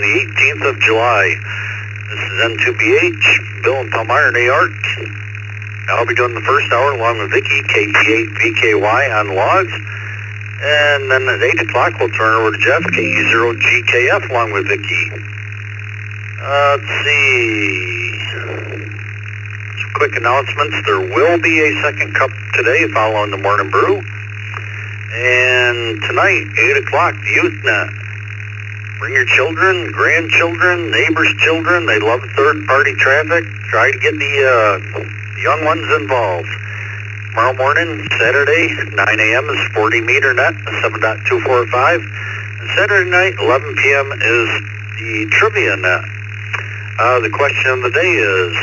on the 18th of July. This is N2BH, Bill and Palmyra, New York. I'll be doing the first hour along with Vicky, KT8VKY on logs. And then at 8 o'clock, we'll turn over to Jeff, KE0GKF along with Vicky. Let's see. Some quick announcements. There will be a second cup today following the morning brew. And tonight, 8 o'clock, the Youth Net. Bring your children, grandchildren, neighbors' children. They love third-party traffic. Try to get the young ones involved. Tomorrow morning, Saturday, 9 a.m. is 40 meter net, 7.245. And Saturday night, 11 p.m. is the trivia net. The question of the day is,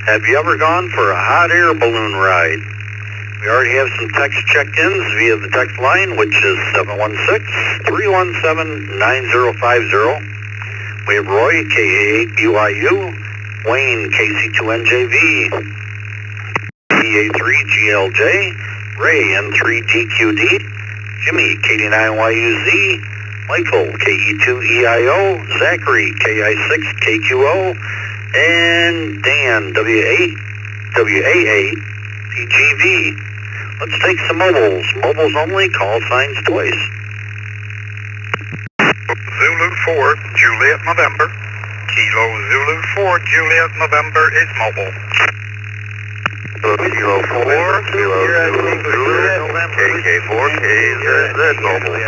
have you ever gone for a hot air balloon ride? We already have some text check-ins via the text line, which is 716-317-9050. We have Roy, KA8BYU, Wayne, KC2NJV, PA3GLJ, Ray, N3DQD, Jimmy, KD9YUZ, Michael, KE2EIO, Zachary, KI6KQO, and Dan, WA8TGV. Let's take some mobiles. Mobiles only, call signs twice. Zulu 4, Juliet, November. Kilo Zulu 4, Juliet, November is mobile. Kilo 4, Kilo Zulu, Juliet, KK4, KZZ, mobile.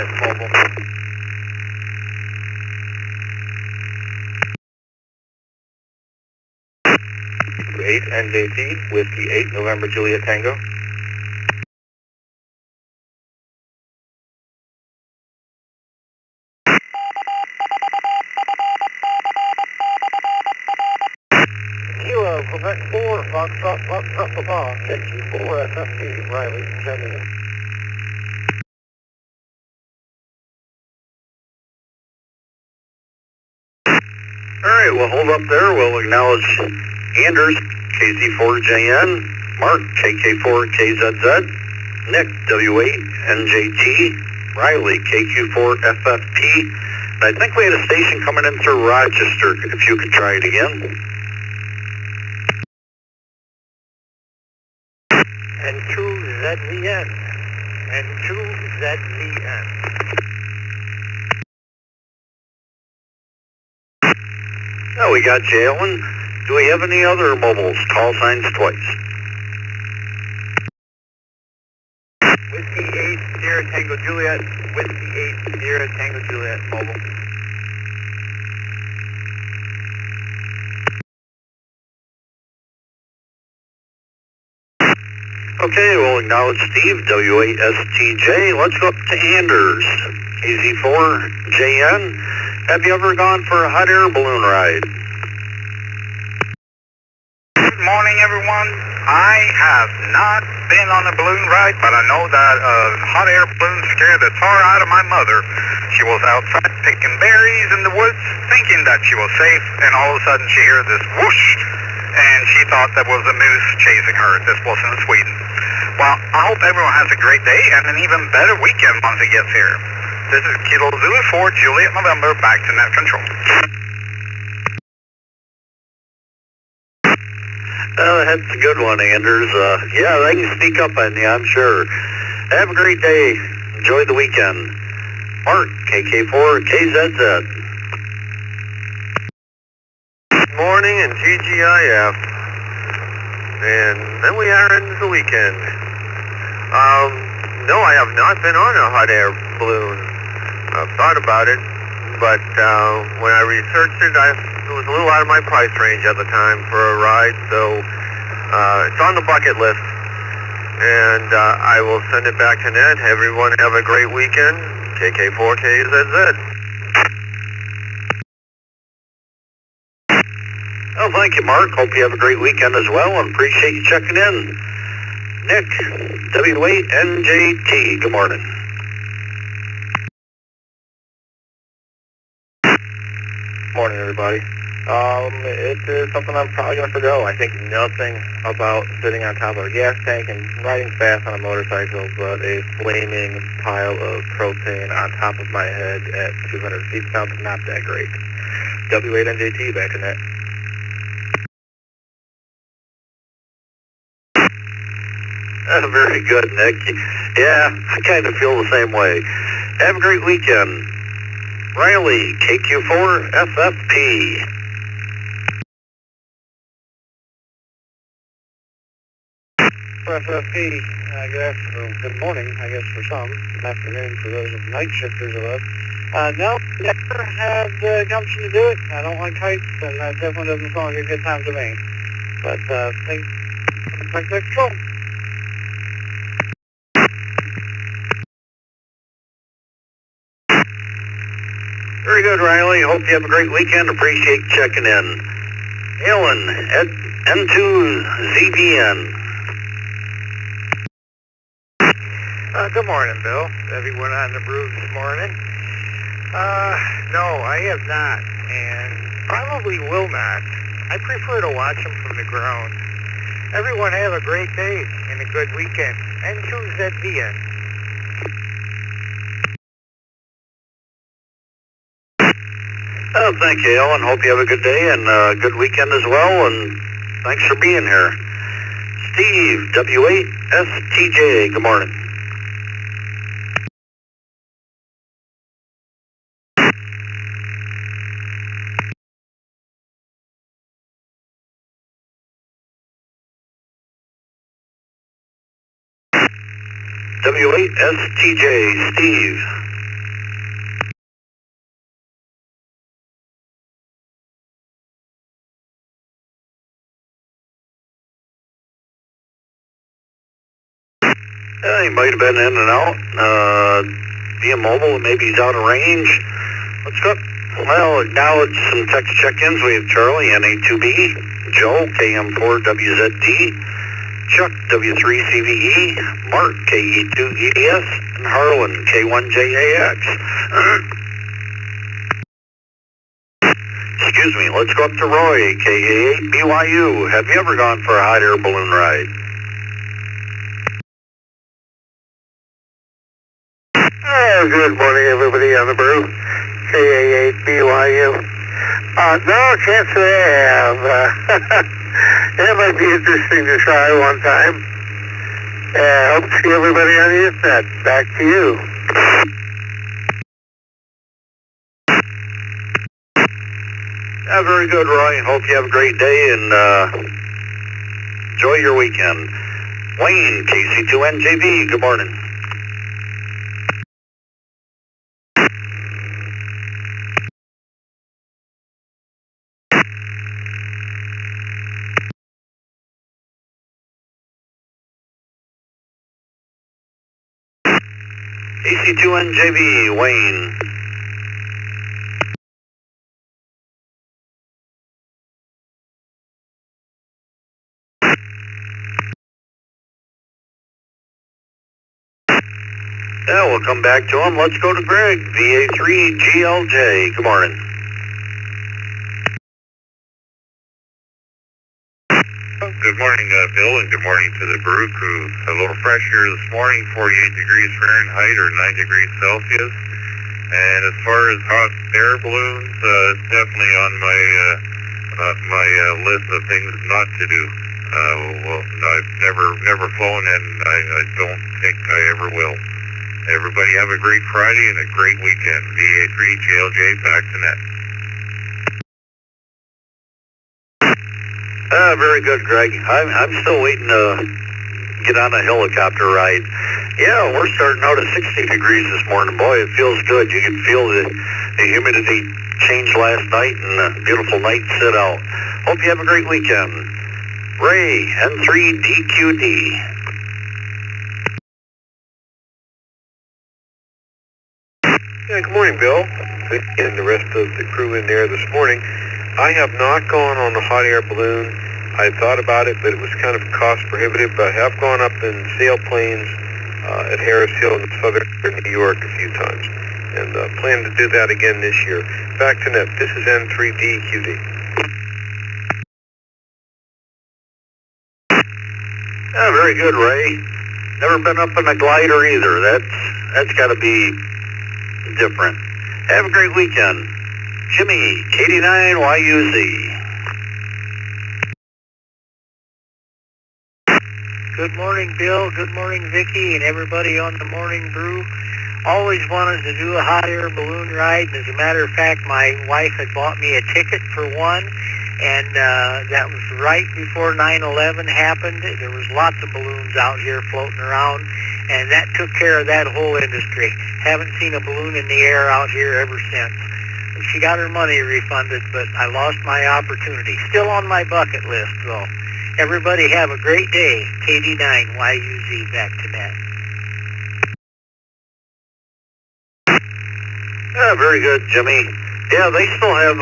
8 NJT, Whiskey 8, November, Juliet Tango. Kilo, Quebec 4, Foxtrot, Papa, KQ4, FFP, Riley, sending. Alright, we'll hold up there. We'll acknowledge Anders, KZ4JN, Mark, KK4KZZ, Nick, W8NJT, Riley, KQ4FFP. And I think we had a station coming in through Rochester, if you could try it again. N2ZVN. N2ZVN. Oh, we got Jalen. Do we have any other mobiles? Call signs twice. Whiskey 8, Sierra Tango Juliet. Whiskey 8, Sierra Tango Juliet, mobile. Okay, we'll acknowledge Steve, W8STJ. Let's go up to Anders, KZ4JN. Have you ever gone for a hot air balloon ride? Good morning, everyone. I have not been on a balloon ride, but I know that a hot air balloon scared the tar out of my mother. She was outside picking berries in the woods, thinking that she was safe, and all of a sudden she heard this whoosh, and she thought that was a moose chasing her. This was in Sweden. Well, I hope everyone has a great day and an even better weekend once it gets here. This is Kilo Zulu 4, Juliet, November, back to net control. That's a good one, Anders. Yeah, they can sneak up on you, I'm sure. Have a great day. Enjoy the weekend. Mark, KK4KZZ. Good morning and TGIF. And then we are into the weekend. No, I have not been on a hot air balloon. I've thought about it, but when I researched it, it was a little out of my price range at the time for a ride, so it's on the bucket list, and I will send it back to Ned. Everyone have a great weekend. KK4KZZ. Oh, thank you, Mark. Hope you have a great weekend as well, and appreciate you checking in. Nick, W8NJT, good morning. Morning, everybody. It is something I'm probably going to forgo. I think nothing about sitting on top of a gas tank and riding fast on a motorcycle, but a flaming pile of propane on top of my head at 200 feet sounds not that great. W8NJT, back to net. Very good, Nick. Yeah, I kind of feel the same way. Have a great weekend. Riley, KQ4 FFP. FFP, good morning, I guess, for some. Good afternoon for those of night shifters of us. No, never had the gumption to do it. I don't like heights, and that definitely doesn't sound like a good time to me. But things like that control. Very good, Riley. Hope you have a great weekend. Appreciate checking in. Alan, N2ZBN. Good morning, Bill. Everyone on the brew this morning. No, I have not, and probably will not. I prefer to watch them from the ground. Everyone have a great day and a good weekend. N2ZBN. Thank you, Alan. Hope you have a good day and a good weekend as well, and thanks for being here. Steve, W8STJ, good morning. W8STJ, Steve. He might have been in and out, being mobile, maybe he's out of range. Let's go. Well, acknowledge some text check-ins. We have Charlie, NA2B, Joe, KM4WZD, Chuck, W3CVE, Mark, KE2EDS, and Harlan, K1JAX. Excuse me, let's go up to Roy, KA8BYU. Have you ever gone for a hot air balloon ride? Good morning, everybody on the brew. KA8BYU. No chance to have. It might be interesting to try one time. Hope to see everybody on the internet. Back to you. Very good, Roy. Hope you have a great day and enjoy your weekend. Wayne, KC2NJB, good morning. KC2NJB, Wayne. Yeah, we'll come back to him. Let's go to Greg, VA3GLJ. Good morning. Good morning, Bill, and good morning to the brew crew. A little fresh here this morning, 48 degrees Fahrenheit or 9 degrees Celsius. And as far as hot air balloons, it's definitely on my list of things not to do. Well, I've never flown, and I don't think I ever will. Everybody have a great Friday and a great weekend. VA3GLJ, back to net. Very good, Greg. I'm still waiting to get on a helicopter ride. Yeah, we're starting out at 60 degrees this morning. Boy, it feels good. You can feel the humidity change last night and a beautiful night sit out. Hope you have a great weekend. Ray, N3DQD. Yeah, good morning, Bill, and the rest of the crew in there this morning. I have not gone on the hot air balloon. I thought about it, but it was kind of cost prohibitive. But I have gone up in sailplanes at Harris Hill in southern New York a few times, and plan to do that again this year. Back to net. This is N3DQD. Yeah, very good, Ray. Never been up in a glider either. That's got to be different. Have a great weekend. Jimmy, KD9YUZ. Good morning, Bill. Good morning, Vicki, and everybody on the Morning Brew. Always wanted to do a hot air balloon ride. As a matter of fact, my wife had bought me a ticket for one, and that was right before 9/11 happened. There was lots of balloons out here floating around, and that took care of that whole industry. Haven't seen a balloon in the air out here ever since. She got her money refunded, but I lost my opportunity. Still on my bucket list, though. Everybody have a great day. KD9YUZ, back to net. Yeah, very good, Jimmy. Yeah, they still have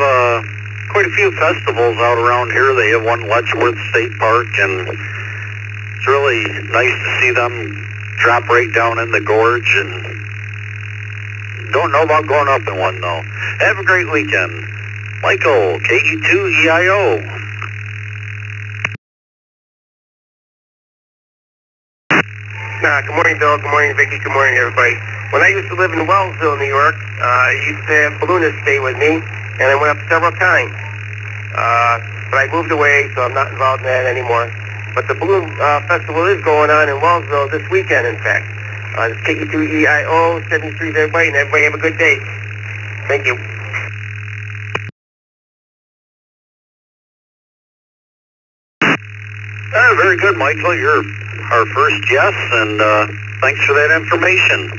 quite a few festivals out around here. They have one Letchworth State Park, and it's really nice to see them drop right down in the gorge, and don't know about going up in one, though. Have a great weekend. Michael, KE2EIO. Good morning, Bill. Good morning, Vicki. Good morning, everybody. When I used to live in Wellsville, New York, I used to have balloonists stay with me, and I went up several times. But I moved away, so I'm not involved in that anymore. But the balloon festival is going on in Wellsville this weekend, in fact. It's KE2EIO, 73 to everybody, and everybody have a good day. Thank you. Very good, Michael. You're our first guest, and thanks for that information.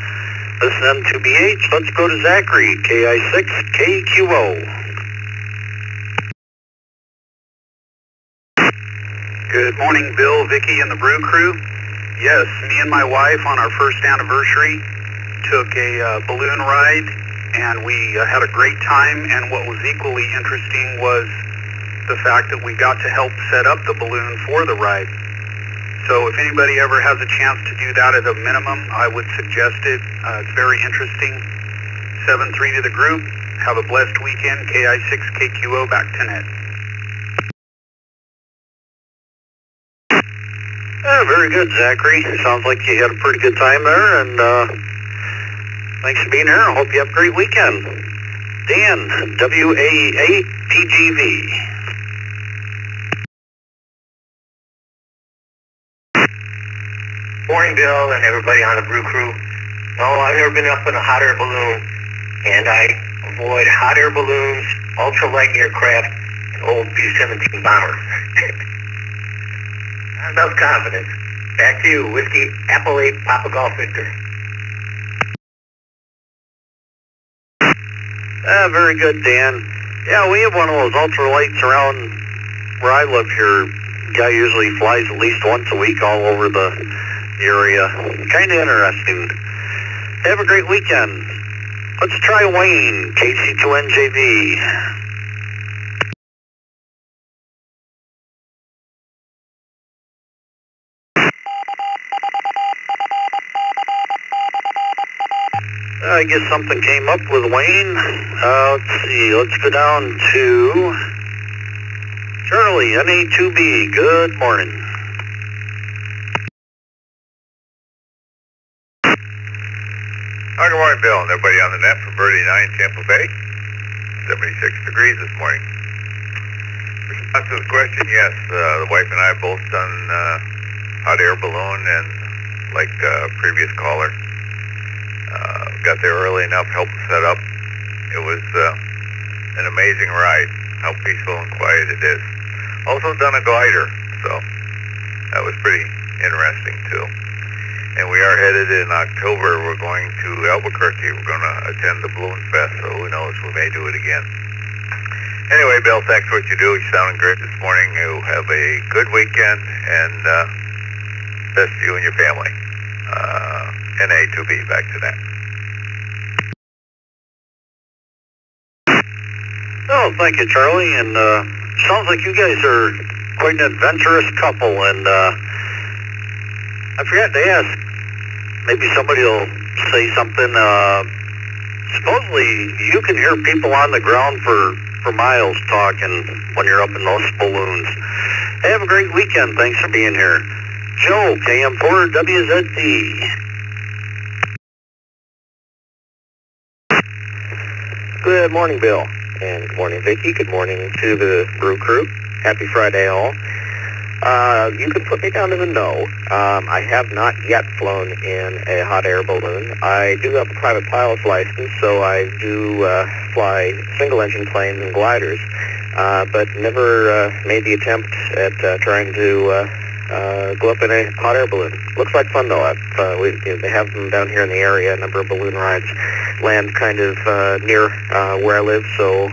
Listen to BH. Let's go to Zachary, KI6KQO. Good morning, Bill, Vicki, and the Brew Crew. Yes, me and my wife on our first anniversary took a balloon ride, and we had a great time, and what was equally interesting was the fact that we got to help set up the balloon for the ride. So if anybody ever has a chance to do that at a minimum, I would suggest it. It's very interesting. 7-3 to the group. Have a blessed weekend. KI6KQO, back to net. Very good, Zachary. Sounds like you had a pretty good time there, and thanks for being here. I hope you have a great weekend. Dan, WA8PGV. Morning, Bill, and everybody on the Brew Crew. No, I've never been up in a hot air balloon, and I avoid hot air balloons, ultralight aircraft, and old B-17 bombers. Enough confidence. Back to you, Whiskey, Apple 8, Papa Golf Victor. Very good, Dan. Yeah, we have one of those ultralights around where I live here. Guy usually flies at least once a week all over the area. Kind of interesting. Have a great weekend. Let's try Wayne, KC2NJV. I guess something came up with Wayne. Let's see. Let's go down to Charlie, NA2B. Good morning. Hi, good morning, Bill, and everybody on the net from Birdie 9, Tampa Bay. 76 degrees this morning. Response to the question, yes, the wife and I have both done hot air balloon, and like previous caller, got there early enough, helped set up. It was an amazing ride, how peaceful and quiet it is. Also done a glider, so that was pretty interesting too. And we are headed in October. We're going to Albuquerque. We're going to attend the Balloon Fest, so who knows, we may do it again. Anyway, Bill, thanks for what you do. You're sounding great this morning. You have a good weekend, and best to you and your family. NA2B, back to that. Oh, thank you, Charlie. And sounds like you guys are quite an adventurous couple. And I forgot to ask, maybe somebody will say something. Supposedly, you can hear people on the ground for miles talking when you're up in those balloons. Hey, have a great weekend. Thanks for being here. Joe, KM4WZD. Good morning, Bill. And good morning, Vicki. Good morning to the Brew crew. Happy Friday, all. You can put me down in the know. I have not yet flown in a hot air balloon. I do have a private pilot's license, so I do fly single-engine planes and gliders, but never made the attempt at trying to go up in a hot air balloon. Looks like fun, though. They have them down here in the area. A number of balloon rides land kind of near where I live, so,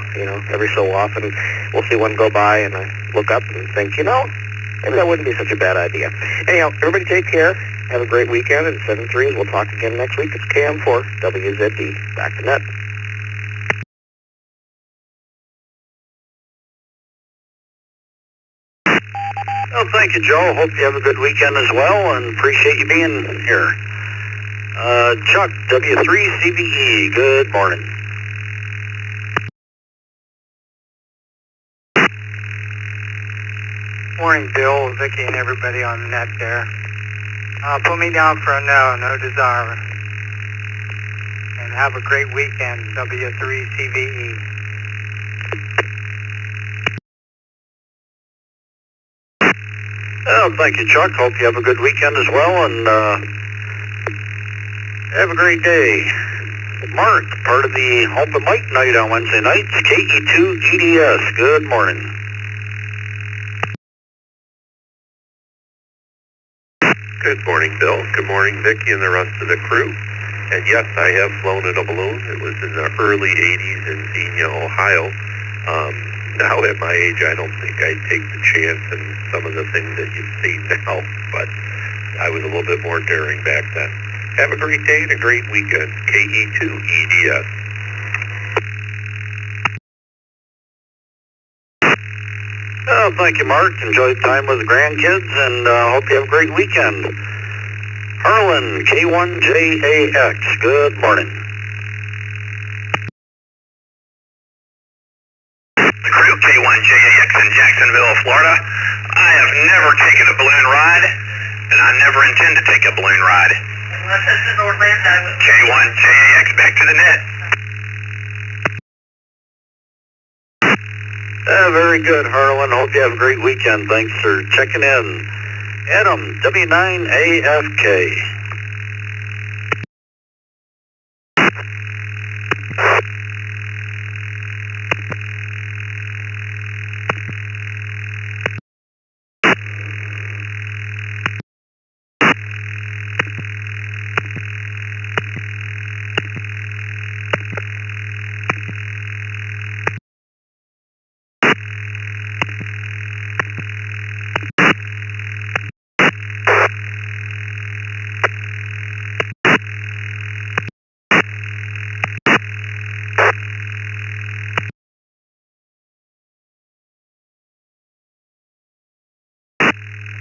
every so often we'll see one go by, and I look up and think, maybe that wouldn't be such a bad idea. Anyhow, everybody take care. Have a great weekend, and 7-3s. We'll talk again next week. It's KM4, WZD. Back to net. Well, thank you, Joe. Hope you have a good weekend as well, and appreciate you being here. Chuck, W3CVE, good morning. Morning, Bill, Vicki, and everybody on the net there. Put me down for a no desire. And have a great weekend, W3CVE. Well, thank you, Chuck. Hope you have a good weekend as well, and have a great day. Mark, part of the Open Mic Night on Wednesday nights, KE2EDS. Good morning. Good morning, Bill. Good morning, Vicki, and the rest of the crew. And yes, I have flown in a balloon. It was in the early 80s in Xenia, Ohio. Now at my age, I don't think I'd take the chance in some of the things that you've seen now, but I was a little bit more daring back then. Have a great day and a great weekend. KE2EDS. Well, thank you, Mark. Enjoy the time with the grandkids, and hope you have a great weekend. Harlan, K1JAX, good morning. The crew, K1JAX in Jacksonville, Florida. I have never taken a balloon ride, and I never intend to take a balloon ride. K1JAX, back to the net. Very good, Harlan. Hope you have a great weekend. Thanks for checking in. Adam, W9AFK.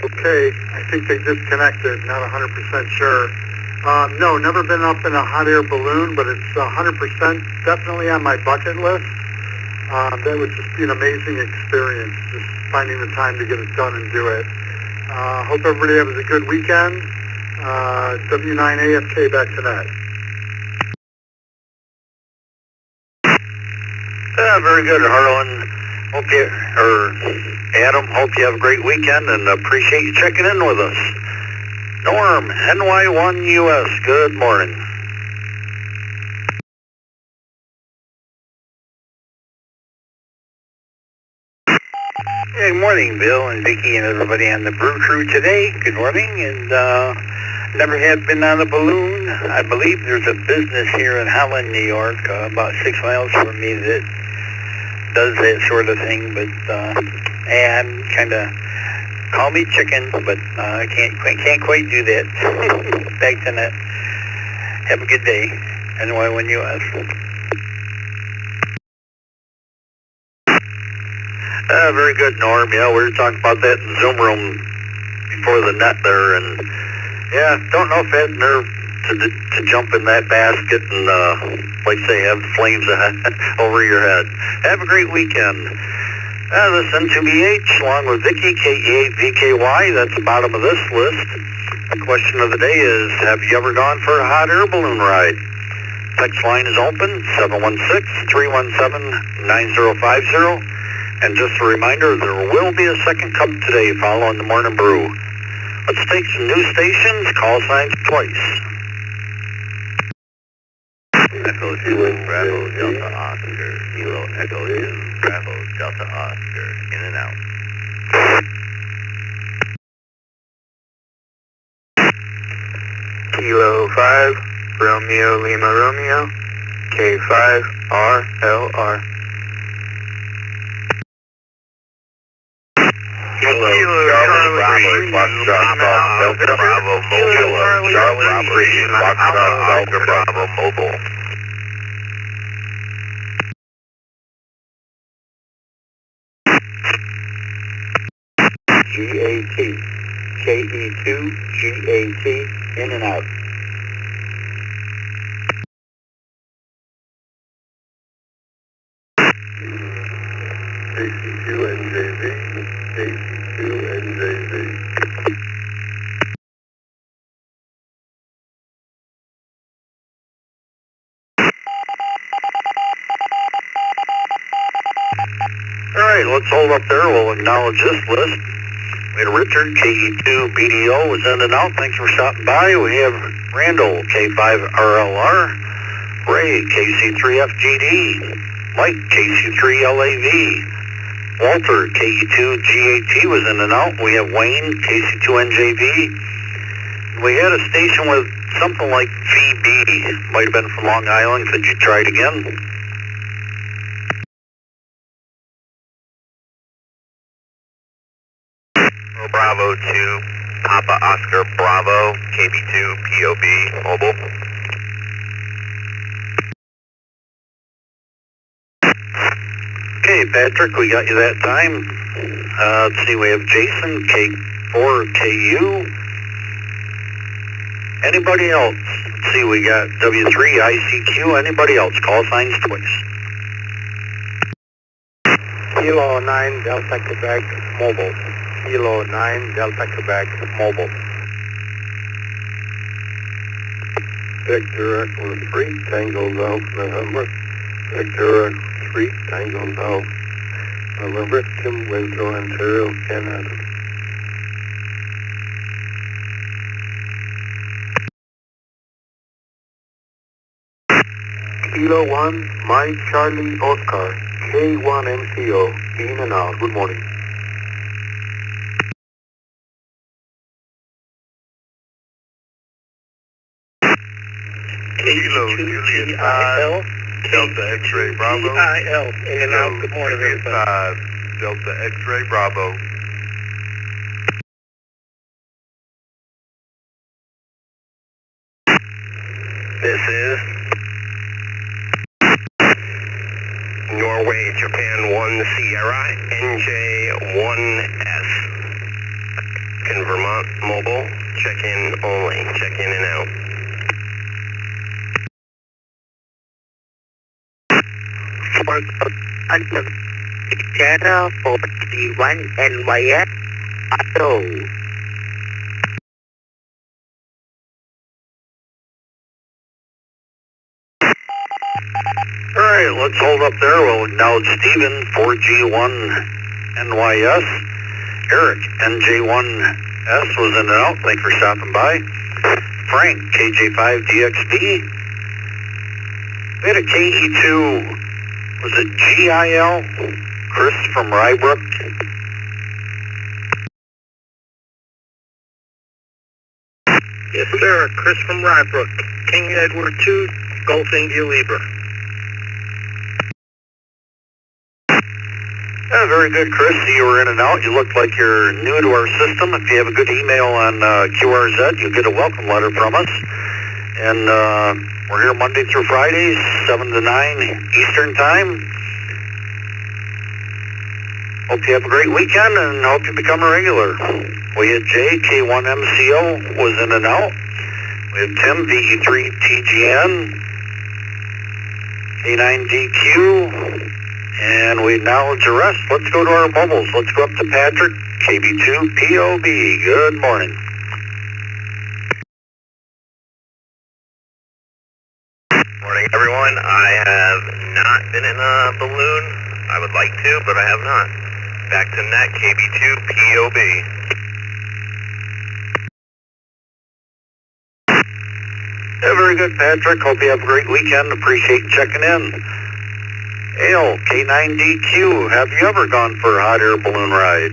Okay, I think they disconnected, not 100% sure. No, never been up in a hot air balloon, but it's 100% definitely on my bucket list. That would just be an amazing experience, just finding the time to get it done and do it. Hope everybody has a good weekend. W9AFK back to net. Very good, Harlan. Adam, hope you have a great weekend, and appreciate you checking in with us. Norm, NY1US, good morning. Hey, good morning, Bill and Vicki and everybody on the Brew crew today. Good morning, and never have been on a balloon. I believe there's a business here in Holland, New York, about 6 miles from me that does that sort of thing, but and kind of call me chicken, but I can't quite do that. Back to net. Have a good day. NY1US. Very good, Norm. Yeah, we were talking about that in the Zoom room before the net there, and yeah, don't know if I had nerve to jump in that basket and, like say, have flames over your head. Have a great weekend. This N2BH, along with Vicki, KE8VKY, that's the bottom of this list. The question of the day is, have you ever gone for a hot air balloon ride? Text line is open, 716-317-9050. And just a reminder, there will be a second cup today following the morning brew. Let's take some new stations, call signs twice. Echo 2, Bravo, Delta Oscar, Kilo, Echo 2, Bravo, Delta Oscar, in and out. Kilo 5, Romeo Lima Romeo, K5 RLR. Kilo, Charlie, Bravo, Foxtrot, Delta Bravo, Mobile, Charlie, 3, Foxtrot, Delta Bravo, Mobile. GAT, KE2, GAT, in and out. KC2NJV, KC2NJV. All right, let's hold up there. We'll acknowledge this list. We had Richard, KE2 BDO, was in and out. Thanks for stopping by. We have Randall, K5 RLR, Ray, KC3FGD, Mike, KC3 LAV, Walter, KE2 GAT, was in and out. We have Wayne, KC2 NJV. We had a station with something like VB. Might have been from Long Island. Could you try it again? Bravo 2, Papa Oscar Bravo, KB2 POB, mobile. Okay, Patrick, we got you that time. Let's see, we have Jason, K4KU. Anybody else? Let's see, we got W3 ICQ. Anybody else? Call signs twice. Kilo 9 Delta Quebec Mobile. Kilo 9 Delta Quebec Mobile. Victor Echo 3, Tango Golf November. Victor Echo 3, Tango Golf November, Tim, Windsor, Ontario, Canada. Kilo 1, Mike Charlie Oscar, K1MCO, in and out. Good morning. Kilo Julius 5, Delta X-Ray Bravo. IL, in and out. Good morning, Julius everybody. 5, Delta X-Ray Bravo. This is Norway, Japan 1 Sierra, NJ1S. Vermont Mobile, check-in only, check-in and out. Channel 41 NYS Auto. Alright, let's hold up there. We'll acknowledge Stephen, 4G1 NYS. Eric, NJ1S was in and out. Thanks for stopping by. Frank, KJ5DXB. We had a KE2, was it GIL? Chris from Rybrook. Yes, sir. Chris from Rybrook. King Edward 2, Golf India Libra. Yeah, very good, Chris. You were in and out. You look like you're new to our system. If you have a good email on QRZ, you'll get a welcome letter from us. And we're here Monday through Friday, 7 to 9 Eastern Time. Hope you have a great weekend and hope you become a regular. We had Jay, K1MCO, was in and out. We have Tim, VE3TGN, K9DQ, and we acknowledge the rest. Let's go to our mobiles. Let's go up to Patrick, KB2POB. Good morning. Morning. I have not been in a balloon. I would like to, but I have not. Back to net, KB2, POB. Yeah, very good, Patrick. Hope you have a great weekend. Appreciate you checking in. Ale, K9DQ, have you ever gone for a hot air balloon ride?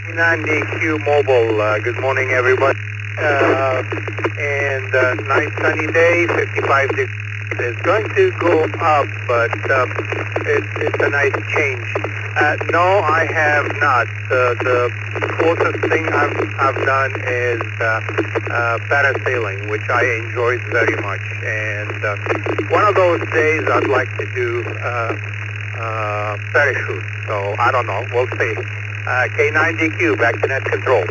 K9DQ Mobile, good morning everybody. And nice sunny day, 55 degrees. It's going to go up, but it's a nice change. No, I have not. The closest thing I've done is parasailing, which I enjoyed very much. And one of those days I'd like to do parachute. So I don't know. We'll see. K9DQ, back to net control.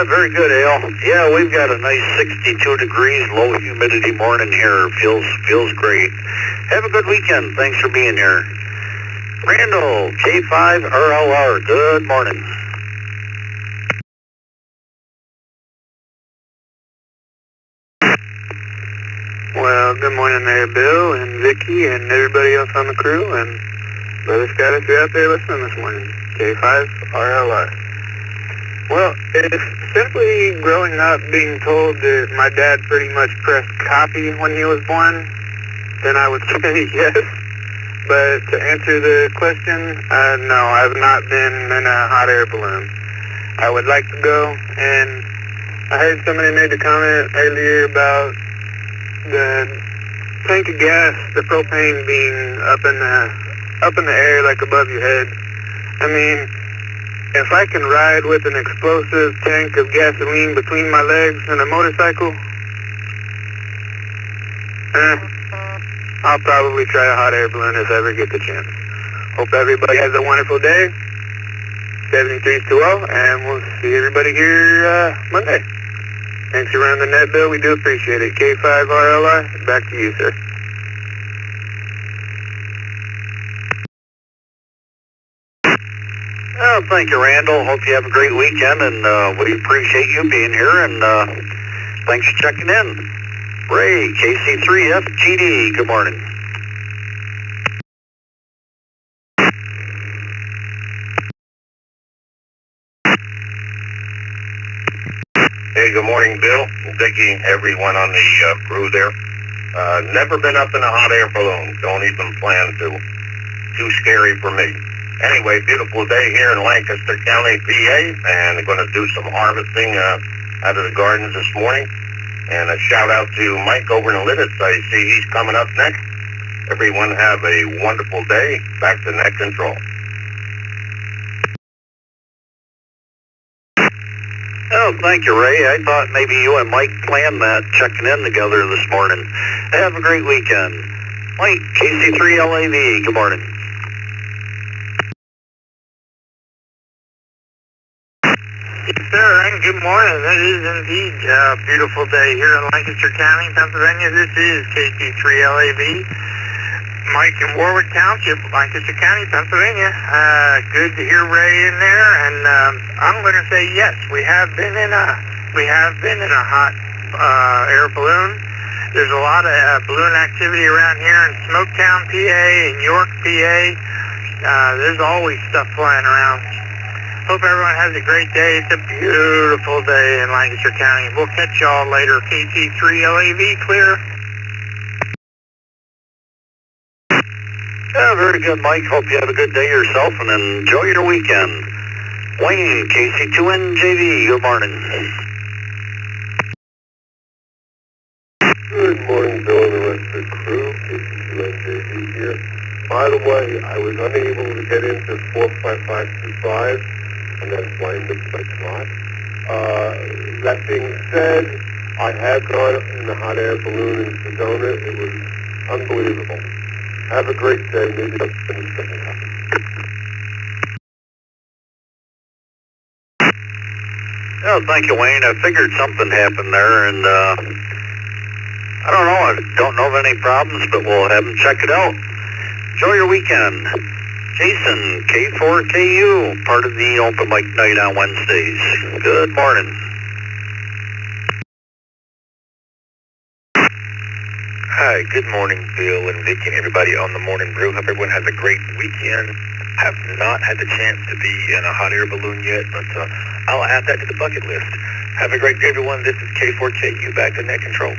Very good, Ale. Yeah, we've got a nice 62 degrees, low humidity morning here. Feels great. Have a good weekend. Thanks for being here. Randall, K5RLR, good morning. Well, good morning there, Bill and Vicky and everybody else on the crew and Brother Scott, if you're out there listening this morning. K5RLR. Well, it's simply growing up being told that my dad pretty much pressed copy when he was born, then I would say yes. But to answer the question, no, I've not been in a hot air balloon. I would like to go, and I heard somebody made the comment earlier about the tank of gas, the propane being up in the air like above your head. I mean, if I can ride with an explosive tank of gasoline between my legs and a motorcycle, I'll probably try a hot air balloon if I ever get the chance. Hope everybody has a wonderful day. 7320, and we'll see everybody here Monday. Thanks for running the net, Bill. We do appreciate it. K5RLR, back to you, sir. Oh, thank you, Randall. Hope you have a great weekend, and we appreciate you being here, and thanks for checking in. Ray, KC3FGD, good morning. Hey, good morning, Bill, Vicky, everyone on the crew there. Never been up in a hot air balloon. Don't even plan to. Too scary for me. Anyway, beautiful day here in Lancaster County, PA, and I'm going to do some harvesting out of the gardens this morning. And a shout out to Mike over in Lidditz. I see he's coming up next. Everyone have a wonderful day. Back to net control. Oh, thank you, Ray. I thought maybe you and Mike planned that, checking in together this morning. Have a great weekend. Mike, KC3LAV, good morning. Sir, and good morning. It is indeed a beautiful day here in Lancaster County, Pennsylvania. This is KT3LAV. Mike in Warwick Township, Lancaster County, Pennsylvania. Good to hear Ray in there, and I'm going to say yes. We have been in a hot air balloon. There's a lot of balloon activity around here in Smoketown, PA, and York, PA. There's always stuff flying around. Hope everyone has a great day. It's a beautiful day in Lancaster County. We'll catch y'all later. KT3LAV, clear. Yeah, very good, Mike. Hope you have a good day yourself and enjoy your weekend. Wayne, KC2NJV, good morning. Good morning, Bill and the rest of the crew. KC2NJV here. By the way, I was unable to get into 45525, and that's why I missed my slot. That being said, I have gone in the hot air balloon in Sedona. It was unbelievable. Have a great day. Maybe I'll finish something up. Oh, thank you, Wayne. I figured something happened there, and I don't know. I don't know of any problems, but we'll have them check it out. Enjoy your weekend. Jason, K4KU, part of the open mic night on Wednesdays. Good morning. Hi, good morning, Bill and Vicky and everybody on the Morning Brew. Hope everyone has a great weekend. Have not had the chance to be in a hot air balloon yet, but I'll add that to the bucket list. Have a great day, everyone. This is K4KU back to net control.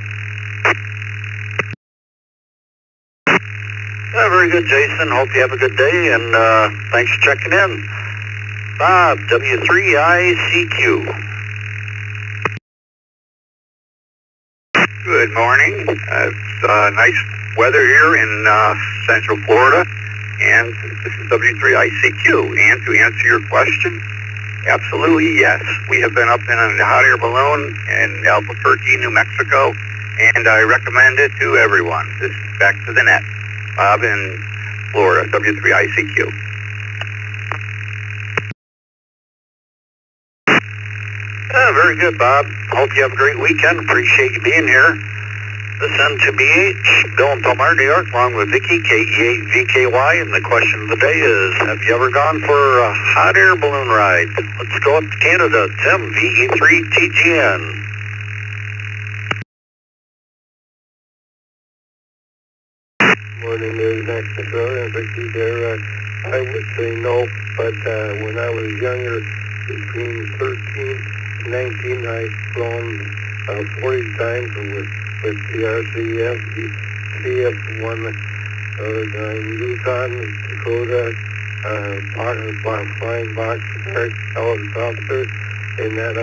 Very good, Jason. Hope you have a good day, and thanks for checking in. Bob, W3ICQ. Good morning. It's nice weather here in Central Florida, and this is W3ICQ. And to answer your question, absolutely yes. We have been up in a hot air balloon in Albuquerque, New Mexico, and I recommend it to everyone. This is back to the net. Bob in Florida, W3ICQ. Very good, Bob. Hope you have a great weekend. Appreciate you being here. This N2BH, Bill and Palmar, New York, along with Vicky, KE8VKY, and the question of the day is, have you ever gone for a hot air balloon ride? Let's go up to Canada. Tim, VE3TGN. Morning, New Mexico, and Vicky there. I would say no, but when I was younger, between 13 and 19, I've flown 40 times with the RCF, the CF-1 in Yukon, Dakota, flying box helicopter, and that I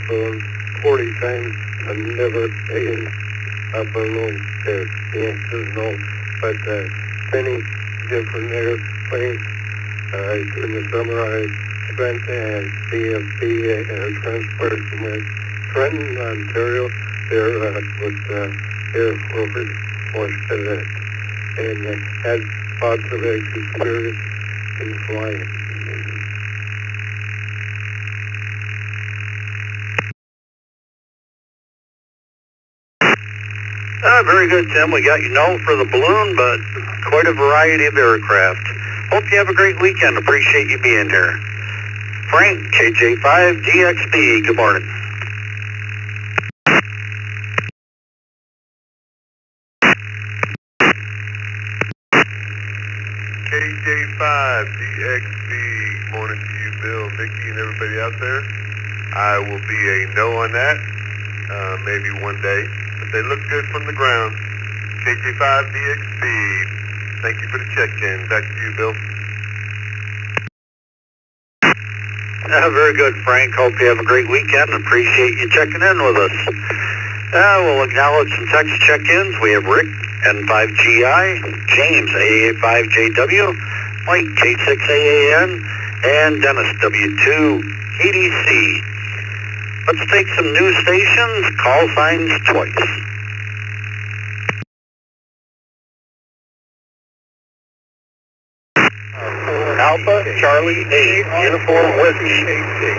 flown 40 times. I've never taken a balloon. The answer is no. But many different airplanes. During the summer, I spent at CFP Air Transport from Trenton, Ontario, there with Air Force Cadet, and had lots of experience in flying. Very good, Tim. We got your no for the balloon, but quite a variety of aircraft. Hope you have a great weekend. Appreciate you being here. Frank, KJ5GXB, good morning. KJ5GXB, morning to you, Bill, Vicky, and everybody out there. I will be a no on that, maybe one day. They look good from the ground. KJ5DXB. Thank you for the check-in. Back to you, Bill. Very good, Frank. Hope you have a great weekend. Appreciate you checking in with us. We'll acknowledge some text check-ins. We have Rick, N5GI, James, AA5JW, Mike, K6AAN, and Dennis, W2KDC. Let's take some new stations, call signs twice. Alpha, Charlie, 8, Uniform Whiskey,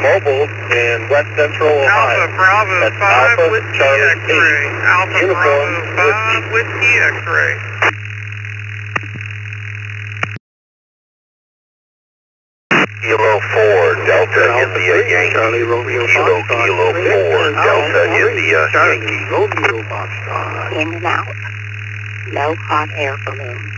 Mobile in West Central Ohio. Alpha Bravo That's 5 Alpha, Whiskey Charlie, X-ray. 8, Alpha Uniform Bravo 5 Whiskey X-ray. Kilo 4, Delta, India, Yankee. Charlie, Romeo, Kilo 4, Delta, India, Yankee. Romeo, Foxtrot. In and out. No hot air balloons.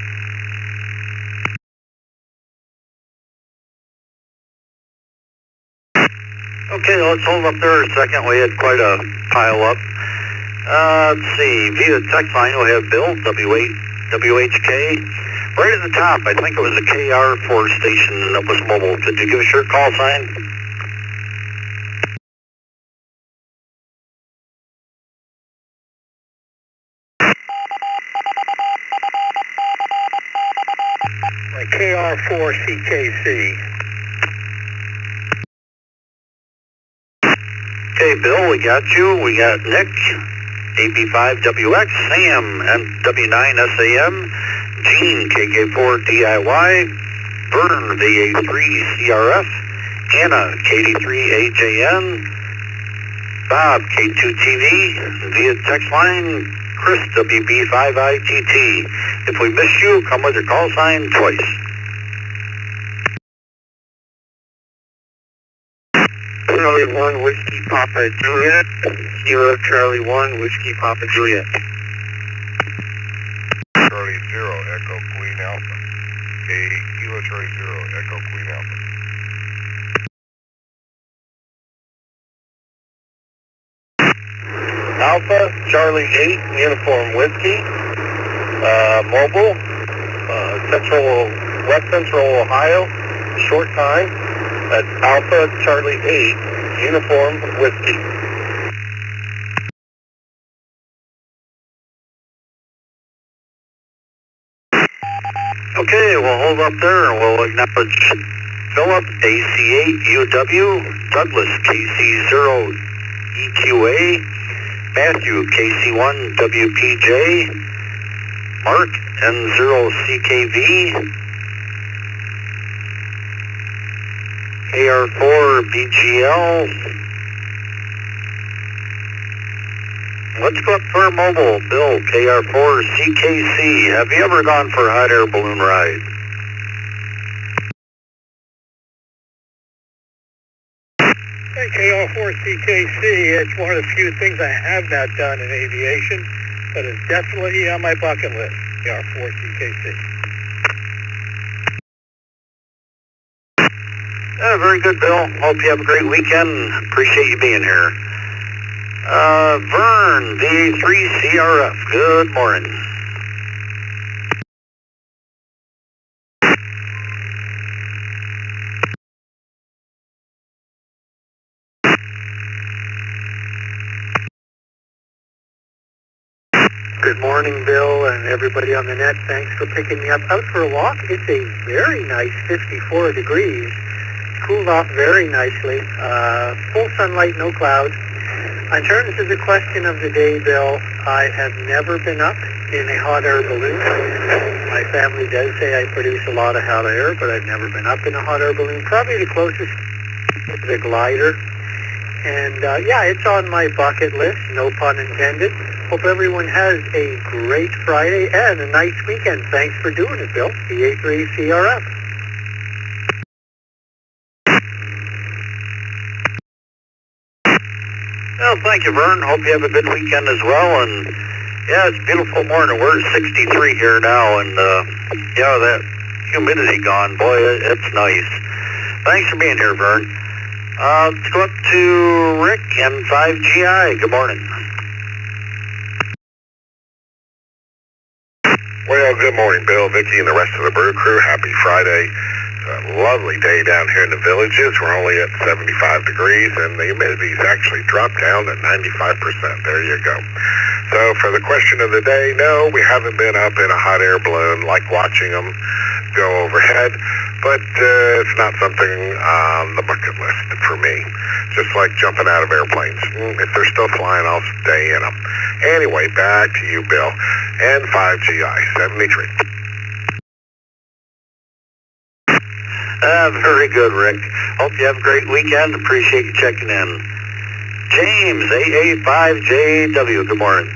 Okay, let's hold up there a second. We had quite a pile up. Let's see, via text line we have Bill, WHK. Right at the top, I think it was a KR4 station that was mobile. Could you give us your call sign? KR4CKC. Okay, Bill, we got you. We got Nick, AB5WX, Sam, W9SAM, Gene, KK4DIY, Vern, VA3CRF, Anna, KD3AJN, Bob, K2TV, via text line, Chris, WB5ITT. If we missed you, come with your call sign twice. Charlie 1, Whiskey Papa Juliet. Kilo Charlie 1, Whiskey Papa Juliet. Charlie 0, Echo Queen Alpha. Kilo Charlie 0, Echo Queen Alpha. Alpha, Charlie 8, Uniform Whiskey, mobile, West Central Ohio, short time. That's Alpha, Charlie 8, Uniform Whiskey. Okay, we'll hold up there and we'll acknowledge Philip, AC8, UW, Douglas, KC0, EQA, Matthew, KC1, WPJ, Mark, N0CKV, AR4, BGL. Let's go up to our mobile, Bill, KR4, CKC. Have you ever gone for a hot air balloon ride? Hey, KR4CKC, it's one of the few things I have not done in aviation, but it's definitely on my bucket list, KR4CKC. Very good, Bill. Hope you have a great weekend. Appreciate you being here. Vern, VA3CRF, good morning. Good morning, Bill, and everybody on the net. Thanks for picking me up. Out for a walk. It's a very nice 54 degrees. Cooled off very nicely. Full sunlight, no clouds. In terms of the question of the day, Bill, I have never been up in a hot air balloon. My family does say I produce a lot of hot air, but I've never been up in a hot air balloon. Probably the closest is the glider. And yeah, it's on my bucket list, no pun intended. Hope everyone has a great Friday and a nice weekend. Thanks for doing it, Bill. VA3CRF. Well, thank you, Vern. Hope you have a good weekend as well. And yeah, it's a beautiful morning. We're at 63 here now, and yeah, that humidity gone. Boy, it's nice. Thanks for being here, Vern. Let's go up to Rick and 5GI. Good morning. Well, good morning, Bill, Vicky, and the rest of the Brew crew. Happy Friday. It's a lovely day down here in the villages. We're only at 75 degrees, and the humidity's actually dropped down to 95%. There you go. So for the question of the day, no, we haven't been up in a hot air balloon like watching them go overhead, but it's not something on the bucket list for me. Just like jumping out of airplanes. If they're still flying, I'll stay in them. Anyway, back to you, Bill, and 5GI 73. Very good, Rick. Hope you have a great weekend. Appreciate you checking in. James, AA5JW, good morning.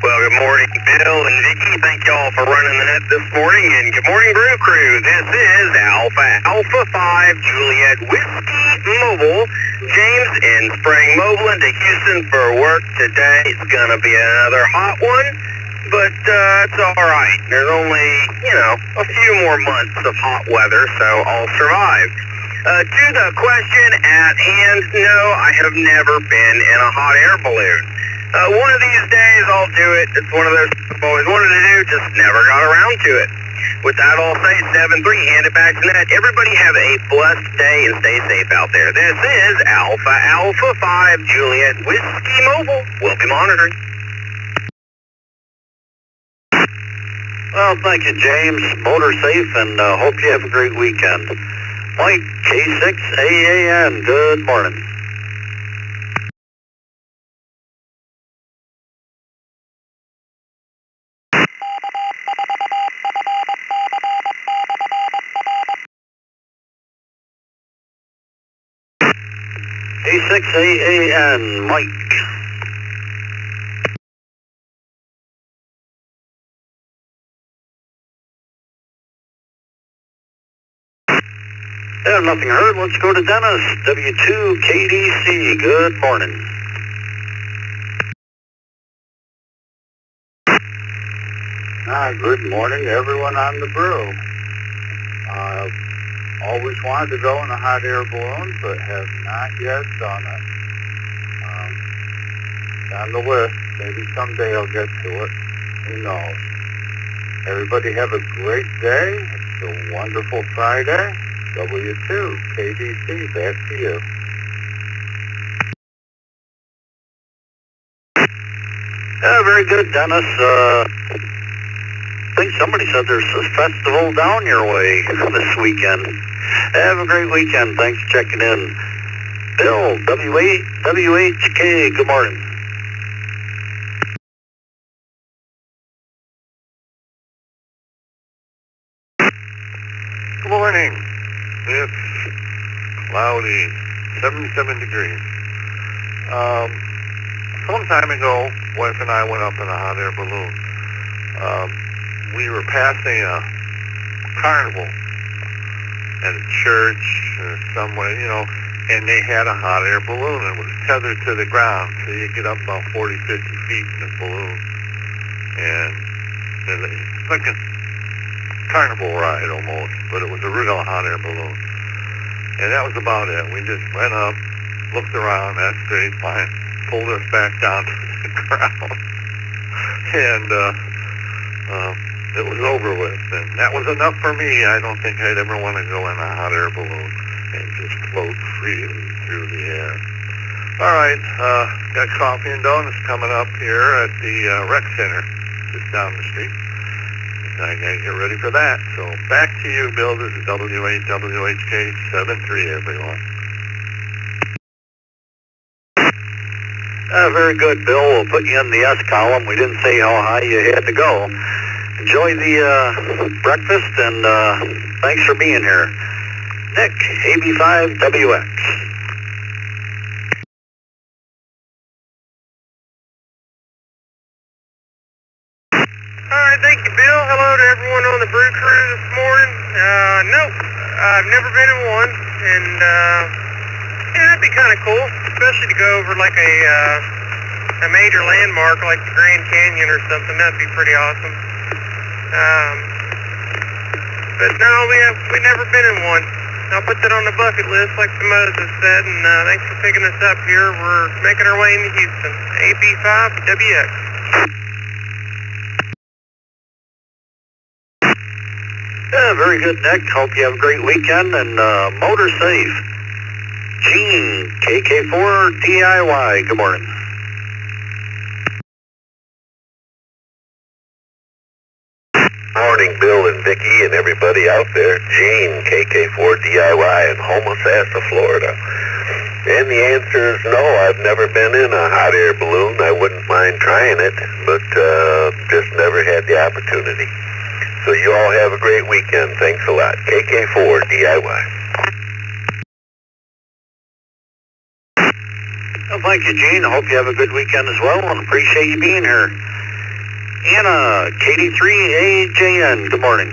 Well, good morning, Bill and Vicky. Thank y'all for running the net this morning. And good morning, Brew Crew. This is Alpha 5 Juliet Whiskey Mobile. James in Spring Mobile into Houston for work today. It's going to be another hot one, but it's all right. There's only, a few more months of hot weather, so I'll survive. To the question at hand, no, I have never been in a hot air balloon. One of these days I'll do it. It's one of those I've always wanted to do, just never got around to it. With that all said, 7-3, hand it back to Net. Everybody have a blessed day and stay safe out there. This is Alpha 5 Juliet Whiskey Mobile. We'll be monitoring. Well, thank you, James. Motor safe, and hope you have a great weekend. Mike, K6AAN, good morning. K6AAN, Mike. Nothing heard. Let's go to Dennis, W2KDC. Good morning. Good morning to everyone on the brew. Always wanted to go in a hot air balloon, but have not yet done it. It's on the list. Maybe someday I'll get to it. Who knows? Everybody have a great day. It's a wonderful Friday. W2, KDC, back to you. Very good, Dennis. I think somebody said there's a festival down your way this weekend. Have a great weekend. Thanks for checking in. Bill, WHK, good morning. Good morning. It's cloudy, 77 degrees. Some time ago, wife and I went up in a hot air balloon. We were passing a carnival at a church or somewhere, and they had a hot air balloon. It was tethered to the ground, so you get up about 40, 50 feet in the balloon. And it's like a carnival ride almost, but it was a real hot air balloon. And that was about it. We just went up, looked around, that's great, fine, pulled us back down to the ground. And it was over with. And that was enough for me. I don't think I'd ever want to go in a hot air balloon and just float freely through the air. All right, got coffee and donuts coming up here at the rec center just down the street. I gotta get ready for that. So back to you, Bill. This is WHK73, everyone. Very good, Bill. We'll put you in the S column. We didn't say how high you had to go. Enjoy the breakfast, and thanks for being here. Nick, AB5WX. All right, thank you, Bill. Hello to everyone on the brew crew this morning. Nope, I've never been in one, and yeah, that'd be kind of cool, especially to go over like a major landmark like the Grand Canyon or something. That'd be pretty awesome. But no, we've never been in one. I'll put that on the bucket list, like some others have said, and thanks for picking us up here. We're making our way into Houston. AB5WX. Very good, Nick. Hope you have a great weekend, and motor safe. Gene, KK4 DIY. Good morning. Morning, Bill and Vicki and everybody out there. Gene, KK4 DIY in Homosassa, Florida. And the answer is no, I've never been in a hot air balloon. I wouldn't mind trying it, but just never had the opportunity. So you all have a great weekend. Thanks a lot. KK4 DIY. Well, thank you, Gene. I hope you have a good weekend as well, and appreciate you being here. Anna, KD3AJN, good morning.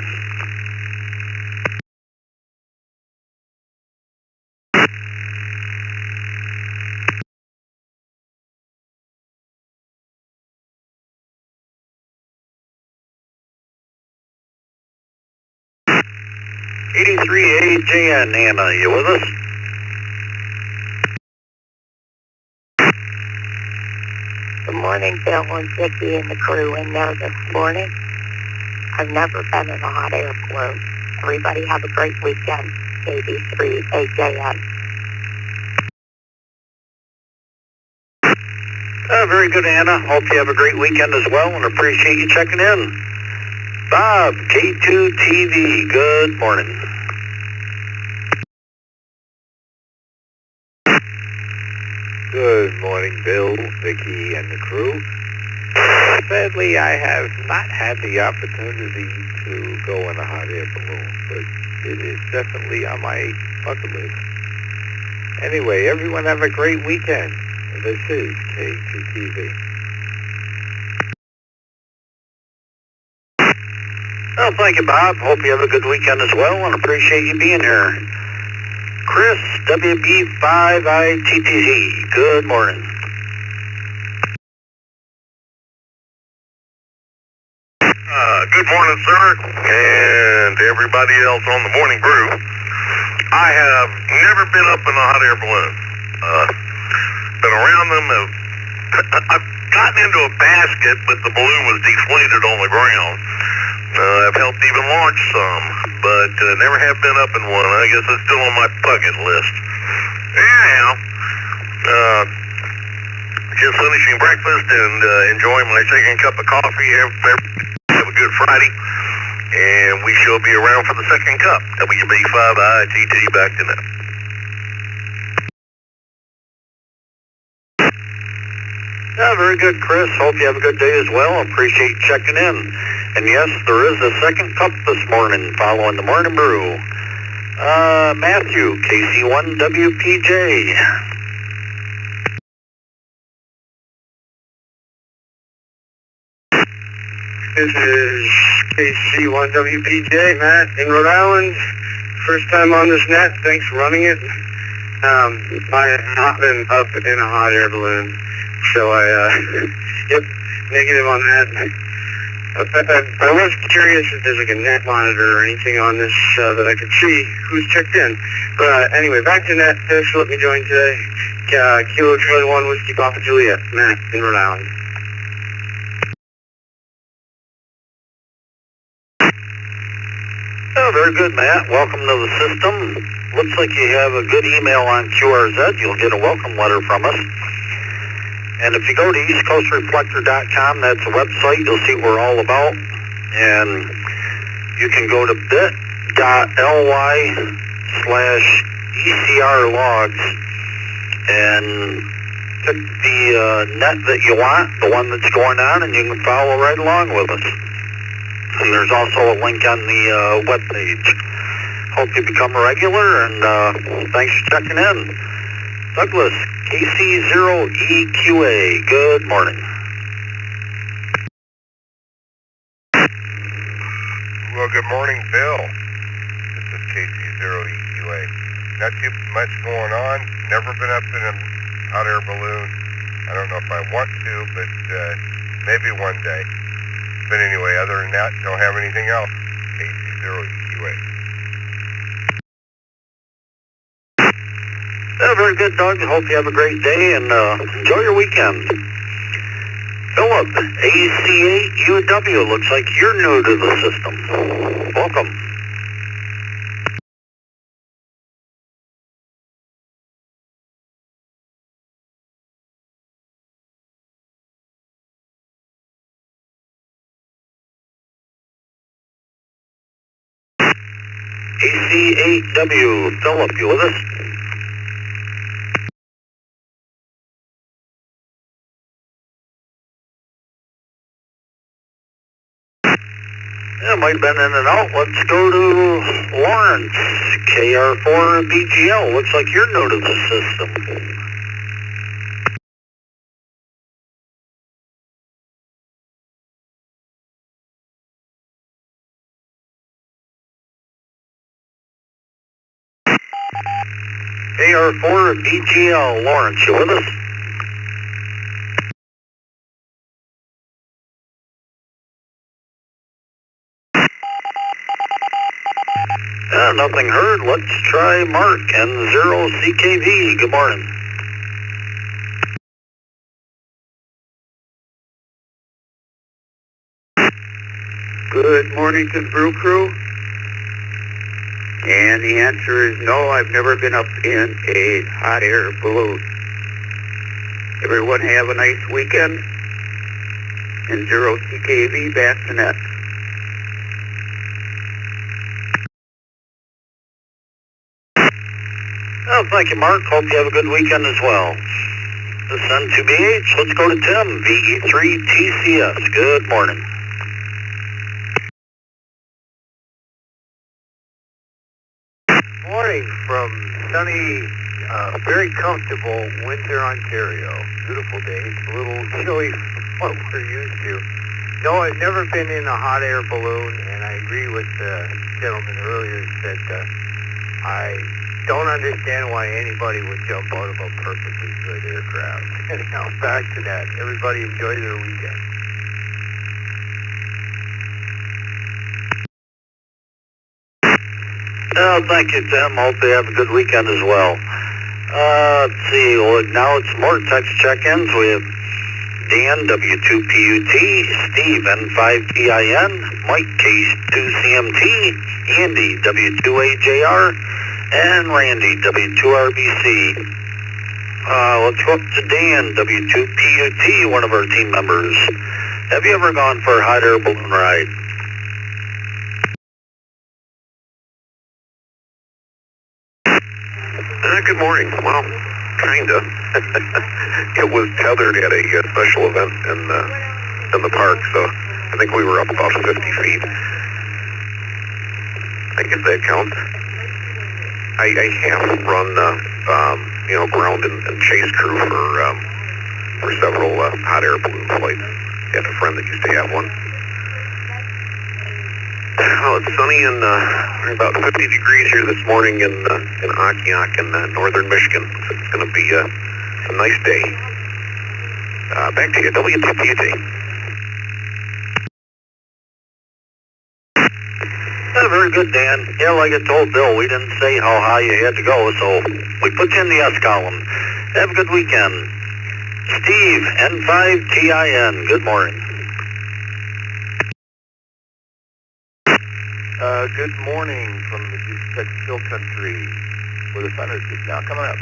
KD3AJN, Anna, you with us? Good morning, Bill and Vicki and the crew in there this morning. I've never been in a hot air balloon. Everybody have a great weekend. KD3AJN. Very good, Anna. Hope you have a great weekend as well, and appreciate you checking in. Bob, K2TV, good morning. Good morning, Bill, Vicki, and the crew. Sadly, I have not had the opportunity to go in a hot air balloon, but it is definitely on my bucket list. Anyway, everyone have a great weekend. This is K2TV. Well, thank you, Bob. Hope you have a good weekend as well, and appreciate you being here. Chris, WB5ITTZ. Good morning. Good morning, sir, and everybody else on the morning brew. I have never been up in a hot air balloon. Been around them. I've gotten into a basket, but the balloon was deflated on the ground. I've helped even launch some, but never have been up in one. I guess it's still on my bucket list. Anyhow, just finishing breakfast and enjoying my second cup of coffee. Have a good Friday, and we shall be around for the second cup. WB5ITT back to net. Yeah, very good, Chris. Hope you have a good day as well. Appreciate you checking in. And yes, there is a second cup this morning following the morning brew. Matthew, KC1WPJ. This is KC1WPJ, Matt, in Rhode Island. First time on this net. Thanks for running it. I have not been up in a hot air balloon, so yep, negative on that. I was curious if there's like a net monitor or anything on this that I could see who's checked in. But anyway, back to net. Thanks for letting me join today. Kilo Charlie 1 Whiskey Papa Juliet, Matt, in Rhode Island. Oh, very good, Matt. Welcome to the system. Looks like you have a good email on QRZ. You'll get a welcome letter from us. And if you go to eastcoastreflector.com, that's a website. You'll see what we're all about. And you can go to bit.ly/ECR logs and pick the net that you want, the one that's going on, and you can follow right along with us. And there's also a link on the web page. Hope you become a regular, and thanks for checking in. Douglas, KC0EQA, good morning. Well, good morning, Bill. This is KC0EQA. Not too much going on. Never been up in a hot air balloon. I don't know if I want to, but maybe one day. But anyway, other than that, don't have anything else. KC0EQA. Yeah, very good, Doug. Hope you have a great day and enjoy your weekend. Philip, AC8UW, looks like you're new to the system. Welcome. AC8W, Philip, you with us? Yeah, might have been in and out. Let's go to Lawrence, KR4BGL. Looks like you're new to the system. KR4BGL, Lawrence, you with us? Nothing heard. Let's try Mark, N0CKV. Good morning. Good morning to the Brew Crew. And the answer is no, I've never been up in a hot air balloon. Everyone have a nice weekend. And 0CKV back to net. Oh, thank you, Mark. Hope you have a good weekend as well. This is N2BH. Let's go to Tim, VE3TCS. Good morning. Morning from sunny, very comfortable Windsor, Ontario. Beautiful day. It's a little chilly from what we're used to. No, I've never been in a hot air balloon, and I agree with the gentleman earlier who said I don't understand why anybody would jump out of a perfectly good aircraft. Anyhow, back to that. Everybody enjoy their weekend. Thank you, Tim. Hope they have a good weekend as well. Let's see. Well, now it's more text check-ins. We have Dan, W2PUT, Steve, N5TIN, Mike, K2CMT, Andy, W2AJR, and Randy, W2RBC. Let's go up to Dan, W2PUT, one of our team members. Have you ever gone for a hot air balloon ride? Good morning. Well, kinda. It was tethered at a special event in the park, so I think we were up about 50 feet. I guess that counts. I have run, ground and chase crew for several hot air balloon flights. Had a friend that used to have one. Well, it's sunny and about 50 degrees here this morning in Akiak in northern Michigan. So it's going to be a nice day. Back to you, W2PUT. Very good, Dan. Yeah, like I told Bill, we didn't say how high you had to go, so we put you in the S column. Have a good weekend. Steve, N5TIN, good morning. Good morning from the Tech Hill Country, where the sun is just now coming up.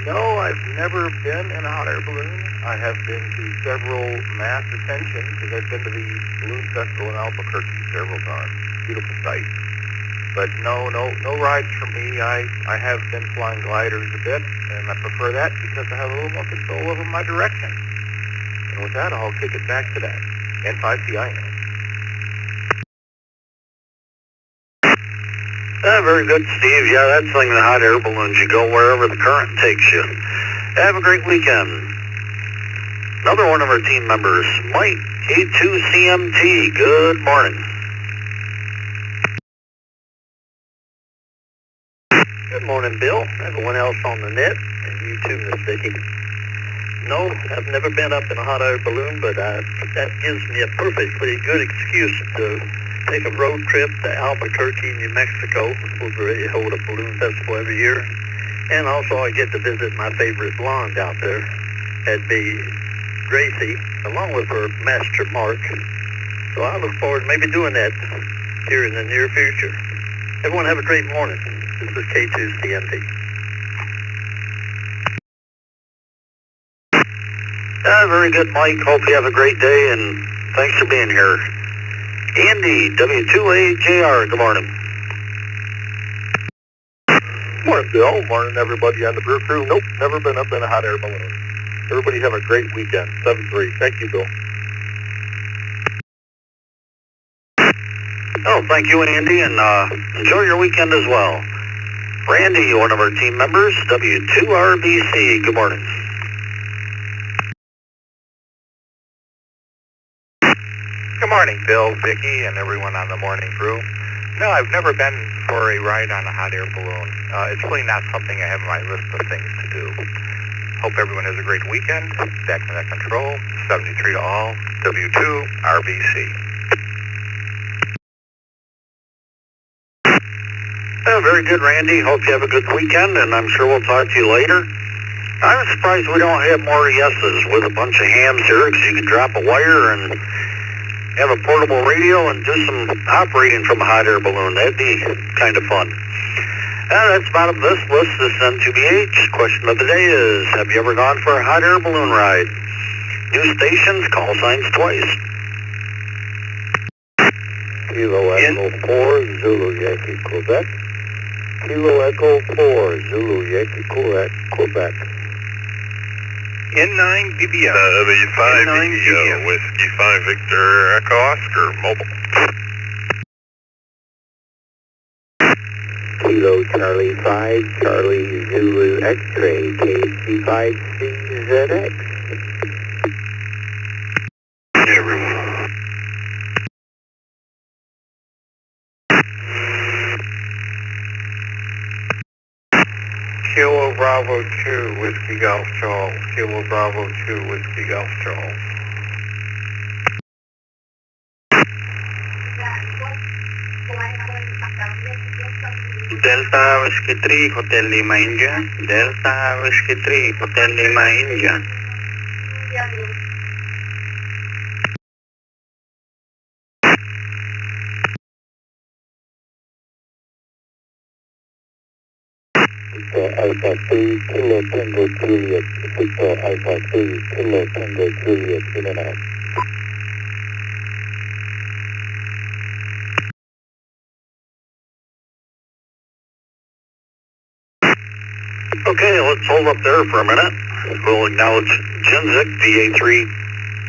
No, I've never been in a hot air balloon. I have been to several mass attention, because I've been to the Balloon Festival in Albuquerque several times. Beautiful sight. But no rides for me. I have been flying gliders a bit, and I prefer that because I have a little more control over my direction. And with that, I'll kick it back to that. N5TIN. Very good, Steve. Yeah, that's like the hot air balloons. You go wherever the current takes you. Have a great weekend. Another one of our team members, Mike, K2CMT. Good morning. Good morning, Bill. Everyone else on the net, and you too, Miss Vicki. No, I've never been up in a hot air balloon, but that gives me a perfectly good excuse to take a road trip to Albuquerque, New Mexico, where they hold a balloon festival every year. And also I get to visit my favorite blonde out there. That'd be Gracie, along with her master Mark. So I look forward to maybe doing that here in the near future. Everyone have a great morning. This is K2CMT. Very good, Mike. Hope you have a great day, and thanks for being here. Andy, W2AJR, good morning. Morning, Bill. Morning, everybody on the Brew crew. Nope, never been up in a hot air balloon. Everybody have a great weekend. 7-3. Thank you, Bill. Oh, thank you, Andy, and enjoy your weekend as well. Randy, one of our team members, W2RBC, good morning. Good morning, Bill, Vicki, and everyone on the morning crew. No, I've never been for a ride on a hot air balloon. It's really not something I have on my list of things to do. Hope everyone has a great weekend. Back to net control, 73 to all, W2RBC. Very good, Randy. Hope you have a good weekend, and I'm sure we'll talk to you later. I'm surprised we don't have more yeses with a bunch of hams here, because you could drop a wire and have a portable radio and do some operating from a hot air balloon. That'd be kind of fun. That's about this list. This is N2BH. Question of the day is, have you ever gone for a hot air balloon ride? New stations, call signs twice. Kilo Echo 4, Zulu Yankee, Quebec. Kilo Echo 4, Zulu Yankee, Quebec. N9 BBO. W5 BBO, Whiskey 5 Victor Echo Oscar, mobile. Kilo Charlie 5, Charlie Zulu X-Ray, KC5CZX. Everyone. Kilo Bravo 2, Whiskey Golf Charles. Kilo Bravo 2, Whiskey Golf Charles. Delta Whiskey 3, Hotel Lima India. Delta Whiskey 3, Hotel Lima India. Alpha 3, Kilo Tango Juliet. Victor Alpha 3, Kilo Tango Juliet, in and out. Okay, let's hold up there for a minute. We'll acknowledge Jinzik, VA3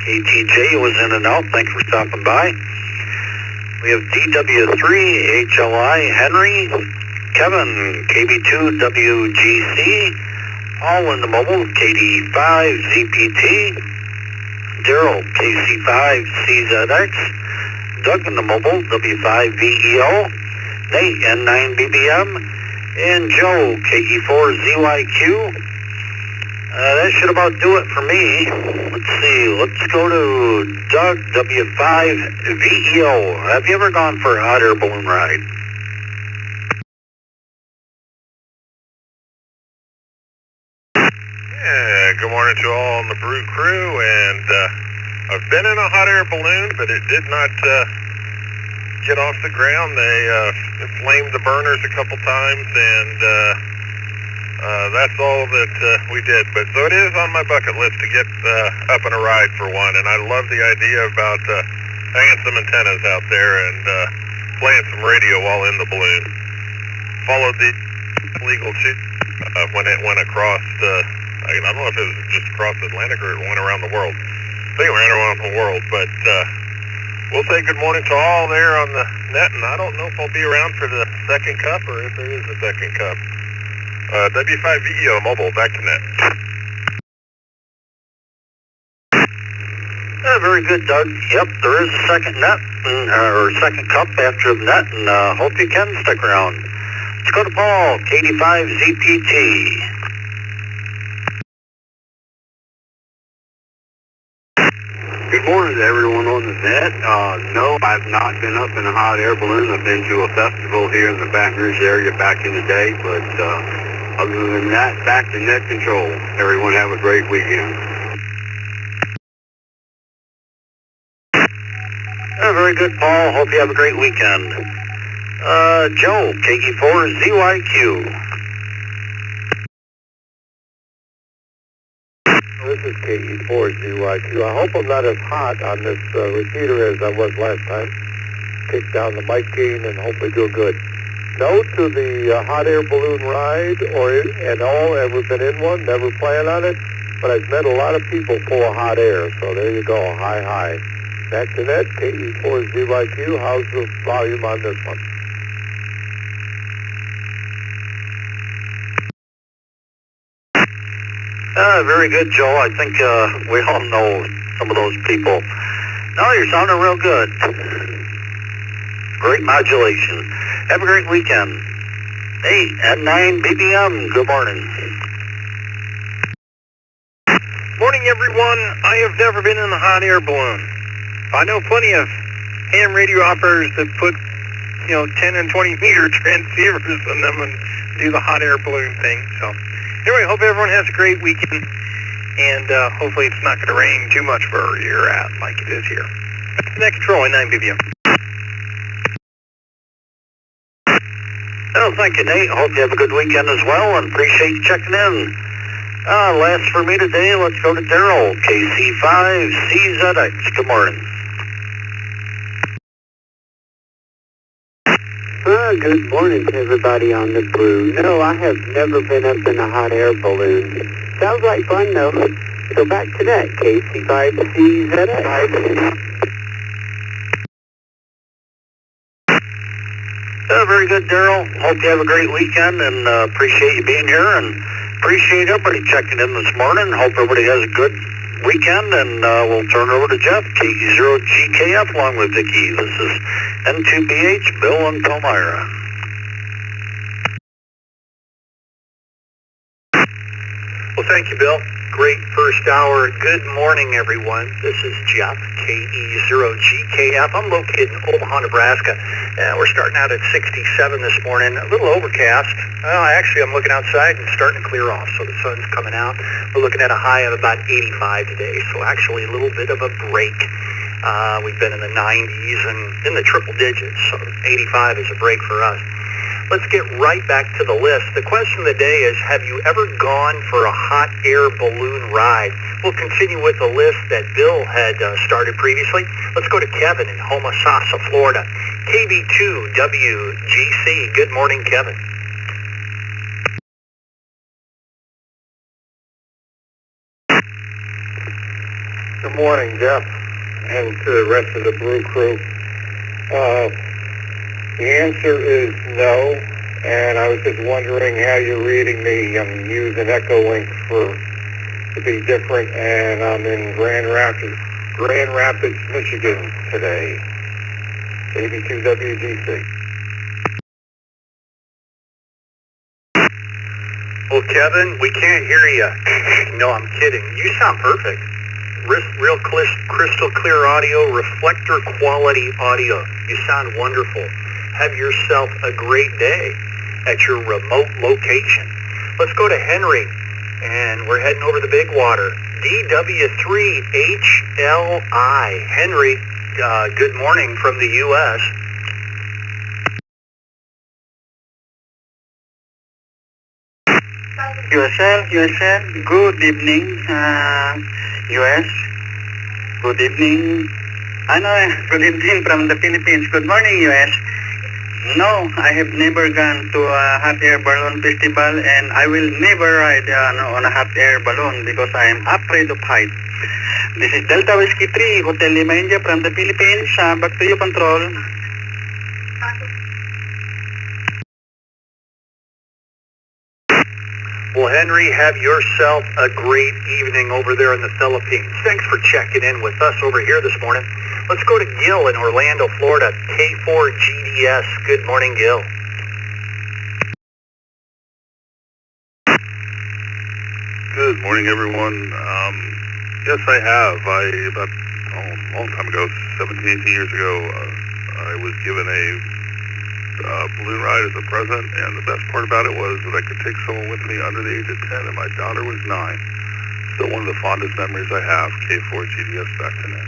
KTJ was in and out. Thanks for stopping by. We have DW3 HLI Henry, Kevin KB2 WGC, all in the mobile KD5 ZPT, Daryl KC5 CZX, Doug in the mobile W5 VEO, Nate N9 BBM, and Joe KE4 ZYQ. That should about do it for me. Let's see, let's go to Doug W5 VEO. Have you ever gone for a hot air balloon ride? Yeah, good morning to all on the Brew crew, and I've been in a hot air balloon, but it did not get off the ground. They flamed the burners a couple times, and that's all that we did. But so it is on my bucket list to get up on a ride for one, and I love the idea about hanging some antennas out there and playing some radio while in the balloon. Followed the legal shoot when it went across I don't know if it was just across the Atlantic or it went around the world. I think it went around the world, but we'll say good morning to all there on the net, and I don't know if I'll be around for the second cup or if there is a second cup. W5VEO mobile, back to net. Very good, Doug. Yep, there is a second net, or second cup after the net, and hope you can stick around. Let's go to Paul, KD5 ZPT. Good morning to everyone on the net. No, I've not been up in a hot air balloon. I've been to a festival here in the Baton Rouge area back in the day, but other than that, back to net control. Everyone have a great weekend. Very good, Paul. Hope you have a great weekend. Joe, KE4 ZYQ. This is KE4ZYQ. I hope I'm not as hot on this repeater as I was last time. Kick down the mic gain and hopefully do good. No to the hot air balloon ride at all. Ever been in one? Never plan on it. But I've met a lot of people full of hot air. So there you go. Hi. Back to net. KE4ZYQ. How's the volume on this one? Very good, Joe. I think we all know some of those people. No, you're sounding real good. Great modulation. Have a great weekend. Hey, N9 BBM, good morning. Morning, everyone. I have never been in a hot air balloon. I know plenty of ham radio operators that put, 10 and 20 meter transceivers in them and do the hot air balloon thing. So anyway, hope everyone has a great weekend, and hopefully it's not going to rain too much where you're at like it is here. Net control, N9 BBM. Well, thank you, Nate. Hope you have a good weekend as well, and appreciate you checking in. Last for me today, let's go to Daryl, KC5 CZX. Good morning. Good morning to everybody on the Brew. No, I have never been up in a hot air balloon. Sounds like fun, though. So back to that, KC5CZX. Very good, Daryl. Hope you have a great weekend, and appreciate you being here, and appreciate everybody checking in this morning. Hope everybody has a good weekend, and we'll turn it over to Jeff, KE0GKF, along with Vicky. This is N2BH, Bill, and Palmyra. thank you, Bill. Great first hour. Good morning, everyone. This is Jeff, KE0GKF. I'm located in Omaha, Nebraska, and we're starting out at 67 this morning. A little overcast. Actually, I'm looking outside and it's starting to clear off, so the sun's coming out. We're looking at a high of about 85 today, so actually a little bit of a break. We've been in the 90s and in the triple digits, so 85 is a break for us. Let's get right back to the list. The question of the day is, have you ever gone for a hot air balloon ride? We'll continue with the list that Bill had started previously. Let's go to Kevin in Homosassa, Florida. KB2WGC. Good morning, Kevin. Good morning, Jeff, and to the rest of the Brew crew. The answer is no, and I was just wondering how you're reading me. I'm using Echolink to be different, and I'm in Grand Rapids, Michigan today. AB2WGC. Well, Kevin, we can't hear you. No, I'm kidding. You sound perfect. Real crystal clear audio, reflector quality audio. You sound wonderful. Have yourself a great day at your remote location. Let's go to Henry, and we're heading over the big water. DW3HLI. Henry, good morning from the U.S. USL, good evening, US. Good evening. Good evening from the Philippines. Good morning, US. No, I have never gone to a hot air balloon festival, and I will never ride on a hot air balloon because I am afraid of height. This is Delta Whiskey 3, Hotel Lima India from the Philippines. Back to you, Control. Well, Henry, have yourself a great evening over there in the Philippines. Thanks for checking in with us over here this morning. Let's go to Gil in Orlando, Florida, K4GDS. Good morning, Gil. Good morning, everyone. Yes, I have. About a long time ago, 17, 18 years ago, I was given a balloon ride as a present, and the best part about it was that I could take someone with me under the age of 10, and my daughter was 9. Still one of the fondest memories I have. K4GDS, back to net.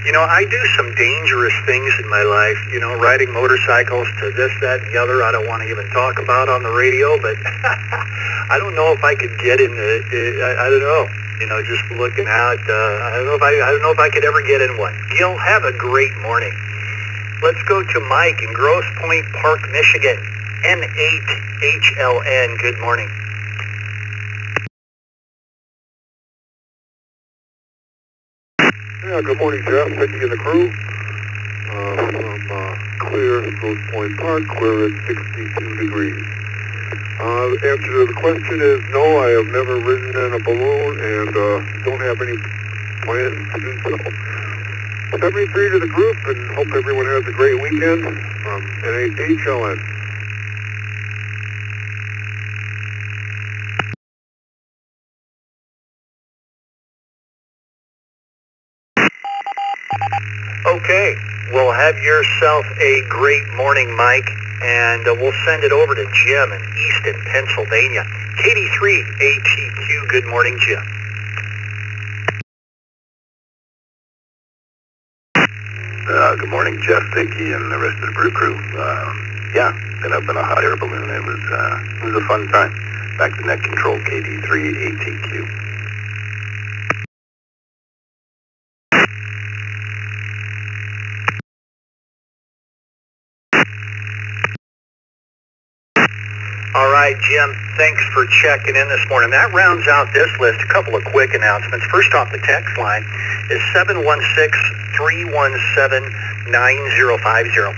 You know, I do some dangerous things in my life, riding motorcycles to this, that, and the other. I don't want to even talk about on the radio, but I don't know if I could get into it. I don't know. Just looking out, I don't know if I could ever get in one. Gil, have a great morning. Let's go to Mike in Grosse Pointe Park, Michigan. N8HLN. Good morning. Yeah, good morning, Jeff. Vicky and the crew. From clear Grosse Pointe Park, clear at 62 degrees. The answer to the question is no, I have never ridden in a balloon and don't have any plans to do so. 73 to the group, and hope everyone has a great weekend. N8HLN. Okay, well, have yourself a great morning, Mike, and we'll send it over to Jim in Easton, Pennsylvania. KD3ATQ, good morning, Jim. Good morning, Jeff, Vicky, and the rest of the Brew crew. Yeah, been up in a hot air balloon. It was a fun time. Back to net control, KD3ATQ. All right, Jim, thanks for checking in this morning. That rounds out this list. A couple of quick announcements. First off, the text line is 716-317-9050.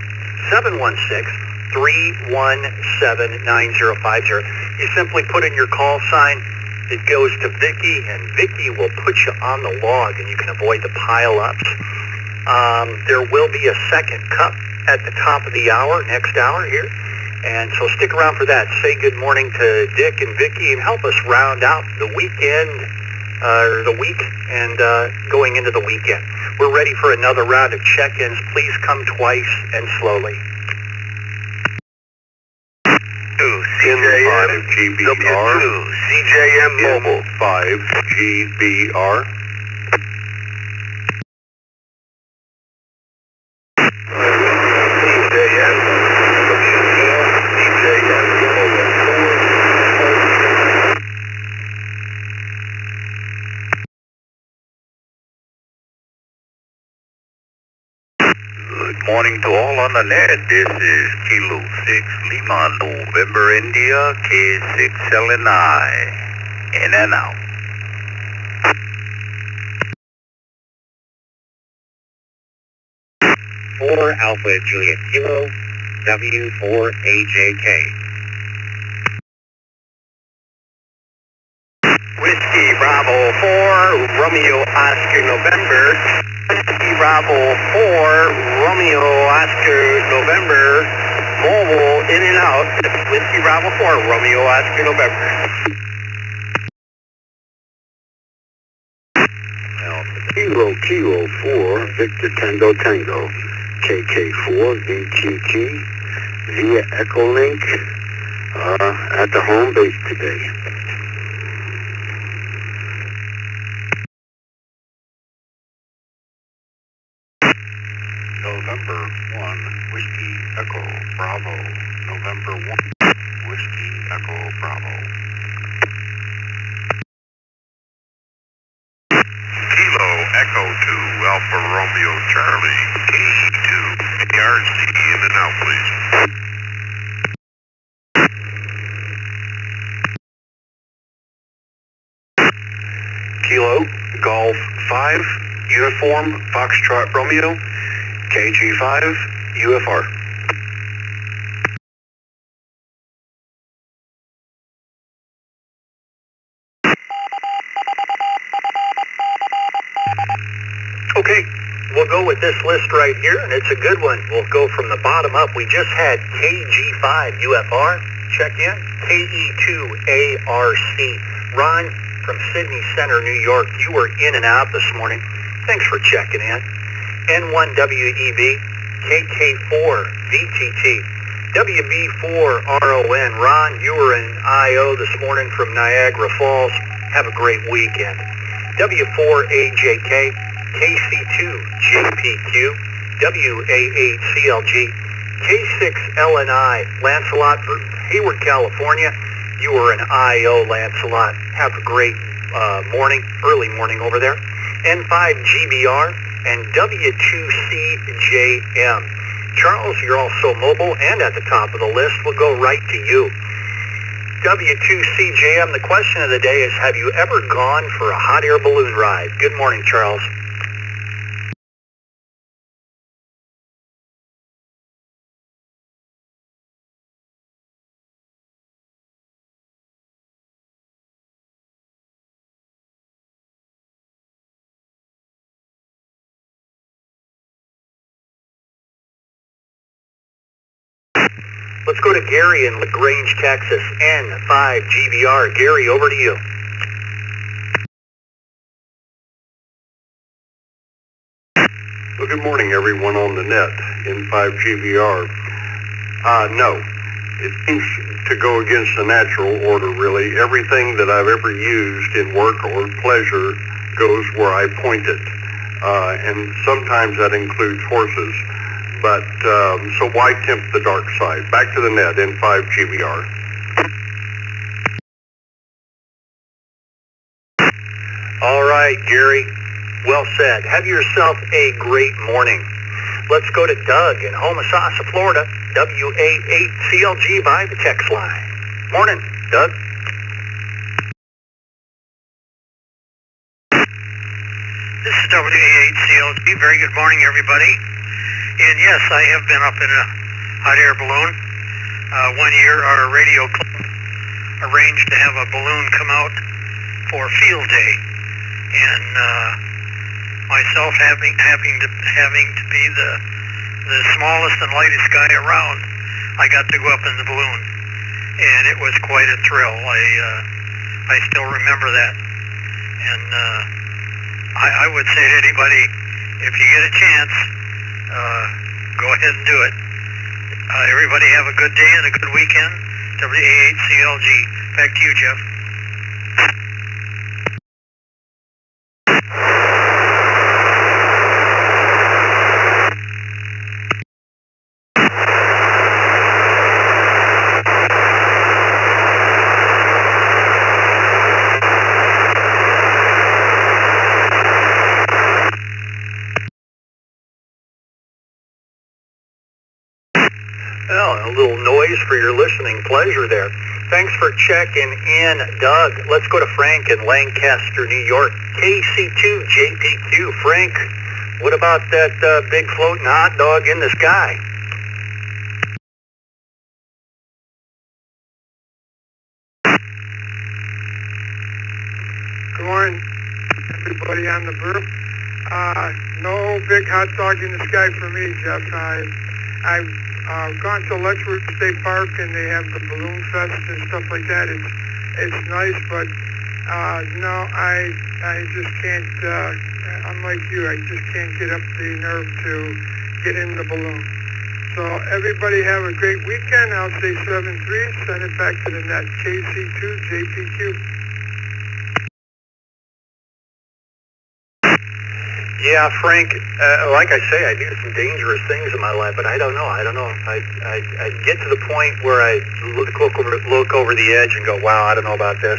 716-317-9050. You simply put in your call sign. It goes to Vicky, and Vicky will put you on the log, and you can avoid the pile-ups. There will be a second cup at the top of the hour, next hour here. And so stick around for that. Say good morning to Dick and Vicky and help us round out the weekend, or the week, and going into the weekend. We're ready for another round of check-ins. Please come twice and slowly. CJM GBR, CJM Mobile 5 GBR. CJM, CJM Mobile 4. Good morning to all on the net. This is Kilo 6 Lima, November India, K6LNI. In and out. 4 Alpha Juliet Kilo, W4AJK. Whiskey Bravo 4, Romeo Oscar November. Whiskey Bravo 4, Romeo Oscar November. Mobile in and out. Whiskey Bravo 4, Romeo Oscar November. Kilo 4, Victor Tango Tango, KK4, VTT, via Echolink, at the home base today. November 1, Whiskey Echo Bravo, November 1, Whiskey Echo Bravo. Kilo Echo 2 Alpha Romeo Charlie, KE2 ARC, in and out, please. Kilo Golf 5, Uniform Foxtrot Romeo, KG5, UFR. Okay, we'll go with this list right here, and it's a good one. We'll go from the bottom up. We just had KG5 UFR check in, KE2 ARC. Ron from Sydney Center, New York, you were in and out this morning. Thanks for checking in. N1WEV, KK4 VTT, WB4RON. Ron, you were in IO this morning from Niagara Falls. Have a great weekend. W4AJK, KC2JPQ, WA8CLG, K6LNI, Lancelot from Hayward, California. You were an IO, Lancelot. Have a great morning, early morning over there. N5GBR and W2CJM. Charles, you're also mobile and at the top of the list. We'll go right to you. W2CJM, the question of the day is, have you ever gone for a hot air balloon ride? Good morning, Charles. Let's go to Gary in LaGrange, Texas, N5GBR. Gary, over to you. Well, good morning, everyone on the net, N5GBR. No, it seems to go against the natural order, really. Everything that I've ever used in work or pleasure goes where I point it. And sometimes that includes horses. But, so why tempt the dark side? Back to the net, N5GBR. All right, Gary. Well said. Have yourself a great morning. Let's go to Doug in Homosassa, Florida, WA8CLG by the text line. Morning, Doug. This is WA8CLG. Very good morning, everybody. And yes, I have been up in a hot air balloon. One year, our radio club arranged to have a balloon come out for field day, and myself having to be the smallest and lightest guy around, I got to go up in the balloon, and it was quite a thrill. I still remember that, and I would say to anybody, if you get a chance, go ahead and do it. Everybody have a good day and a good weekend. WA8CLG. Back to you, Jeff. Well, a little noise for your listening pleasure there. Thanks for checking in, Doug. Let's go to Frank in Lancaster, New York. KC2JPQ. Frank, what about that big floating hot dog in the sky? Good morning, everybody on the Brew. No big hot dog in the sky for me, Jeff. I've gone to Letchworth State Park and they have the balloon fest and stuff like that. It's nice, but no, I just can't. I'm like you. I just can't get up the nerve to get in the balloon. So everybody have a great weekend. I'll say 7-3. Send it back to the net. KC2JPQ. Yeah, Frank, like I say, I do some dangerous things in my life, but I don't know. I get to the point where I look over the edge and go, wow, I don't know about this.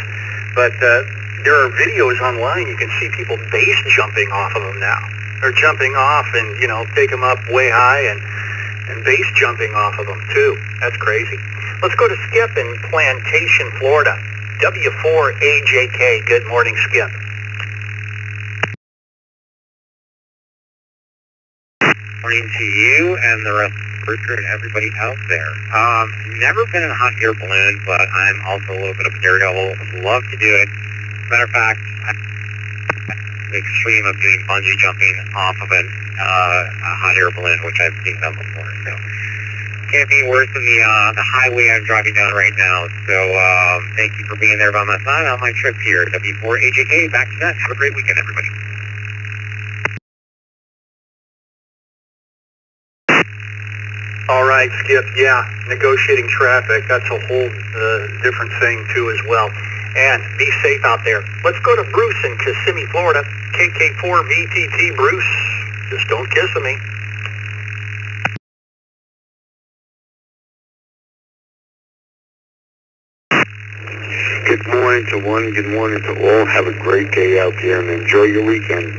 But there are videos online. You can see people base jumping off of them now. They're jumping off and, take them up way high and base jumping off of them, too. That's crazy. Let's go to Skip in Plantation, Florida. W4AJK. Good morning, Skip. Morning to you and the rest of the crew and everybody out there. Never been in a hot air balloon, but I'm also a little bit of a daredevil. Would love to do it. Matter of fact, I'm the extreme of doing bungee jumping off of a hot air balloon, which I've seen done before. So can't be worse than the highway I'm driving down right now. So thank you for being there by my side on my trip here. W4AJK, back to that. Have a great weekend, everybody. All right, Skip, yeah, negotiating traffic, that's a whole different thing, too, as well. And be safe out there. Let's go to Bruce in Kissimmee, Florida. KK4VTT, Bruce. Just don't kiss me. Good morning to one, good morning to all. Have a great day out there and enjoy your weekend.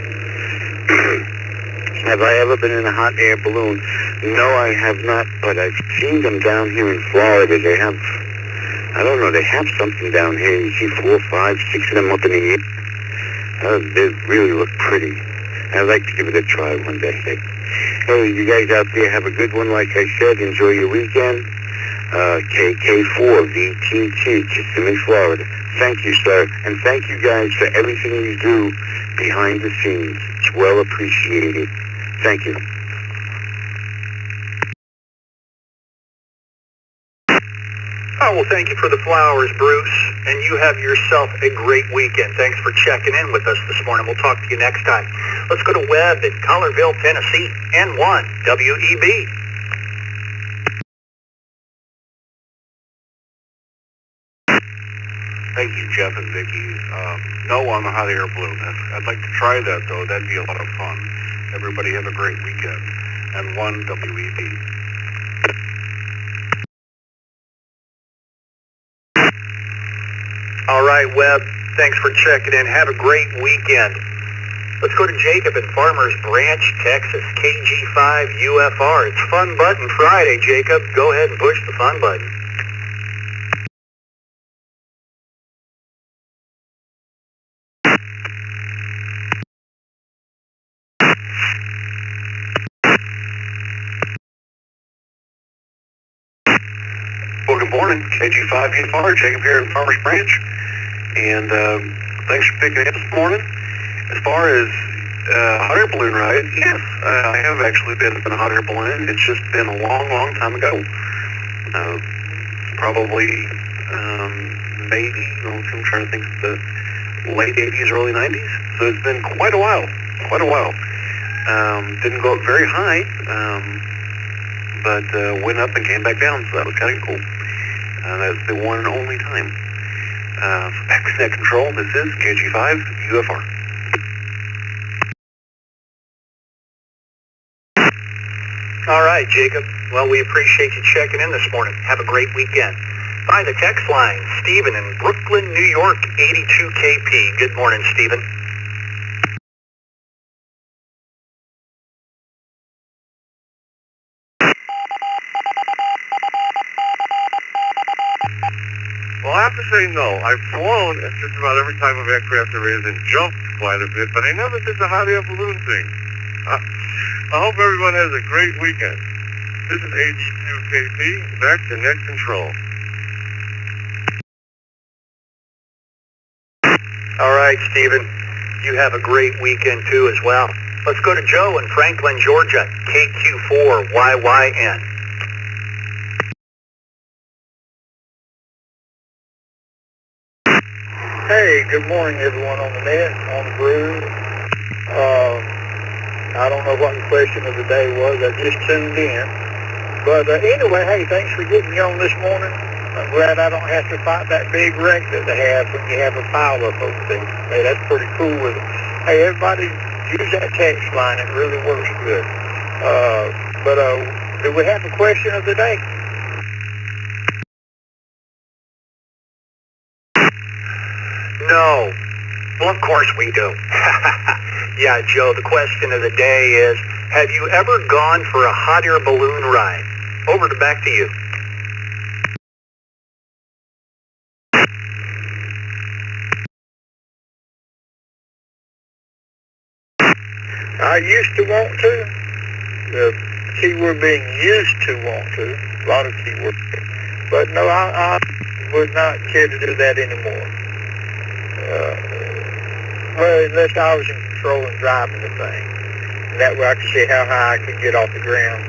Have I ever been in a hot air balloon? No, I have not, but I've seen them down here in Florida. They have, I don't know, they have something down here. You see 4, 5, 6 of them up in the air. They really look pretty. I'd like to give it a try one day. Hey, you guys out there have a good one. Like I said, enjoy your weekend. KK4VTT, Kissimmee, Florida. Thank you, sir. And thank you guys for everything you do behind the scenes. It's well appreciated. Thank you. Oh, well, thank you for the flowers, Bruce. And you have yourself a great weekend. Thanks for checking in with us this morning. We'll talk to you next time. Let's go to Webb in Collierville, Tennessee. N1 WEB. Thank you, Jeff and Vicki. No on the hot air balloon. I'd like to try that, though. That'd be a lot of fun. Everybody have a great weekend. And one WEB. All right, Webb. Thanks for checking in. Have a great weekend. Let's go to Jacob in Farmers Branch, Texas. KG5UFR. It's Fun Button Friday, Jacob. Go ahead and push the fun button. Well, good morning. KG5UFR. Jacob here in Farmers Branch. And thanks for picking it up this morning. As far as hot air balloon ride, yes, I have actually been in a hot air balloon. It's just been a long, long time ago. Probably, maybe, I'm trying to think of the late 80s, early 90s. So it's been quite a while. Didn't go up very high, but went up and came back down, so that was kind of cool. That's the one and only time. XNet Control, this is KG5 UFR. All right, Jacob. Well, we appreciate you checking in this morning. Have a great weekend. By the text line, Stephen in Brooklyn, New York, 82 KP. Good morning, Stephen. Well, I have to say no. I've flown just about every type of aircraft there is and jumped quite a bit, but I never did the hot air balloon thing. I hope everyone has a great weekend. This is 82 KP, back to Net Control. All right, Stephen. You have a great weekend, too, as well. Let's go to Joe in Franklin, Georgia, KQ4YYN. Hey, good morning, everyone on the net, on the Brew. I don't know what the question of the day was. I just tuned in. But anyway, hey, thanks for getting me on this morning. I'm glad I don't have to fight that big wreck that they have when you have a pile up over there. Hey, that's pretty cool with it. Hey, everybody, use that text line. It really works good. Do we have a question of the day? No. Well, of course we do. Yeah, Joe, the question of the day is, have you ever gone for a hot air balloon ride? Over to back to you. I used to want to. The keyword being used to want to. A lot of keywords. But no, I would not care to do that anymore. Well, unless I was in control and driving the thing. And that way I could see how high I could get off the ground.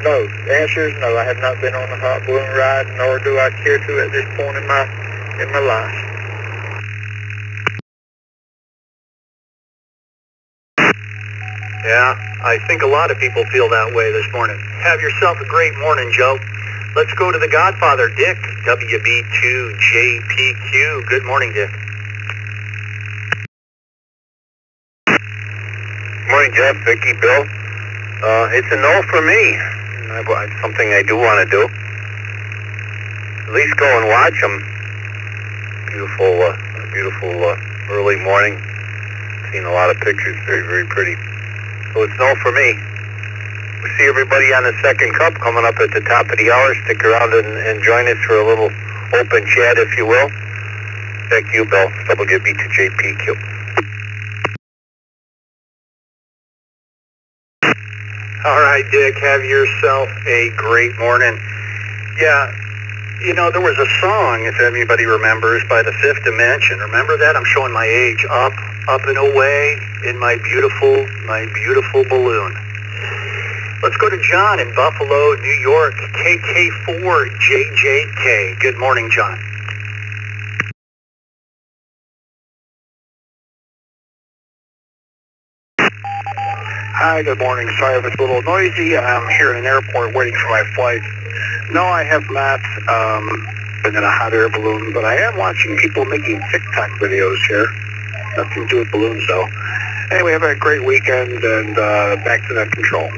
No. The answer is no. I have not been on a hot balloon ride, nor do I care to at this point in my life. Yeah, I think a lot of people feel that way this morning. Have yourself a great morning, Joe. Let's go to the Godfather, Dick, WB2JPQ. Good morning, Dick. Morning, Jeff, Vicky, Bill. It's a no for me. It's something I do want to do. At least go and watch them. Beautiful early morning. Seen a lot of pictures. Very, very pretty. So it's no for me. We see everybody on the second cup coming up at the top of the hour. Stick around and join us for a little open chat, if you will. Thank you, Bill. WB2JPQ. All right, Dick, have yourself a great morning. Yeah, you know, there was a song, if anybody remembers, by the Fifth Dimension. Remember that? I'm showing my age. Up and away in my beautiful balloon. Let's go to John in Buffalo, New York, KK4JJK. Good morning, John. Hi, good morning. Sorry if it's a little noisy. I'm here in an airport waiting for my flight. No, I have not been in a hot air balloon, but I am watching people making TikTok videos here. Nothing to do with balloons, though. Anyway, have a great weekend, and back to Net Control.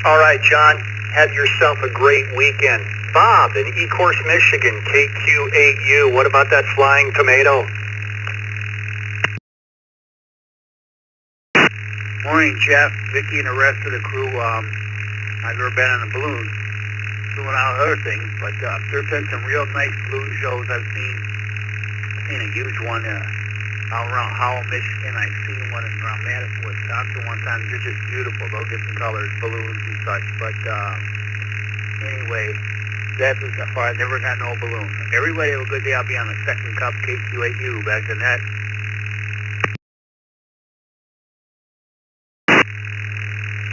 All right, John, have yourself a great weekend. Bob in Ecorse, Michigan, KQ8U. What about that flying tomato? Morning, Jeff, Vicky, and the rest of the crew. I've never been in a balloon, doing all other things, but there's been some real nice balloon shows I've seen. I've seen a huge one out around Howell, Michigan. I've seen one around Madison, Wisconsin one time. They're just beautiful, those different colors, balloons and such. But anyway, that was so far. I never got no balloon. Everybody have a good day. I'll be on the second cup, KQ8U, back to Net.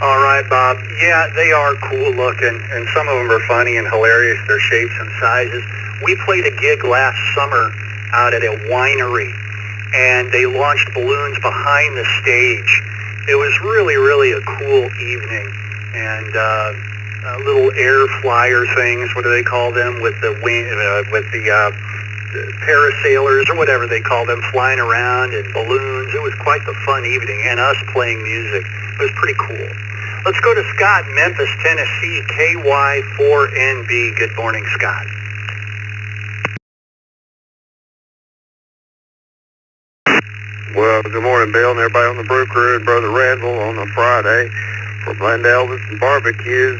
All right, Bob. Yeah, they are cool looking, and some of them are funny and hilarious, their shapes and sizes. We played a gig last summer out at a winery, and they launched balloons behind the stage. It was really, really a cool evening, and little air flyer things, what do they call them, with the parasailers or whatever they call them, flying around, and balloons. It was quite the fun evening, and us playing music. It was pretty cool. Let's go to Scott, Memphis, Tennessee, KY4NB. Good morning, Scott. Well, good morning, Bill, and everybody on the Brew Crew, and Brother Randall on a Friday for Blend Elvis and barbecues.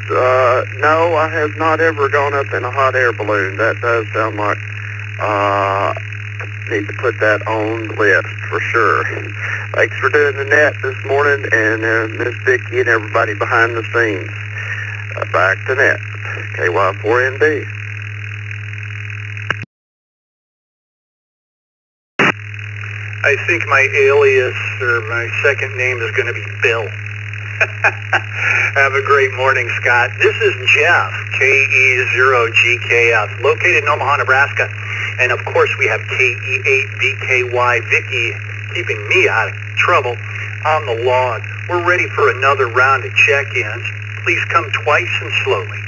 No, I have not ever gone up in a hot air balloon. That does sound like need to put that on the list for sure. Thanks for doing the net this morning, and Miss Vicki and everybody behind the scenes. Back to net, KY4NB. I think my alias or my second name is going to be Bill. Have a great morning, Scott. This is Jeff, KE0GKF, located in Omaha, Nebraska. And of course, we have KE8BKY, Vicky, keeping me out of trouble on the log. We're ready for another round of check-ins. Please come twice and slowly.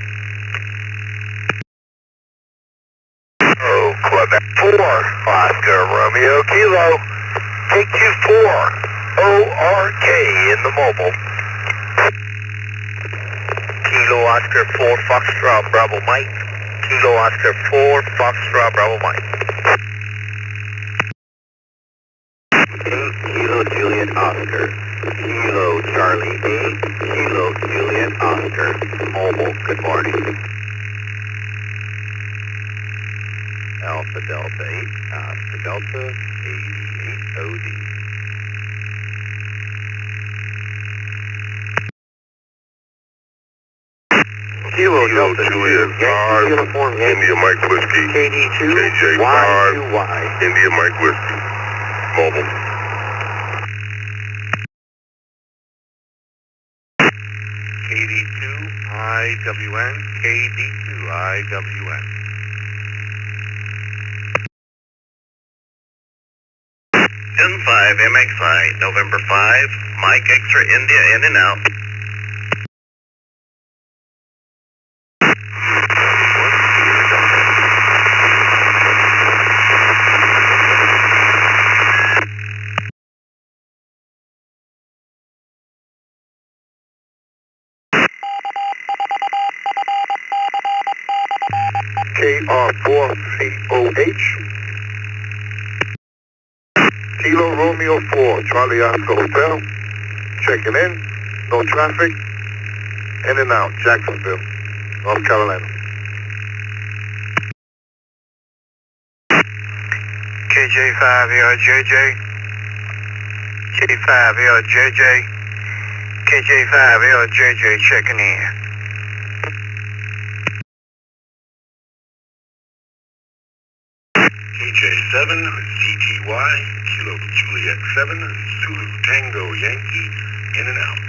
Oh, Quebec 4, Oscar Romeo Kilo. Take 24, ORK in the mobile. Kilo Oscar 4, Foxtrot Bravo Mike. Kilo Oscar 4, Foxtrot Bravo Mike. 8 Kilo Juliet Oscar. Kilo Charlie 8, Kilo Juliet Oscar. Mobile, good morning. Alpha Delta 8, Alpha Delta 88 OD. Kilo Delta Juliet, uniform India Mike Whiskey, KD2, KJ5, India Mike Whiskey, mobile. KD2, IWN, KD2, IWN. N5 MXI, November 5, Mike Extra India in and out. KR4COH. Kilo Romeo 4, Charlie Oscar Hotel. Checking in, no traffic. In and out, Jacksonville, North Carolina. KJ5LJJ. K5LJJ. KJ5LJJ checking in. KJ7, ZTY, Kilo Juliet 7, Zulu Tango Yankee, in and out.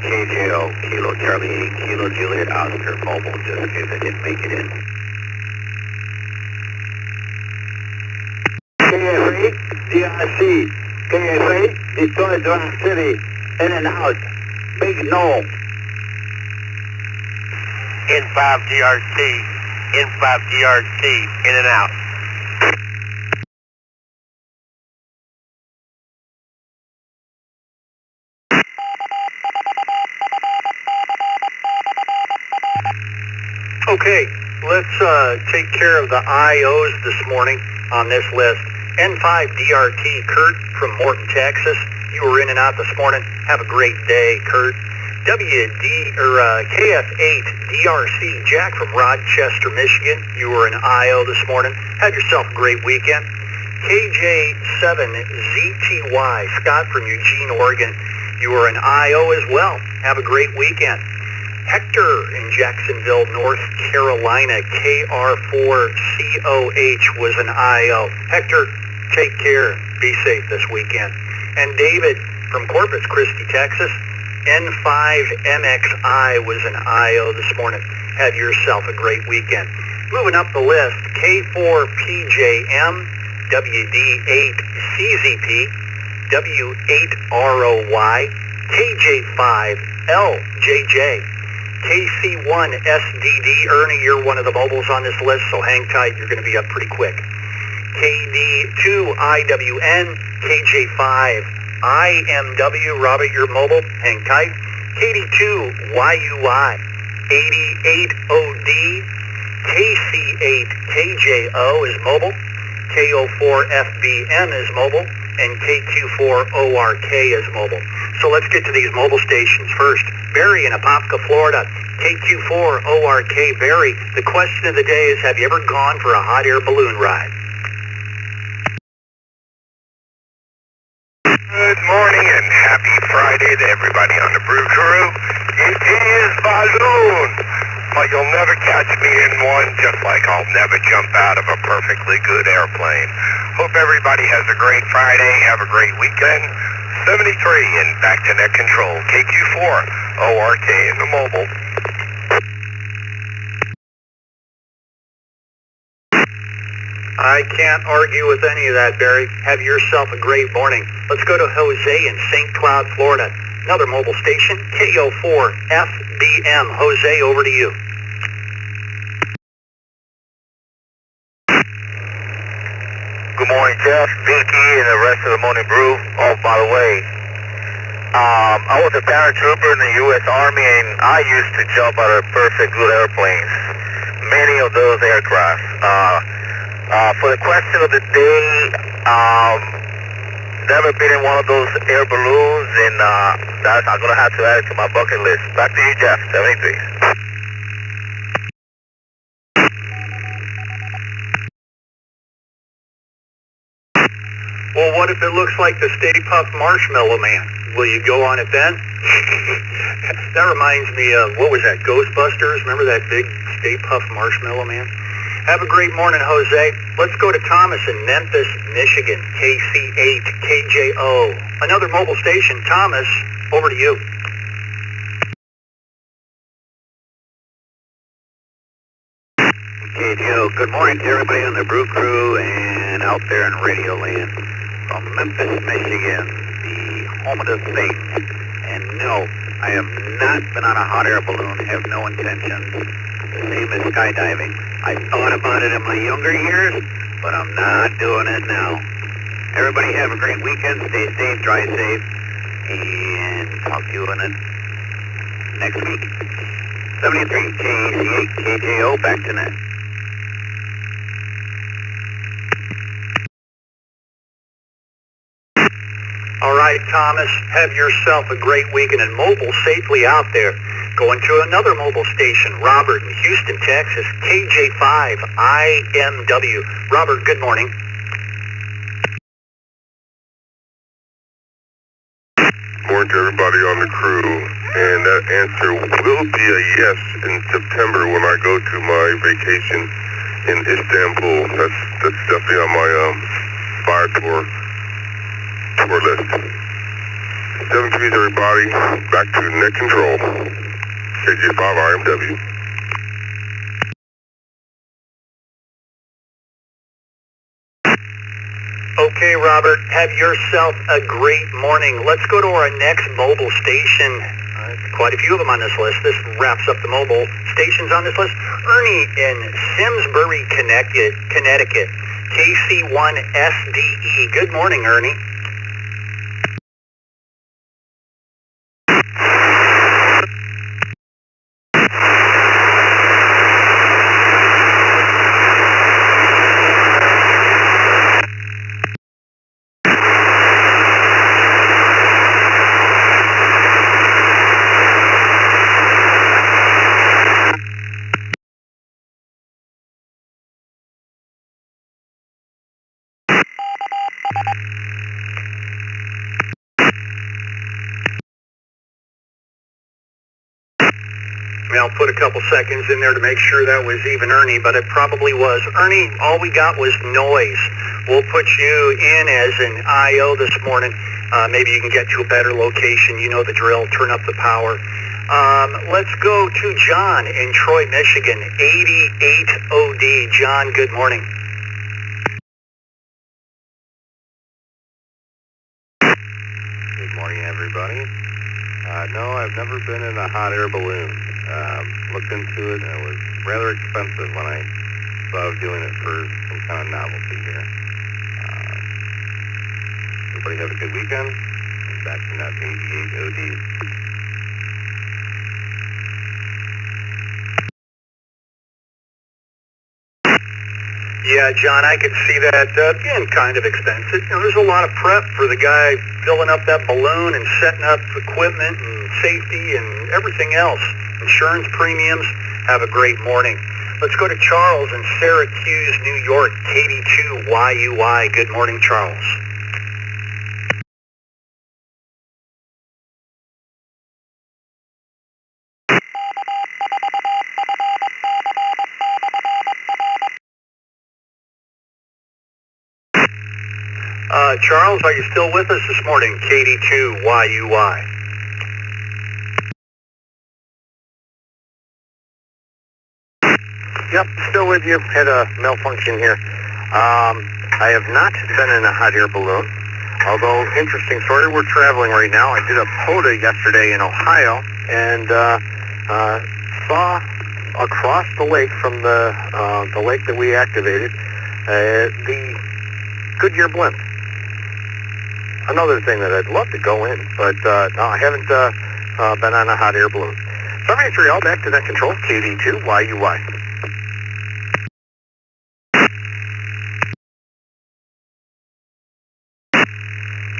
KJO, Kilo Charlie 8, Kilo Juliet Oscar, mobile, just in case I didn't make it in. KF8, DRC, KF8, Detroit, Rock City, in and out, Big No. N5 DRC, N5 DRC, in and out. Okay, let's take care of the IOs this morning on this list. N5DRT, Kurt from Morton, Texas. You were in and out this morning. Have a great day, Kurt. KF8DRC, Jack from Rochester, Michigan. You were an IO this morning. Have yourself a great weekend. KJ7ZTY, Scott from Eugene, Oregon. You were an IO as well. Have a great weekend. Hector in Jacksonville, North Carolina, KR4COH was an IO. Hector, Take care. Be safe this weekend. And David from Corpus Christi, Texas, N5MXI was an IO this morning. Have yourself a great weekend. Moving up the list, K4PJM, WD8CZP, W8ROY, KJ5LJJ, KC1SDD. Ernie, you're one of the mobiles on this list, so hang tight. You're going to be up pretty quick. KD2IWN, KJ5IMW. Robert, you're mobile. Hang tight. KD2YUI, 88OD, KC8KJO is mobile. KO4FBM is mobile. And KQ4ORK is mobile. So let's get to these mobile stations first. Barry in Apopka, Florida. KQ4ORK. Barry, the question of the day is, have you ever gone for a hot air balloon ride? Good morning and happy Friday to everybody on the Brew Crew. It is balloon, but you'll never catch me in one, just like I'll never jump out of a perfectly good airplane. Hope everybody has a great Friday, have a great weekend. 73 and back to net control. KQ4, ORK in the mobile. I can't argue with any of that, Barry. Have yourself a great morning. Let's go to Jose in St. Cloud, Florida. Another mobile station, KO4FBM. Jose, over to you. Good morning, Jeff, Vicky, and the rest of the Morning Brew. Oh, by the way, I was a paratrooper in the U.S. Army, and I used to jump out of perfect good airplanes. Many of those aircraft. For the question of the day, never been in one of those air balloons, and I'm going to have to add it to my bucket list. Back to you, Jeff, 73. Well, what if it looks like the Stay Puft Marshmallow Man? Will you go on it then? That reminds me of, what was that, Ghostbusters? Remember that big Stay Puft Marshmallow Man? Have a great morning, Jose. Let's go to Thomas in Memphis, Michigan, KC8KJO. Another mobile station. Thomas, over to you. KJO, good morning to everybody on the Brew Crew and out there in Radio Land. From Memphis, Michigan, the home of the thing. And no, I have not been on a hot air balloon, have no intentions. The same as skydiving. I thought about it in my younger years, but I'm not doing it now. Everybody have a great weekend, stay safe, drive safe, and talk to you in the next week. 73, KC8, KJO, back to net. All right, Thomas, have yourself a great weekend and mobile safely out there. Going to another mobile station, Robert in Houston, Texas, KJ5IMW. Robert, good morning. Morning to everybody on the crew, and that answer will be a yes in September when I go to my vacation in Istanbul. That's definitely on my fire tour list. 73 everybody, back to net control. KJ5IMW. Okay, Robert, have yourself a great morning. Let's go to our next mobile station. Quite a few of them on this list. This wraps up the mobile stations on this list. Ernie in Simsbury, Connecticut, KC1SDE. Good morning, Ernie. I'll put a couple seconds in there to make sure that was even Ernie, but it probably was. Ernie, all we got was noise. We'll put you in as an IO this morning. Maybe you can get to a better location. You know the drill. Turn up the power. Let's go to John in Troy, Michigan, 88 OD. John, good morning. Good morning, everybody. No, I've never been in a hot air balloon. Looked into it, and it was rather expensive when I thought of doing it for some kind of novelty here. Everybody have a good weekend. I'm back from that 88 OD. Yeah, John, I could see that being kind of expensive. You know, there's a lot of prep for the guy filling up that balloon and setting up equipment and safety and everything else. Insurance premiums. Have a great morning. Let's go to Charles in Syracuse, New York, KD2YUY. Good morning, Charles. Charles, are you still with us this morning? KD2YUY. Yep, still with you. Had a malfunction here. I have not been in a hot air balloon. Although, interesting story, we're traveling right now. I did a POTA yesterday in Ohio and saw across the lake from the lake that we activated the Goodyear blimp. Another thing that I'd love to go in, but no, I haven't been on a hot air balloon. 73, all back to that control, KD2YUY.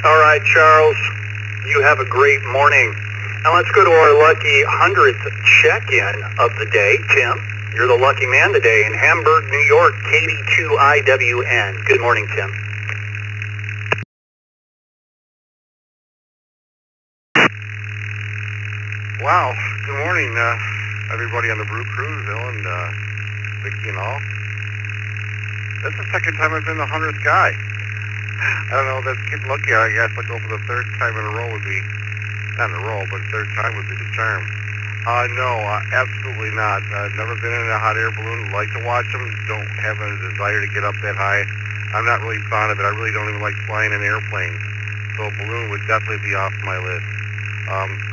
All right, Charles, you have a great morning. Now let's go to our lucky 100th check-in of the day. Tim, you're the lucky man today in Hamburg, New York, KD2IWN. Good morning, Tim. Wow, good morning, everybody on the Brew Crew, Dylan, Vicky and all. That's the second time I've been the 100th guy. I don't know, that's getting lucky. I guess I'll go for the third time in a row would be, not in a row, but third time would be the charm. No, absolutely not. I've never been in a hot air balloon. Like to watch them. Don't have a desire to get up that high. I'm not really fond of it. I really don't even like flying an airplane. So a balloon would definitely be off my list.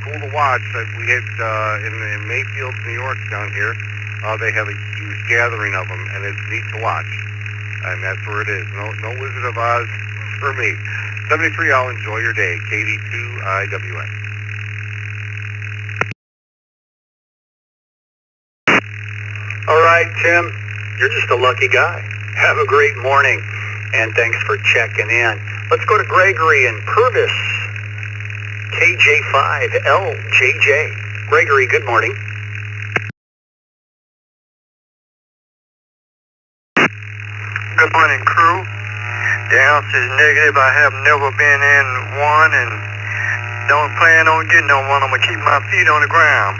Cool to watch. We had in Mayfield, New York down here, they have a huge gathering of them, and it's neat to watch. And that's where it is. No Wizard of Oz for me. 73, I'll enjoy your day. KD2IWN. All right, Tim, you're just a lucky guy. Have a great morning, and thanks for checking in. Let's go to Gregory in Purvis, KJ5LJJ. Gregory, good morning. Good morning, crew. The answer is negative. I have never been in one and don't plan on getting on one. I'm going to keep my feet on the ground.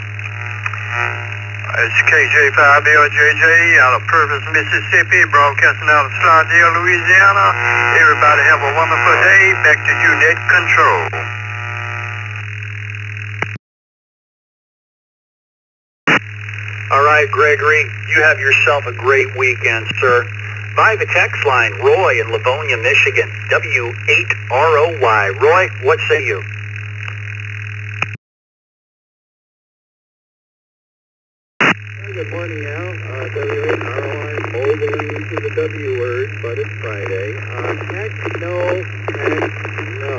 It's KJ5LJJ out of Purvis, Mississippi, broadcasting out of Slidell, Louisiana. Everybody have a wonderful day. Back to you, Net Control. All right, Gregory, you have yourself a great weekend, sir. Via the text line, Roy in Livonia, Michigan, W8ROY. Roy, what say you? Good morning, Al. W8ROY, molding into the W word, but it's Friday. Heck no, no.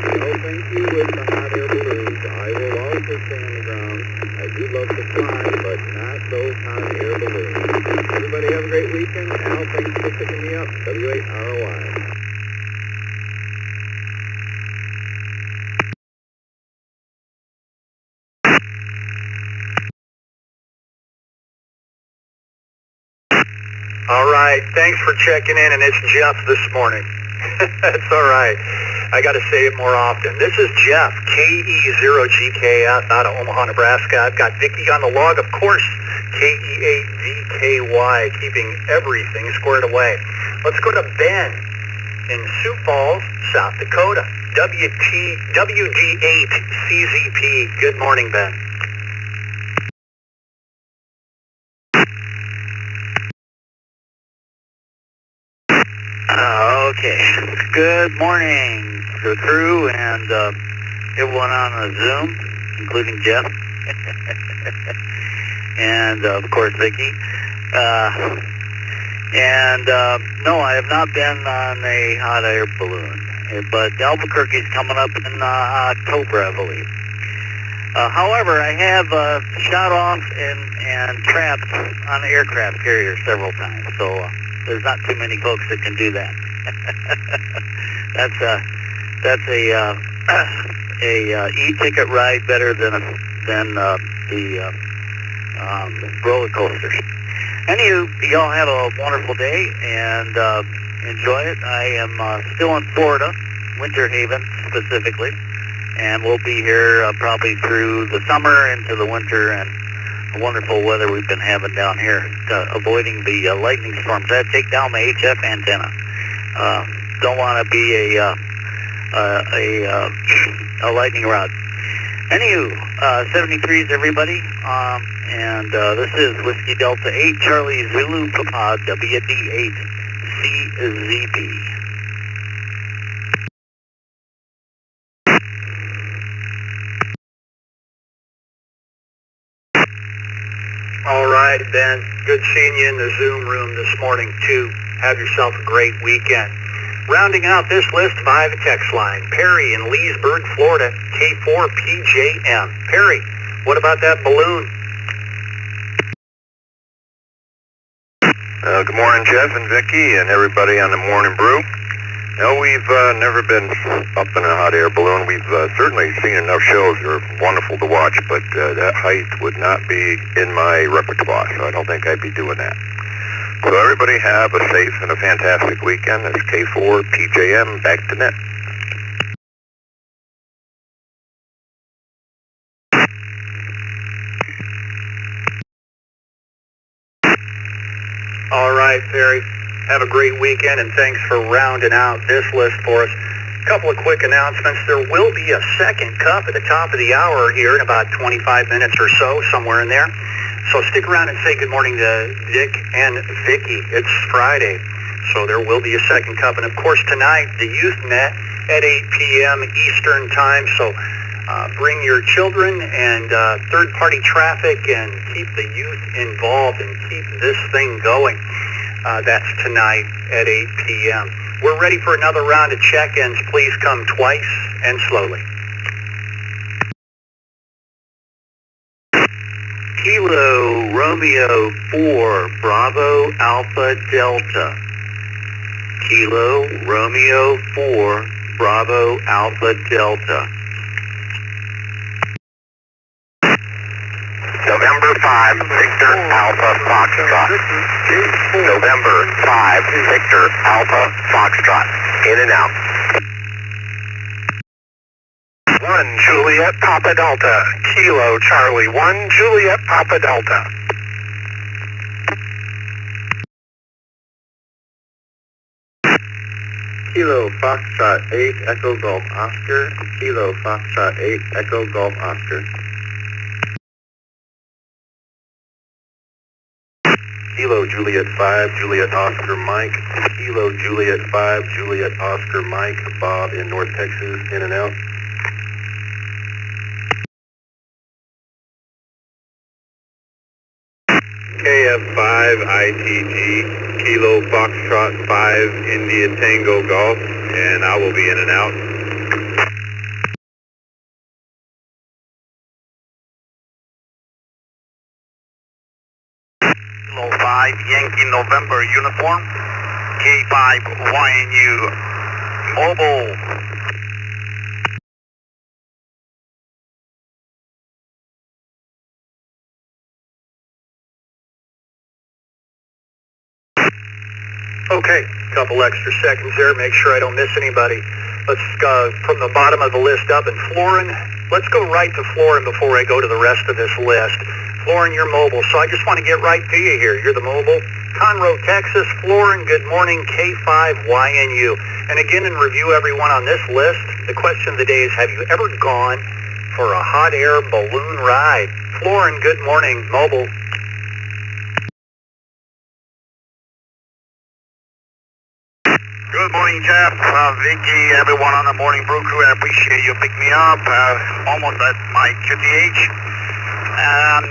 No, thank you with the hot air balloons. I will also stay on the ground. I do love to fly, but not those hot air balloons. Everybody have a great weekend. Al, thanks for picking me up. W8ROY. All right, thanks for checking in, and it's Jeff this morning. That's all right. I got to say it more often. This is Jeff, KE0GK out of Omaha, Nebraska. I've got Vicky on the log, of course, KE8VKY, keeping everything squared away. Let's go to Ben in Sioux Falls, South Dakota. WD8CZP. Good morning, Ben. Okay. Good morning to the crew and everyone on the Zoom, including Jeff. And, of course, Vicky. No, I have not been on a hot air balloon. But Albuquerque's coming up in October, I believe. However, I have shot off and trapped on an aircraft carrier several times. So there's not too many folks that can do that. That's a e-ticket ride better than the roller coasters. Anywho, y'all have a wonderful day and enjoy it. I am still in Florida, Winter Haven specifically, and we'll be here probably through the summer into the winter and the wonderful weather we've been having down here, avoiding the lightning storms. I had to take down my HF antenna. Don't want to be a lightning rod. Anywho, 73s everybody, and this is Whiskey Delta 8 Charlie Zulu Papa WD8 CZP. All right, Ben. Good seeing you in the Zoom room this morning, too. Have yourself a great weekend. Rounding out this list via the text line, Perry in Leesburg, Florida, K4PJM. Perry, what about that balloon? Good morning, Jeff and Vicky and everybody on the Morning Brew. No, we've never been up in a hot air balloon. We've certainly seen enough shows. They're wonderful to watch, but that height would not be in my repertoire, so I don't think I'd be doing that. So everybody have a safe and a fantastic weekend. It's K4 PJM, back to net. All right, Perry. Have a great weekend, and thanks for rounding out this list for us. A couple of quick announcements. There will be a second cup at the top of the hour here in about 25 minutes or so, somewhere in there. So stick around and say good morning to Dick and Vicky. It's Friday, so there will be a second cup. And, of course, tonight, the Youth Net at 8 p.m. Eastern Time. So bring your children and third-party traffic and keep the youth involved and keep this thing going. That's tonight at 8 p.m. We're ready for another round of check-ins. Please come twice and slowly. Kilo Romeo 4 Bravo Alpha Delta. Kilo Romeo 4 Bravo Alpha Delta. November 5 Victor Alpha Foxtrot. November 5 Victor Alpha Foxtrot. In and out. 1 Juliet Papa Delta. Kilo Charlie 1 Juliet Papa Delta. Kilo Foxtrot 8 Echo Golf Oscar. Kilo Foxtrot 8 Echo Golf Oscar. Kilo Juliet 5 Juliet Oscar Mike. Kilo Juliet 5 Juliet Oscar Mike. Bob in North Texas, in and out. KF5 ITG, Kilo Foxtrot 5 India Tango Golf, and I will be in and out. Kilo 5 Yankee November uniform, K5 YNU Mobile. Okay, Couple extra seconds there, make sure I don't miss anybody. Let's go from the bottom of the list up. And Florin, let's go right to Florin before I go to the rest of this list. Florin, you're mobile, so I just want to get right to you here. You're the mobile. Conroe, Texas. Florin, good morning, K5YNU. And again, in review, everyone on this list, the question of the day is, have you ever gone for a hot air balloon ride? Florin, good morning, mobile. Good morning, Jeff, Vicky, everyone on the Morning Brew Crew. I appreciate you picking me up. Almost at my QTH.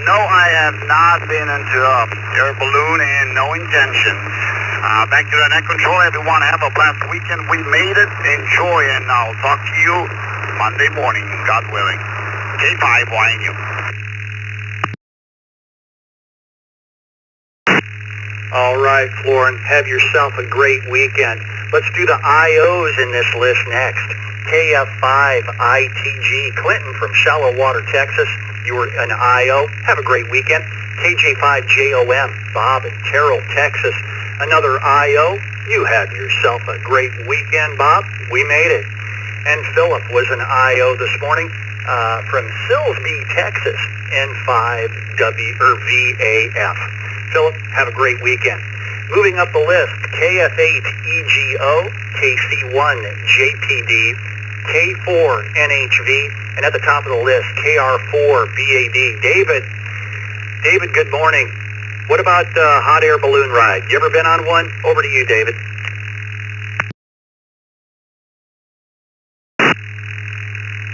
No, I have not been into a air balloon and no intentions. Back to the net control, everyone. Have a blessed weekend. We made it. Enjoy, and I'll talk to you Monday morning, God willing. K5YNU. All right, Florin, have yourself a great weekend. Let's do the IOs in this list next. KF5ITG, Clinton from Shallow Water, Texas. You were an IO. Have a great weekend. KJ5JOM, Bob in Terrell, Texas. Another IO. You had yourself a great weekend, Bob. We made it. And Philip was an IO this morning from Silsbee, Texas, N5VAF. Philip, have a great weekend. Moving up the list, KF8EGO, KC1JPD, K4NHV, and at the top of the list, KR4BAD. David, good morning. What about the hot air balloon ride? You ever been on one? Over to you, David.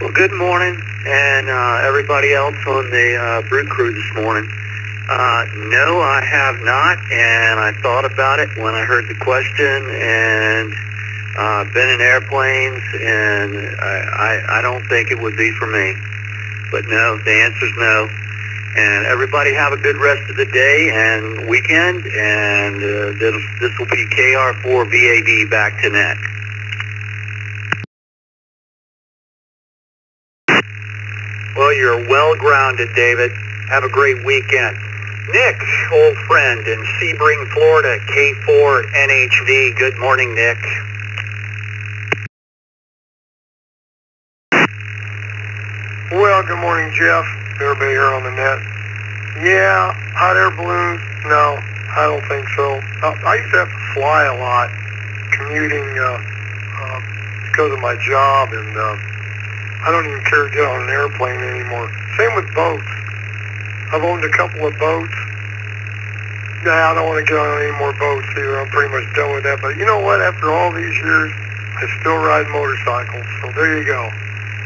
Well, good morning, and everybody else on the Brew Crew this morning. No, I have not, and I thought about it when I heard the question, and I've been in airplanes, and I don't think it would be for me. But no, the answer's no. And everybody have a good rest of the day and weekend, and this will be KR4VAD back to net. Well, you're well grounded, David. Have a great weekend. Nick, old friend in Sebring, Florida, K4NHV. Good morning, Nick. Well, good morning, Jeff. Everybody here on the net. Yeah, hot air balloons? No, I don't think so. I used to have to fly a lot, commuting because of my job, and I don't even care to get on an airplane anymore. Same with boats. I've owned a couple of boats. Yeah, I don't want to get on any more boats either. I'm pretty much done with that. But you know what? After all these years, I still ride motorcycles. So there you go.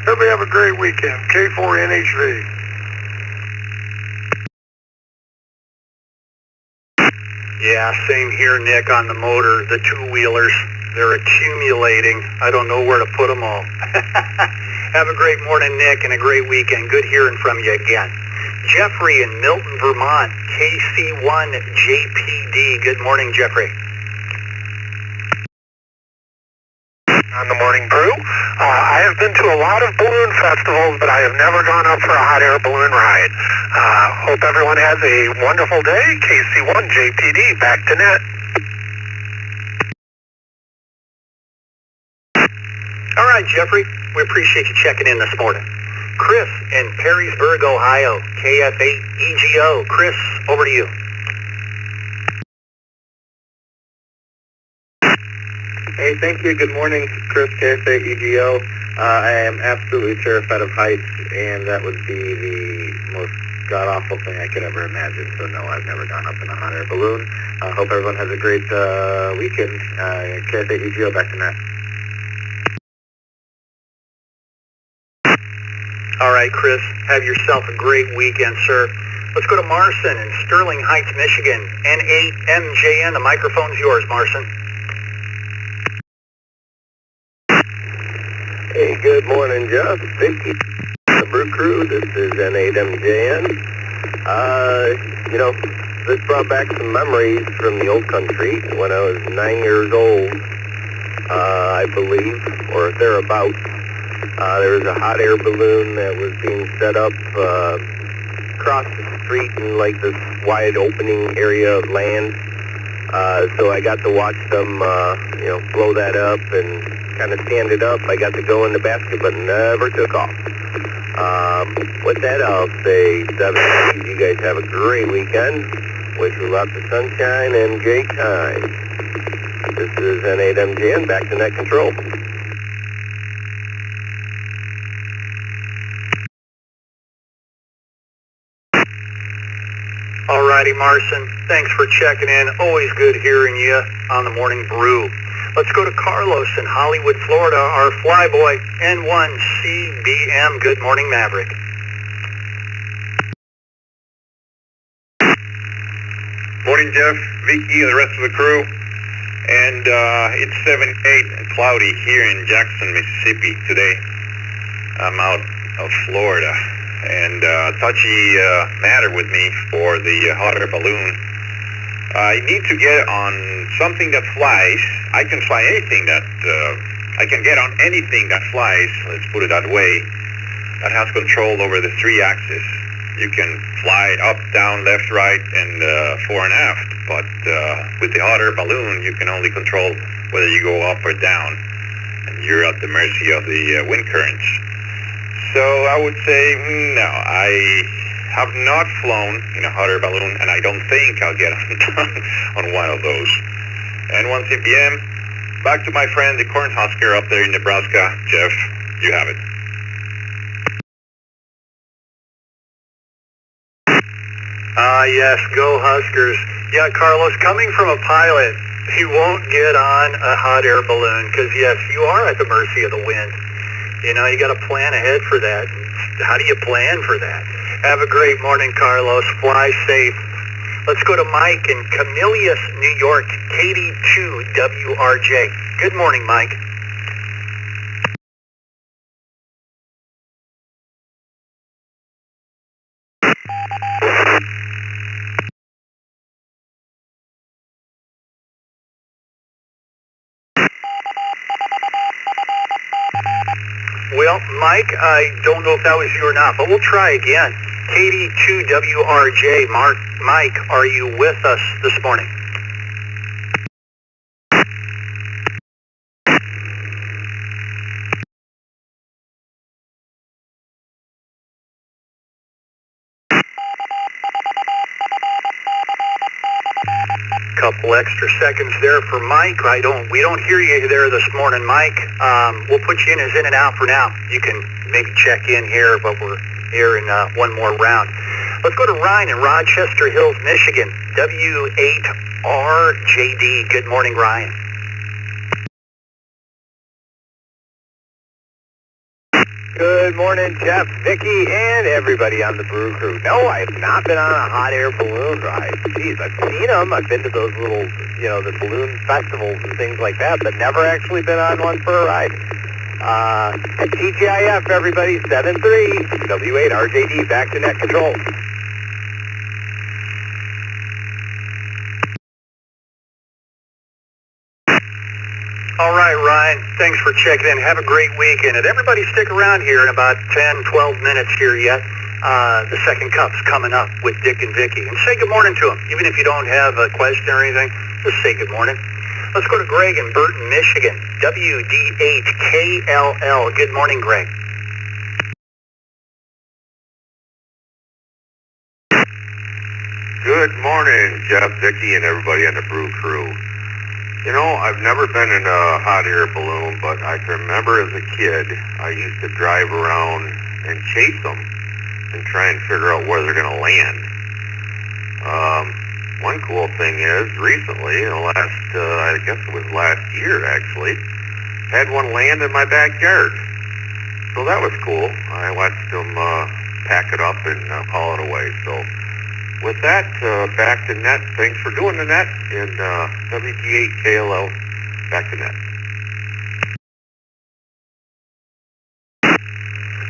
Everybody have a great weekend. K4NHV. Yeah, same here, Nick, on the motor. The two-wheelers, they're accumulating. I don't know where to put them all. Have a great morning, Nick, and a great weekend. Good hearing from you again. Jeffrey in Milton, Vermont, KC1JPD. Good morning, Jeffrey. On the Morning Brew. I have been to a lot of balloon festivals, but I have never gone up for a hot air balloon ride. Hope everyone has a wonderful day. KC1JPD, back to net. All right, Jeffrey, we appreciate you checking in this morning. Chris in Perrysburg, Ohio, KF8EGO. Chris, over to you. Hey, thank you. Good morning, Chris, KF8EGO. I am absolutely terrified of heights, and that would be the most god-awful thing I could ever imagine. So no, I've never gone up in a hot air balloon. I hope everyone has a great weekend. KF8EGO, back to net. All right, Chris, have yourself a great weekend, sir. Let's go to Marcin in Sterling Heights, Michigan. N8MJN, the microphone's yours, Marcin. Hey, good morning, Jeff. Vicky, the Brew Crew. This is N8MJN. This brought back some memories from the old country when I was 9 years old, I believe, or thereabouts. There was a hot air balloon that was being set up across the street in like this wide opening area of land. So I got to watch them, blow that up and kind of stand it up. I got to go in the basket, but never took off. With that, I'll say 7. You guys have a great weekend. Wish you lots of sunshine and great time. This is N8MJ, back to net control. Alrighty, Marson. Thanks for checking in. Always good hearing you on the Morning Brew. Let's go to Carlos in Hollywood, Florida, our flyboy, N1CBM. Good morning, Maverick. Morning, Jeff, Vicky, and the rest of the crew. And it's 7-8 and cloudy here in Jackson, Mississippi today. I'm out of Florida. And touchy matter with me for the hot air balloon. I need to get on something that flies. I can fly anything that, I can get on anything that flies, let's put it that way, that has control over the 3 axes. You can fly up, down, left, right, and fore and aft, but with the hot air balloon, you can only control whether you go up or down, and you're at the mercy of the wind currents. So I would say, no, I have not flown in a hot air balloon, and I don't think I'll get on one of those. N1CBM, back to my friend, the Cornhusker up there in Nebraska. Jeff, you have it. Yes, go Huskers. Yeah, Carlos, coming from a pilot, you won't get on a hot air balloon because, yes, you are at the mercy of the wind. You know, you got to plan ahead for that. How do you plan for that? Have a great morning, Carlos. Fly safe. Let's go to Mike in Camillus, New York, KD2WRJ. Good morning, Mike. Well, Mike, I don't know if that was you or not, but we'll try again. KD2WRJ, Mike, are you with us this morning? Couple extra seconds there for Mike. We don't hear you there this morning, Mike. We'll put you in as in and out for now. You can maybe check in here, but we're here in one more round. Let's go to Ryan in Rochester Hills, Michigan, W8RJD. Good morning, Ryan. Good morning, Jeff, Vicky, and everybody on the Brew Crew. No, I have not been on a hot air balloon ride. Geez, I've seen them. I've been to those little, the balloon festivals and things like that, but never actually been on one for a ride. At TGIF, everybody, 7-3, W8RJD, back to net control. All right, Ryan, thanks for checking in. Have a great weekend. And everybody stick around here in about 10, 12 minutes here yet. The second cup's coming up with Dick and Vicky. And say good morning to them. Even if you don't have a question or anything, just say good morning. Let's go to Greg in Burton, Michigan, WD8KLL. Good morning, Greg. Good morning, Jeff, Vicky, and everybody on the Brew Crew. You know, I've never been in a hot air balloon, but I can remember as a kid, I used to drive around and chase them and try and figure out where they're going to land. One cool thing is, recently, I guess it was last year actually, had one land in my backyard. So that was cool. I watched them pack it up and haul it away. So with that, back to net. Thanks for doing the net, and WD8KLL, back to net.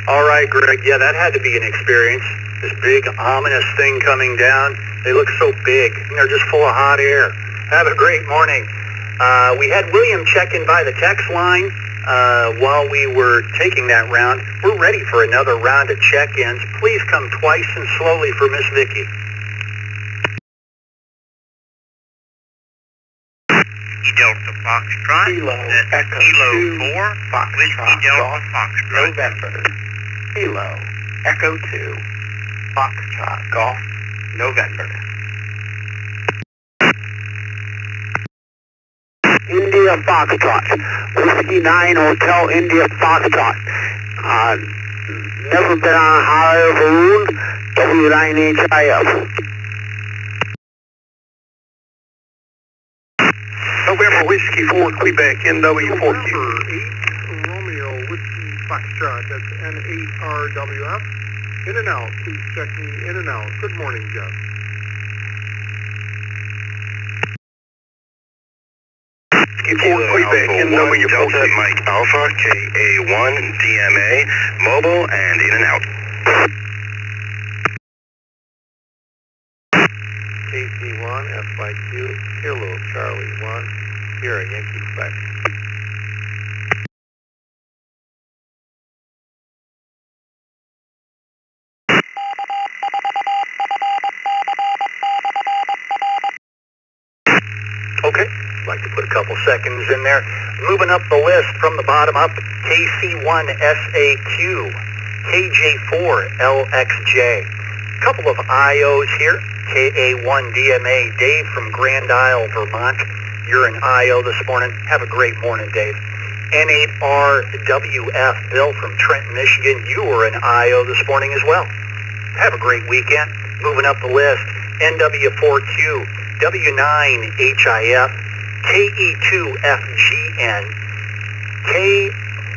All right, Greg. Yeah, that had to be an experience. This big, ominous thing coming down. They look so big, and they're just full of hot air. Have a great morning. We had William check in by the text line while we were taking that round. We're ready for another round of check-ins. Please come twice and slowly for Miss Vicky. Delta Foxtrot. Kilo Echo Kilo 2 4, Foxtrot Whiskey Delta Golf Foxtrot. November. Kilo Echo 2 Foxtrot Golf November. India Foxtrot, Whiskey 9 Hotel India Foxtrot. Never been on a hot air balloon, W9HIF. November Whiskey 4 Quebec, NW4Q. November 8 Romeo Whiskey Foxtrot, that's N8RWF. In and out, please check me in and out. Good morning, Jeff. Whiskey 4 Quebec, NW4Q. Delta Mike Alpha, KA1 DMA, mobile and in and out. KC1 FYQ, Kilo Charlie 1, here at Yankee Quebec. Okay, I'd like to put a couple seconds in there. Moving up the list from the bottom up, KC1SAQ, KJ4LXJ. Couple of IOs here, KA1DMA, Dave from Grand Isle, Vermont. You're an IO this morning. Have a great morning, Dave. N8RWF, Bill from Trenton, Michigan. You were an IO this morning as well. Have a great weekend. Moving up the list, NW4Q, W9HIF, KE2FGN,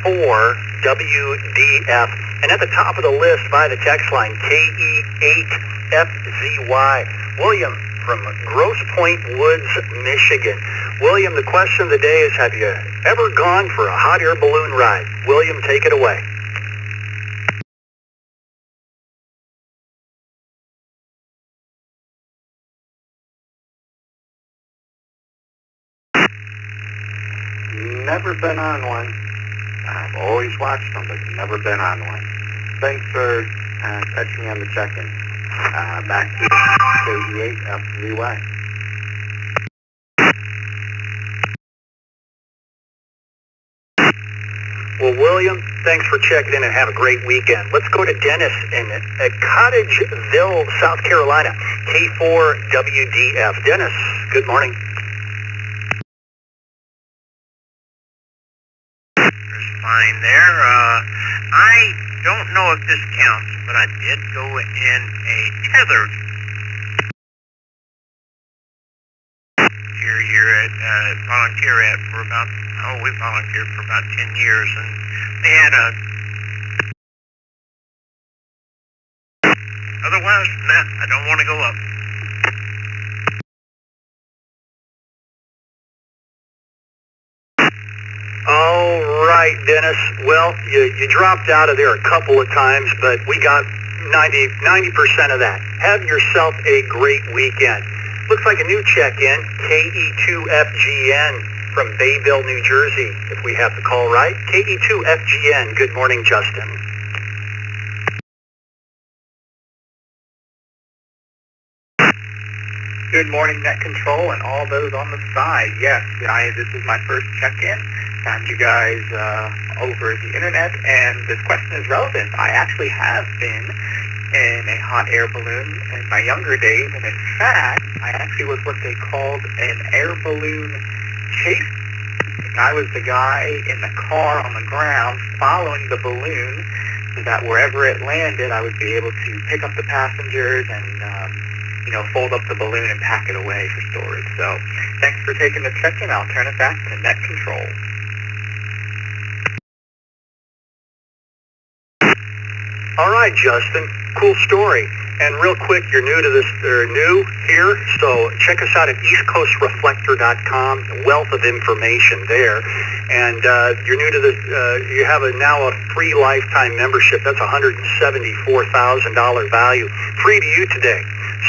K4WDF, and at the top of the list by the text line, KE8FZY, William from Grosse Pointe Woods, Michigan. William, the question of the day is, have you ever gone for a hot air balloon ride? William, take it away. Never been on one. I've always watched them, but never been on one. Thanks for catching me on the check-in. Back to KG8FZY. Well, William, thanks for checking in and have a great weekend. Let's go to Dennis in Cottageville, South Carolina, K4WDF. Dennis, good morning. Fine there. I don't know if this counts, but I did go in a tethered volunteer at for about, we volunteered for about 10 years, and they had a, otherwise, nah, I don't want to go up. All right, Dennis. Well, you dropped out of there a couple of times, but we got 90% of that. Have yourself a great weekend. Looks like a new check-in, KE2FGN from Bayville, New Jersey, if we have the call right. KE2FGN, good morning, Justin. Good morning, Net Control, and all those on the side. Yes, this is my first check-in. Found you guys over the internet, and this question is relevant. I actually have been in a hot air balloon in my younger days, and in fact, I actually was what they called an air balloon chase. I was the guy in the car on the ground following the balloon so that wherever it landed, I would be able to pick up the passengers and fold up the balloon and pack it away for storage. So thanks for taking the check-in. I'll turn it back to Net Control. All right, Justin. Cool story. And real quick, you're new to this, or new here, so check us out at eastcoastreflector.com. A wealth of information there. And you're new to this, you have now a free lifetime membership. That's $174,000 value. Free to you today.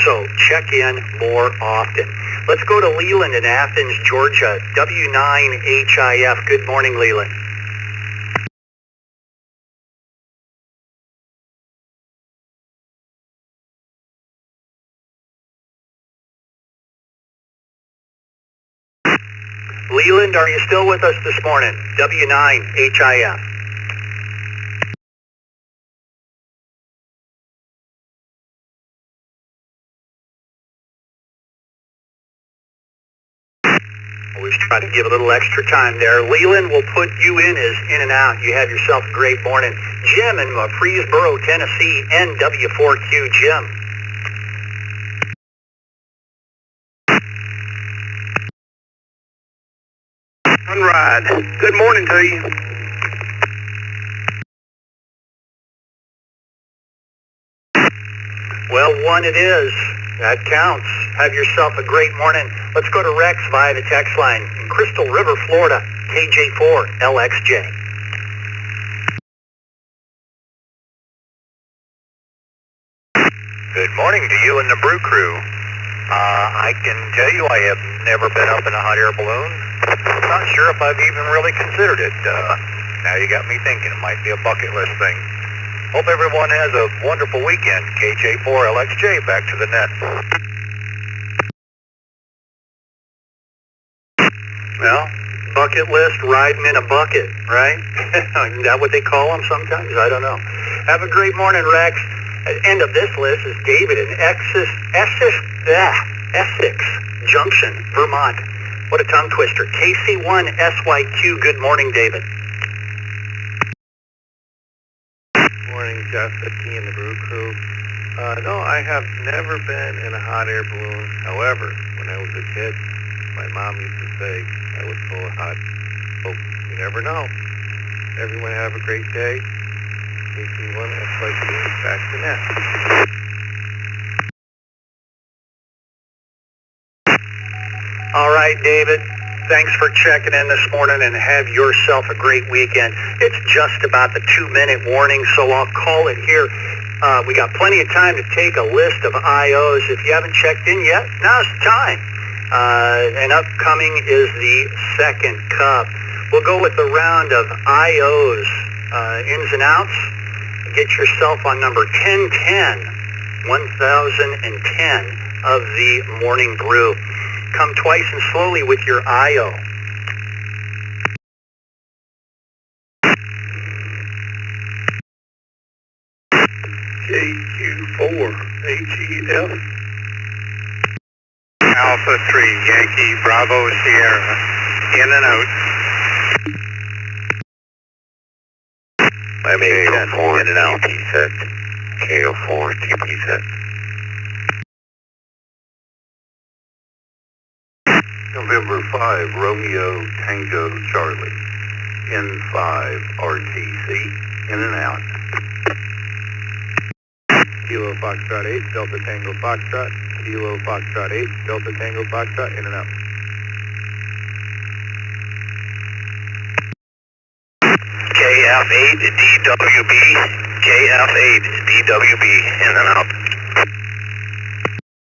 So check in more often. Let's go to Leland in Athens, Georgia. W9HIF. Good morning, Leland. Leland, are you still with us this morning? W9HIF. Always try to give a little extra time there. Leland will put you in as in and out. You have yourself a great morning. Jim in Murfreesboro, Tennessee, NW4Q. Jim. Ride. Good morning to you. Well, one it is. That counts. Have yourself a great morning. Let's go to Rex via the text line in Crystal River, Florida, KJ4LXJ. Good morning to you and the Brew Crew. I can tell you I have never been up in a hot air balloon. I'm not sure if I've even really considered it. Now you got me thinking it might be a bucket list thing. Hope everyone has a wonderful weekend. KJ4LXJ, back to the net. Well, bucket list riding in a bucket, right? Is that what they call them sometimes? I don't know. Have a great morning, Rex. At the end of this list is David in Essex Junction, Vermont. What a tongue twister. KC1SYQ. Good morning, David. Morning, Jeff, Vicky, and the Brew Crew. No, I have never been in a hot air balloon. However, when I was a kid, my mom used to say I was full of hot. Oh, you never know. Everyone have a great day. KC1SYQ, back to net. All right, David. Thanks for checking in this morning and have yourself a great weekend. It's just about the 2-minute warning, so I'll call it here. We got plenty of time to take a list of IOs. If you haven't checked in yet, now's the time. And upcoming is the second cup. We'll go with the round of IOs, ins and outs. Get yourself on number 1010 of the morning brew. Come twice and slowly with your IO. KQ4HEF. Alpha 3, Yankee, Bravo, Sierra. In and out. I'm KO4 in and out, he said. KO4, TP set. November 5, Romeo Tango Charlie. N5 RTC, in and out. Kilo Foxtrot 8, Delta Tango Foxtrot. Kilo Foxtrot 8, Delta Tango Foxtrot, in and out. KF8 DWB, KF8 DWB, in and out.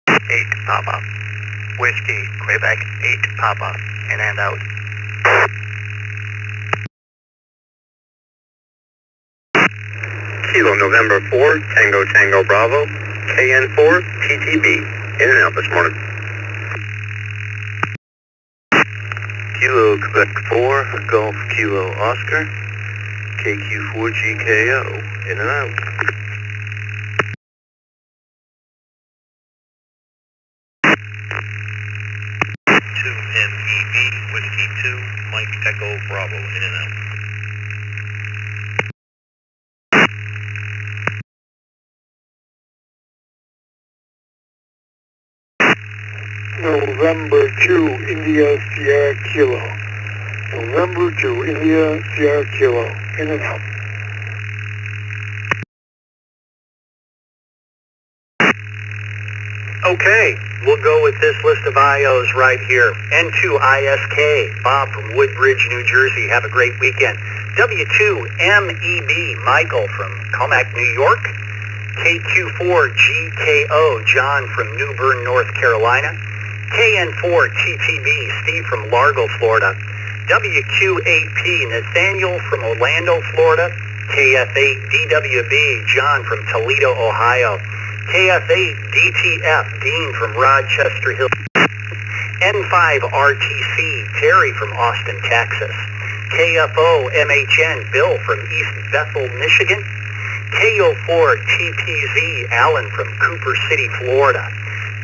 8 Papa. Whiskey, Quebec 8 Papa, in and out. Kilo November 4, Tango Tango Bravo, KN4 TTB, in and out this morning. Kilo Quebec 4, Golf Kilo Oscar. KQ4GKO, in and out. MEB, Whiskey 2, Mike Echo Bravo, in and out. November 2, India Sierra Kilo. November 2, India Sierra Kilo. In and out. Okay, we'll go with this list of IOs right here. N2ISK, Bob from Woodbridge, New Jersey. Have a great weekend. W2MEB, Michael from Comac, New York. KQ4GKO, John from New Bern, North Carolina. KN4TTB, Steve from Largo, Florida. WQ8P, Nathaniel from Orlando, Florida. KF8DWB, John from Toledo, Ohio. KF8DTF, Dean from Rochester Hill. N5RTC, Terry from Austin, Texas. KFO MHN Bill from East Bethel, Michigan. KO4 TPZ Alan from Cooper City, Florida.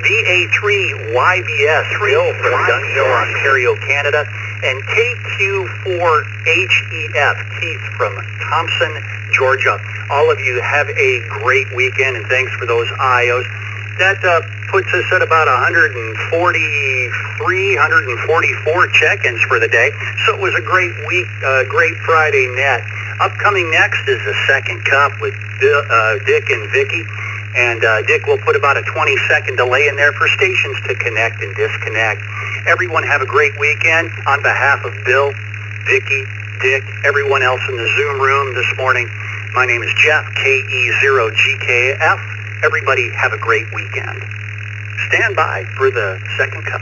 VA3 YBS Bill from Dunsville, Ontario, Canada. And KQ4HEF Keith from Thompson, Georgia. All of you have a great weekend, and thanks for those IOs. That puts us at about 144 check-ins for the day. So it was a great week, great Friday net. Upcoming next is the second cup with Dick and Vicky. And Dick will put about a 20-second delay in there for stations to connect and disconnect. Everyone have a great weekend. On behalf of Bill, Vicky, Dick, everyone else in the Zoom room this morning, my name is Jeff, KE0GKF. Everybody have a great weekend. Stand by for the second cup.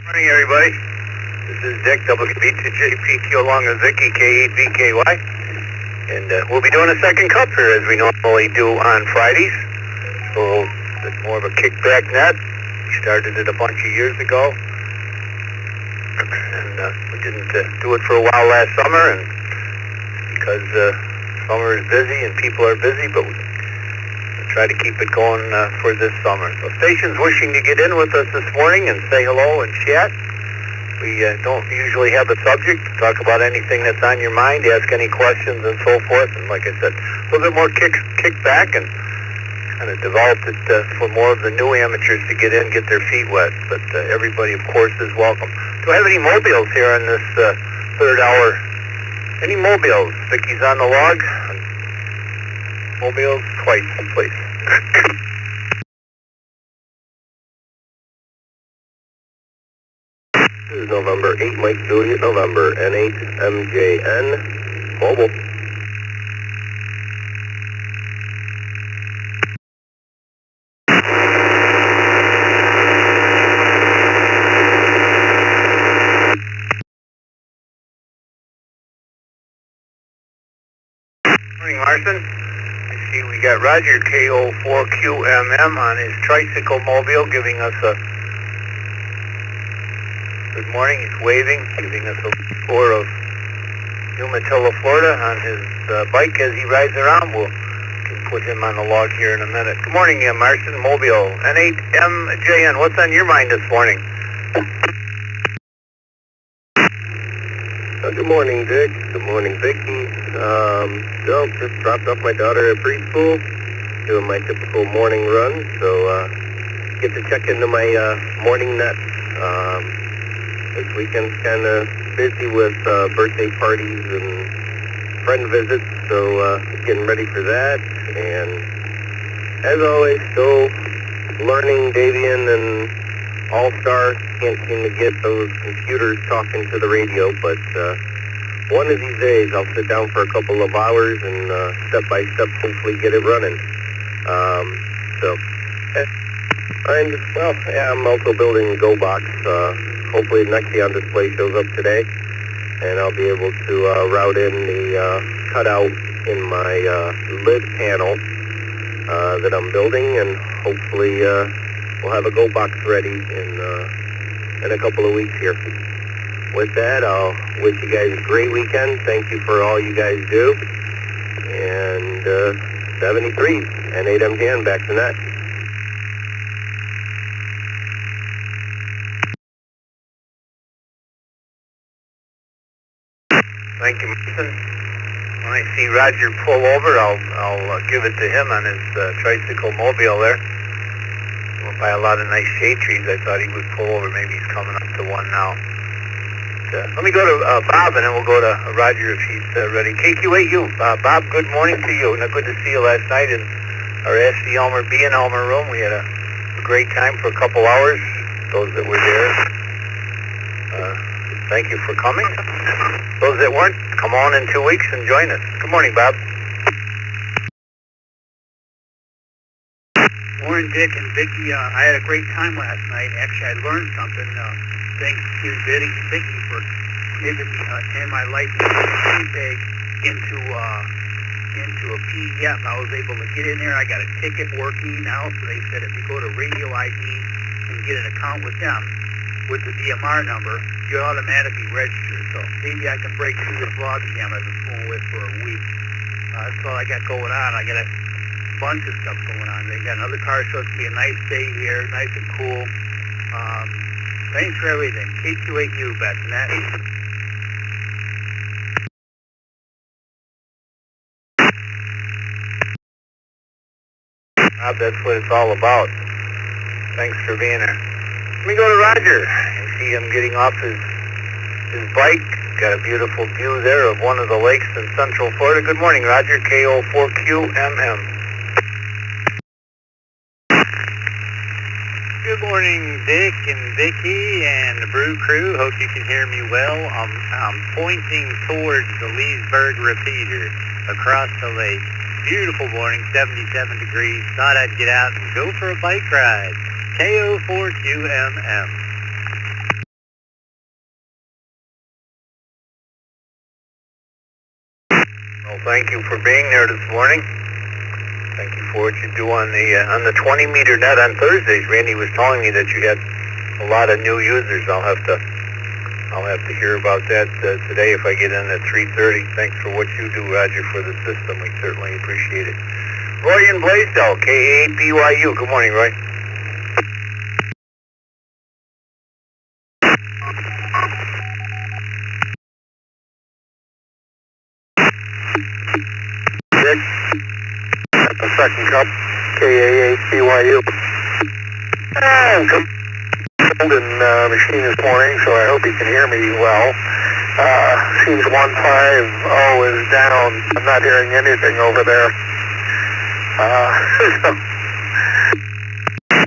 Morning, everybody. This is Dick, WB2JPQ along with Vicky, K8VKY. And we'll be doing a second cup here as we normally do on Fridays. So it's more of a kickback net. We started it a bunch of years ago. And we didn't do it for a while last summer, and because summer is busy and people are busy, but we try to keep it going for this summer. So stations wishing to get in with us this morning and say hello and chat. We don't usually have a subject to talk about anything that's on your mind, ask any questions and so forth. And like I said, a little bit more kick back, and kind of developed it for more of the new amateurs to get in, get their feet wet. But everybody, of course, is welcome. Do I have any mobiles here in this third hour? Any mobiles? Vicky's on the log. Mobiles twice, please. This is November 8, Mike Juliet, November, N8, MJN, mobile. Morning, Larson. I see we got Roger KO4QMM on his tricycle mobile giving us a good morning. He's waving, giving us a tour of Umatilla, Florida on his bike as he rides around. We'll put him on the log here in a minute. Good morning, Marson, mobile, N8MJN. What's on your mind this morning? Good morning, Dick. Good morning, Vicky. Just dropped off my daughter at preschool, doing my typical morning run, so get to check into my morning net. This weekend's kind of busy with birthday parties and friend visits, so getting ready for that. And as always, still learning Davian and All-Star. Can't seem to get those computers talking to the radio, but one of these days I'll sit down for a couple of hours and step by step hopefully get it running. I'm also building a Go box. Hopefully the Nexeon display shows up today, and I'll be able to route in the cutout in my lid panel that I'm building, and hopefully we'll have a Go box ready in a couple of weeks here. With that, I'll wish you guys a great weekend. Thank you for all you guys do. And 73, N8MJN, back to net. Thank you, Mason. When I see Roger pull over, I'll give it to him on his tricycle mobile there. Went by a lot of nice shade trees. I thought he would pull over. Maybe he's coming up to one now. Let me go to Bob, and then we'll go to Roger if he's ready. KQ8U, Bob, good morning to you. Good to see you last night in our Ask the Elmer, B and Elmer room. We had a great time for a couple hours, those that were there. Thank you for coming. Those that weren't, come on in 2 weeks and join us. Good morning, Bob. Morning, Dick and Vicki. I had a great time last night. Actually, I learned something. Thanks to Vicki for giving me in my license peg into a PDF. I was able to get in there. I got a ticket working now. So they said if you go to Radio ID and get an account with them, with the DMR number, you're automatically registered. So maybe I can break through this log jam I've been fooling with for a week. That's all I got going on. I got a bunch of stuff going on. They got another car show. It's going to be a nice day here, nice and cool. Thanks for everything. KQ8U, back to that. Bob, that's what it's all about. Thanks for being there. Let me go to Roger and see him getting off his bike. Got a beautiful view there of one of the lakes in Central Florida. Good morning, Roger. KO4QMM. Good morning, Dick and Vicki and the Brew crew. Hope you can hear me well. I'm pointing towards the Leesburg repeater across the lake. Beautiful morning, 77 degrees. Thought I'd get out and go for a bike ride. KO4QMM. Well, thank you for being there this morning. Thank you for what you do on the 20-meter net on Thursdays. Randy was telling me that you had a lot of new users. I'll have to hear about that today if I get in at 3:30. Thanks for what you do, Roger, for the system. We certainly appreciate it. Roy in Blaisdell, KABYU. Good morning, Roy. Dick, at the second cup, KA8BYU. Golden machine this morning, so I hope you can hear me well. Seems 150 is down. I'm not hearing anything over there.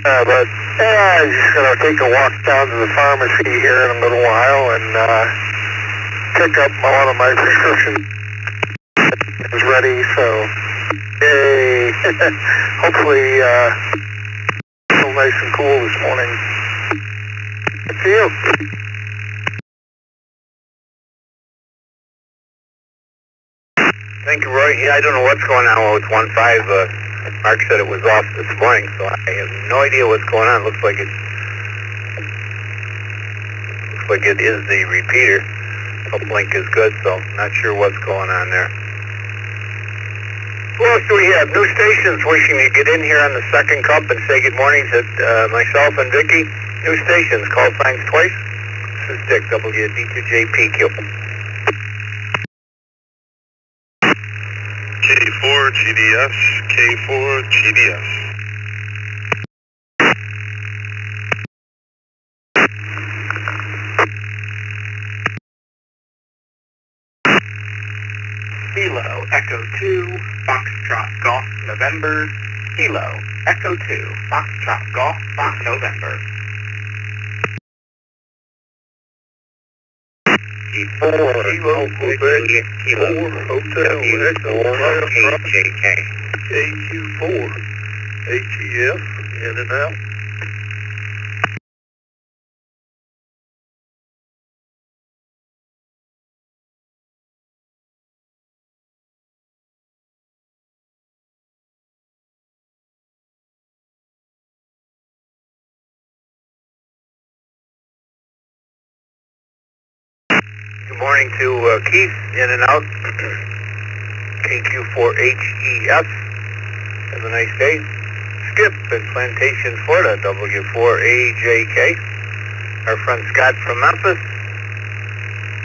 But I'm just going to take a walk down to the pharmacy here in a little while and pick up one of my prescriptions. Is ready, so yay. Hopefully feel nice and cool this morning. Good to you. Thank you, Roy. Yeah, I don't know what's going on with 1.5. Mark said it was off this morning, so I have no idea what's going on. Looks like it is the repeater. Uplink is good, so not sure what's going on there. Who else do we have? New stations wishing to get in here on the second cup and say good morning to myself and Vicki. New stations, call signs twice. This is Dick, WD2JPQ. K4 GDS, K4 GDS. Kilo Echo 2, Foxtrot Golf November. Kilo Echo 2, Foxtrot Golf Fox November. Kilo Hotel Echo KJK. KQ4 HEF in and out. Good morning to Keith, in and out, KQ4HEF, have a nice day. Skip in Plantation, Florida, W4AJK. Our friend Scott from Memphis,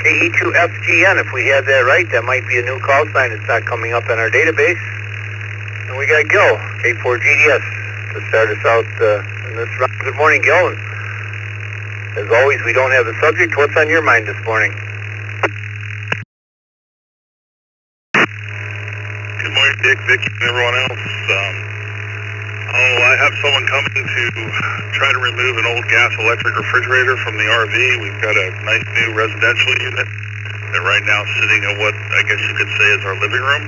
KE2FGN, if we had that right, that might be a new call sign. It's not coming up in our database. And we got Gil, K4GDS, to start us out in this round. Good morning, Gil. And as always, we don't have the subject. What's on your mind this morning? Good morning, Dick, Vicki, and everyone else. I have someone coming to try to remove an old gas electric refrigerator from the RV. We've got a nice new residential unit. They're right now sitting in what I guess you could say is our living room.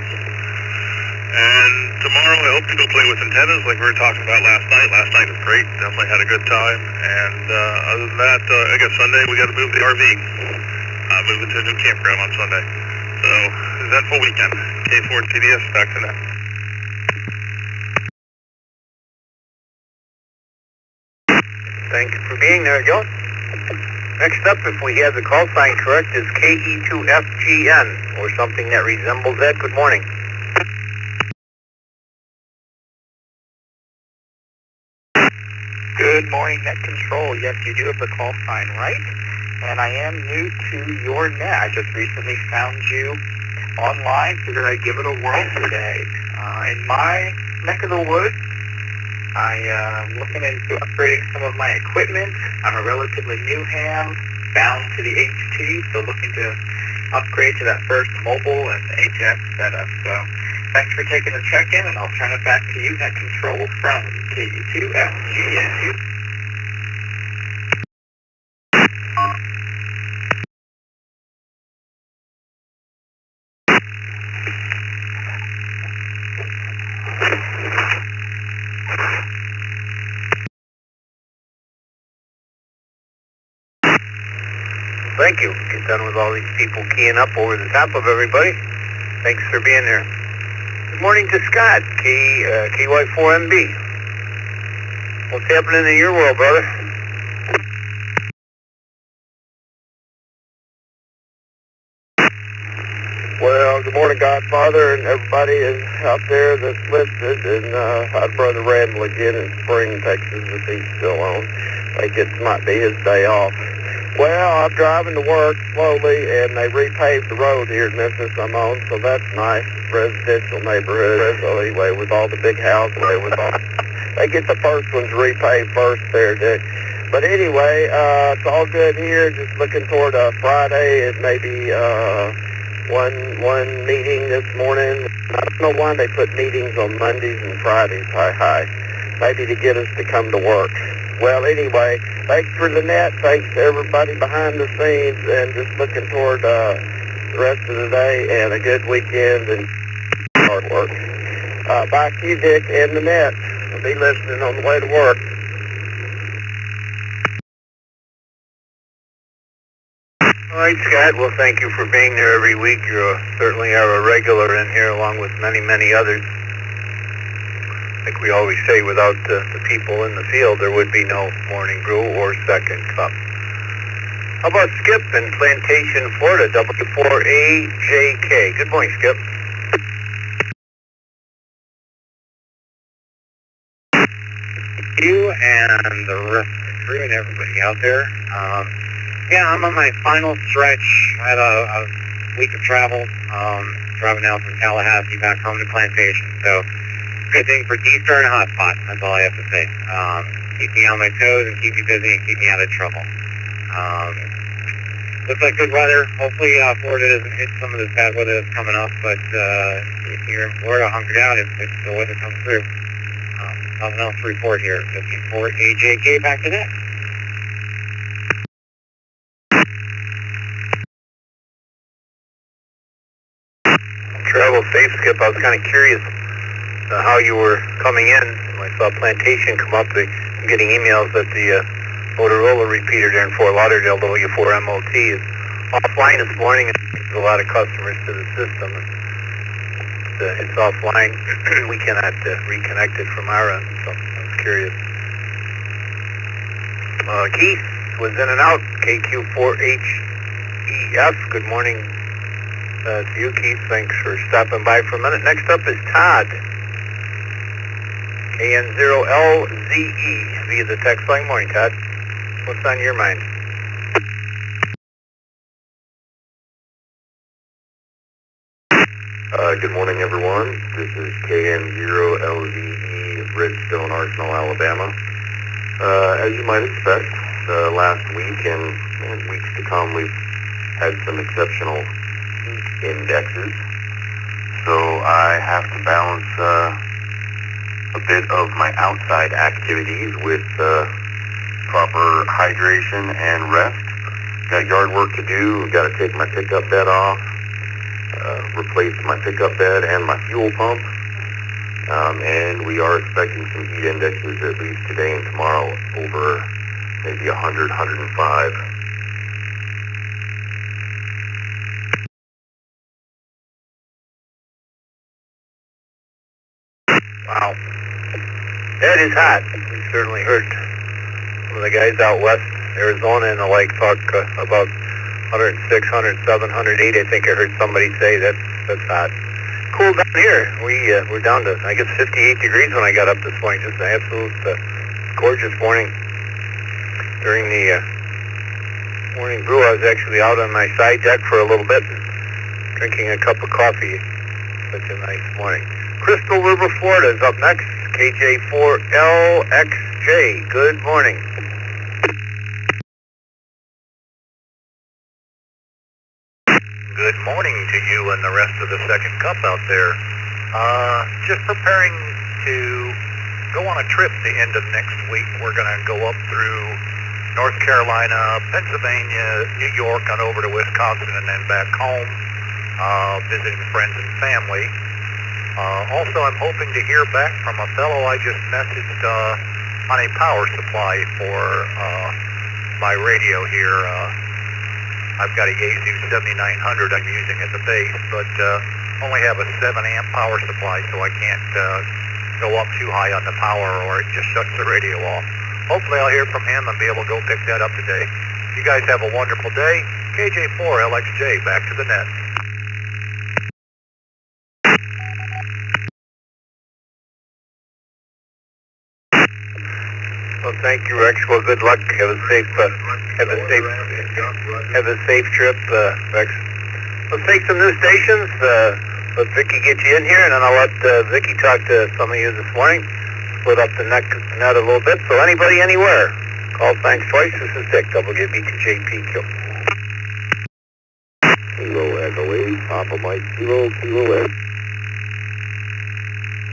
And tomorrow I hope to go play with antennas like we were talking about last night. Last night was great. Definitely had a good time. And other than that, I guess Sunday we got to move the RV. Moving to a new campground on Sunday. So, eventful weekend. K4 TDS, back to net. Thank you for being there, Joe. Next up, if we have the call sign correct, is KE2FGN, or something that resembles that. Good morning. Good morning, Net Control. Yes, you do have the call sign right, and I am new to your net. I just recently found you online, figured I'd give it a whirl today. In my neck of the woods, I'm looking into upgrading some of my equipment. I'm a relatively new ham, bound to the HT, so looking to upgrade to that first mobile and HF setup. So thanks for taking the check-in, and I'll turn it back to you, Net Control, from KE2FGN. Thank you. Get done with all these people keying up over the top of everybody. Thanks for being there. Good morning to Scott, KY4MB. What's happening in your world, brother? Well, good morning, Godfather, and everybody is out there that's listed, and I'd brother Randall again in Spring, Texas, if he's still on. I think it might be his day off. Well, I'm driving to work slowly, and they repaved the road here in Memphis I'm on, so that's nice. Residential neighborhood. So anyway, with all the big houses, they get the first ones repaved first there, Dick. But anyway, it's all good here. Just looking toward Friday and maybe one meeting this morning. I don't know why they put meetings on Mondays and Fridays. Hi. Maybe to get us to come to work. Well, anyway, thanks for the net. Thanks to everybody behind the scenes, and just looking toward the rest of the day and a good weekend and hard work. Back to you, Dick, and the net. I'll be listening on the way to work. All right, Scott. Well, thank you for being there every week. You certainly are a regular in here, along with many, many others. Like we always say, without the people in the field, there would be no morning brew or second cup. How about Skip in Plantation, Florida, W4AJK? Good morning, Skip. You and the rest of the crew and everybody out there. Yeah, I'm on my final stretch. I had a week of travel, driving out from Tallahassee back home to Plantation. So, good thing for Easter and a hot spot. That's all I have to say. Keep me on my toes and keep me busy and keep me out of trouble. Looks like good weather. Hopefully Florida doesn't hit some of this bad weather that's coming up, but if you're in Florida, hunker down if the weather comes through. Nothing else to report here. W4AJK, back to net. Travel safe, Skip. I was kind of curious how you were coming in. I saw Plantation come up. I'm getting emails that the Motorola repeater there in Fort Lauderdale, W4MOT, is offline this morning, and there's a lot of customers to the system. It's offline. We cannot reconnect it from our end, so I was curious. Keith was in and out, KQ4HEF. Good morning to you, Keith. Thanks for stopping by for a minute. Next up is Todd, KN0LZE, via the text line. Morning, Todd. What's on your mind? Good morning, everyone. This is KN0LZE, Redstone, Arsenal, Alabama. As you might expect, last week and weeks to come, we've had some exceptional heat indexes. So I have to balance a bit of my outside activities with proper hydration and rest. Got yard work to do. Got to take my pickup bed off, replace my pickup bed and my fuel pump. And we are expecting some heat indexes at least today and tomorrow over maybe 100, 105. Wow. It is hot. We certainly heard some of the guys out west, Arizona and the like, talk about 106, 107, 108. I think I heard somebody say that's hot. Cool down here. We're down to, I guess, 58 degrees when I got up this morning. Just an absolute gorgeous morning. During the morning brew, I was actually out on my side deck for a little bit, drinking a cup of coffee. Such a nice morning. Crystal River, Florida is up next. KJ4LXJ. Good morning. Good morning to you and the rest of the second cup out there. Just preparing to go on a trip the end of next week. We're going to go up through North Carolina, Pennsylvania, New York, on over to Wisconsin, and then back home, visiting friends and family. Also, I'm hoping to hear back from a fellow I just messaged on a power supply for my radio here. I've got a Yaesu 7900 I'm using at the base, but only have a 7-amp power supply, so I can't go up too high on the power or it just shuts the radio off. Hopefully I'll hear from him and be able to go pick that up today. You guys have a wonderful day. KJ4LXJ, back to the net. Well, thank you, Rex. Well, good luck. Have a safe trip, Rex. Let's take some new stations. Let Vicky get you in here, and then I'll let Vicky talk to some of you this morning. Split up the net a little bit. So anybody, anywhere, call thanks twice. This is Dick, WB2JPQ. Kilo Echo 8, Papa Mike, Kilo Echo.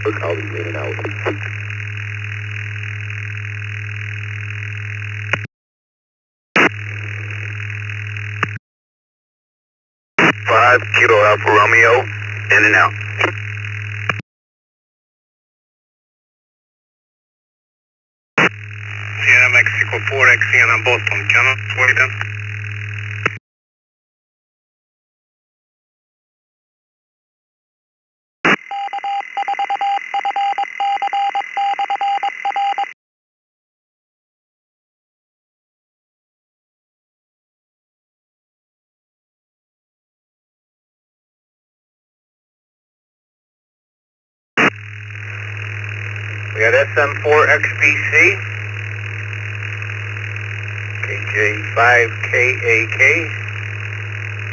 Look how he's in and out. 5 Kilo Alpha Romeo, in and out. Sierra Mexico 4X, Sierra Boston, Canada, Sweden. We got SM4XBC, KJ5KAK.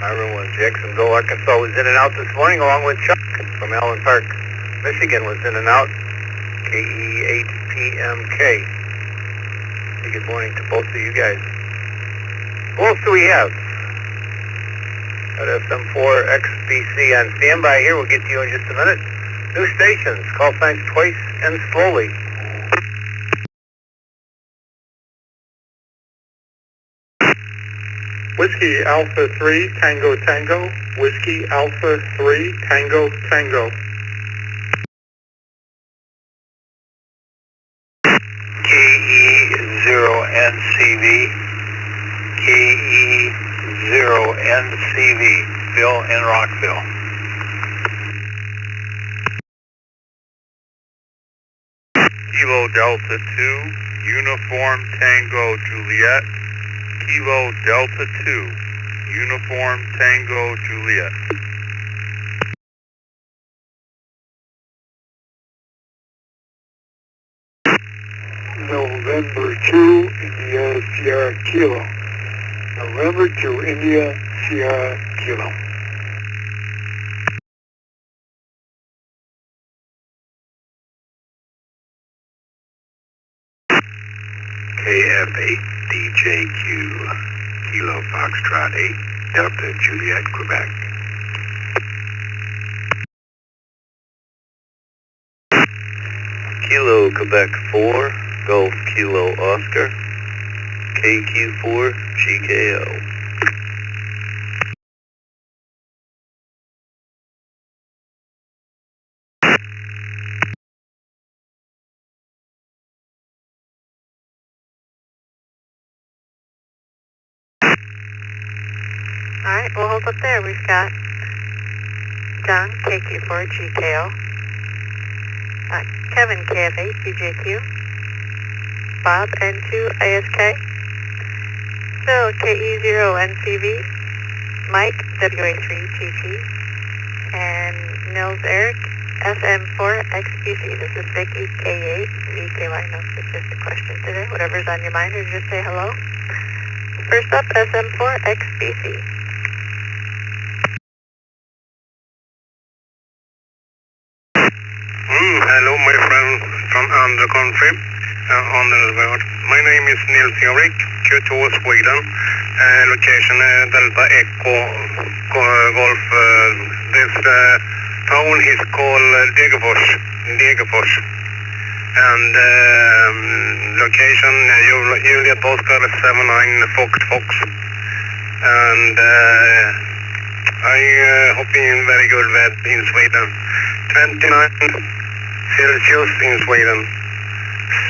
Everyone, Jacksonville, Arkansas was in and out this morning, along with Chuck from Allen Park, Michigan was in and out, KE8PMK. Say good morning to both of you guys. Who else do we have? Got SM4XBC on standby here. We'll get to you in just a minute. New stations. Call thanks twice and slowly. Whiskey Alpha 3 Tango Tango. Whiskey Alpha 3 Tango Tango. KE0NCV. KE0NCV. Bill in Rockville. Kilo Delta 2, Uniform Tango Juliet. Kilo Delta 2, Uniform Tango Juliet. November 2 India Sierra Kilo. November 2 India Sierra Kilo. KF8DJQ, Kilo Foxtrot 8, Delta Juliet, Quebec. Kilo Quebec 4, Golf Kilo Oscar, KQ4 GKO. Alright, we'll hold up there. We've got John, KQ4 GKO, Kevin, KF8 BJQ, Bob, N2 ASK, Phil, KE0 NCV, Mike, WA3 TT, and Nils Eric, SM4 XPC. This is Vicky, K8 VKY. No specific question today. Whatever's on your mind, or just say hello. First up, SM4 XPC. Hello, my friend from other country on the world. My name is Nils Erik, Q2 Sweden. Location Delta Echo Golf. This town is called Degerfors. And location Juliet Oscar 79 Fox. And I hope in very good weather in Sweden. 29 Celsius in Sweden.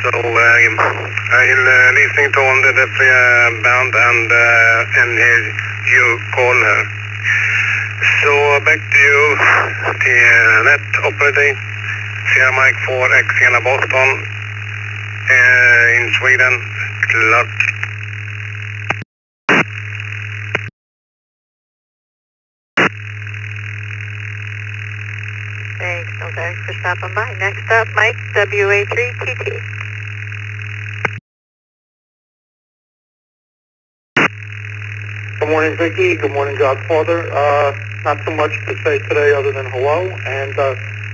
So I'm listening to on the band and you call her. So back to you, the net operator, Sierra Mike 4X in Boston, in Sweden. Klart. Thanks, Nils for stopping by. Next up, Mike, WA3 TT. Good morning, Vicky. Good morning, Godfather. Not so much to say today other than hello, and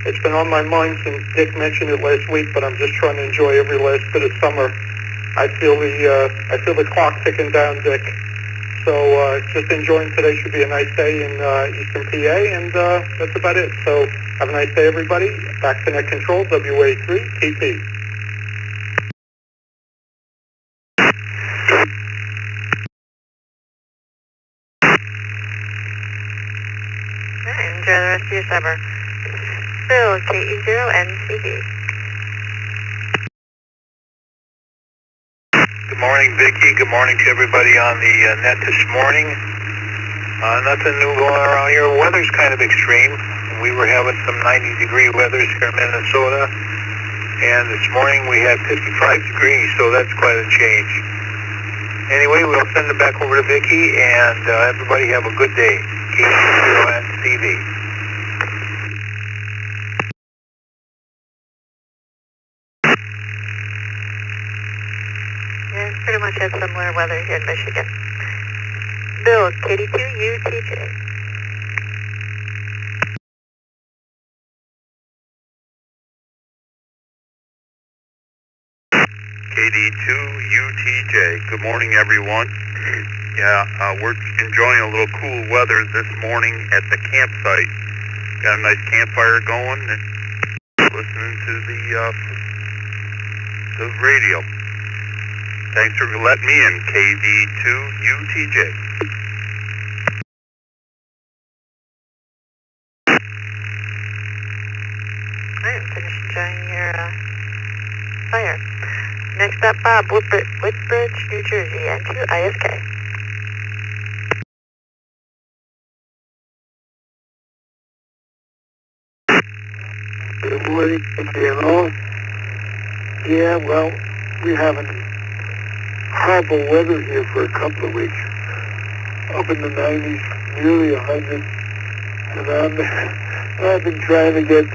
it's been on my mind since Dick mentioned it last week, but I'm just trying to enjoy every last bit of summer. I feel the clock ticking down, Dick. So just enjoying today. Should be a nice day in Eastern PA, and that's about it. So have a nice day, everybody. Back to Net Control, WA3 TT. Alright, enjoy the rest of your summer. Phil, KE0 NCV. Good morning, Vicky. Good morning to everybody on the net this morning. Nothing new going around here. Weather's kind of extreme. We were having some 90-degree weathers here in Minnesota, and this morning we had 55 degrees, so that's quite a change. Anyway, we'll send it back over to Vicky, and everybody have a good day. KE0NCV. Yeah, it's pretty much had similar weather here in Michigan. Bill, KD2 UTJ. KD2 UTJ. Good morning, everyone. Yeah, we're enjoying a little cool weather this morning at the campsite. Got a nice campfire going and listening to the radio. Thanks for letting me in, KD2 UTJ. Alright, finish enjoying your fire. Next up, Bob, Woodbridge, New Jersey, N2 ISK. Good morning, KNO. Yeah, well, we're having horrible weather here for a couple of weeks. Up in the 90s, nearly 100. And I've been trying to get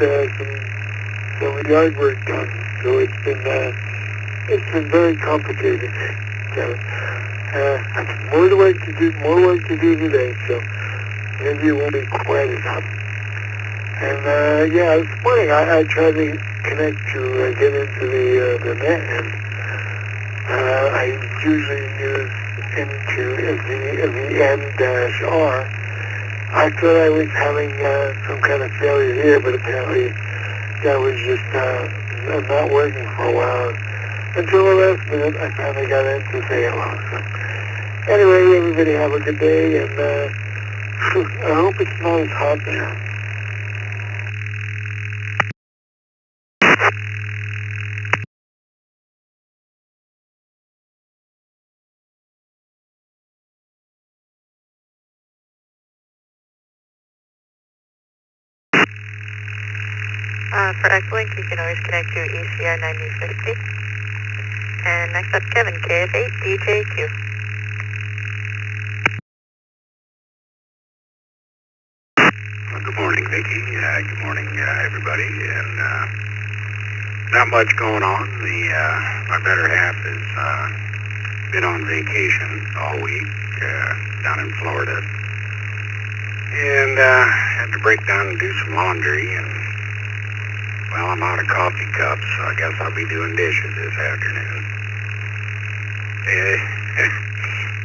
some yard work done, so it's been very complicated. More work to do today, so maybe it won't be quite as hot. And yeah, this morning I tried to connect to get into the net, and I usually use into the M-R. I thought I was having some kind of failure here, but apparently that was just and not working for a while. Until the last minute, I finally got into JLO. Anyway, everybody have a good day, and I hope it's not as hot there. For X-Link, you can always connect to ECR 9060. And next up, Kevin, KF8, DJQ. Good morning, Vicki. Good morning, everybody. And not much going on. My better half has been on vacation all week down in Florida. And had to break down and do some laundry. And, well, I'm out of coffee cups, so I guess I'll be doing dishes this afternoon.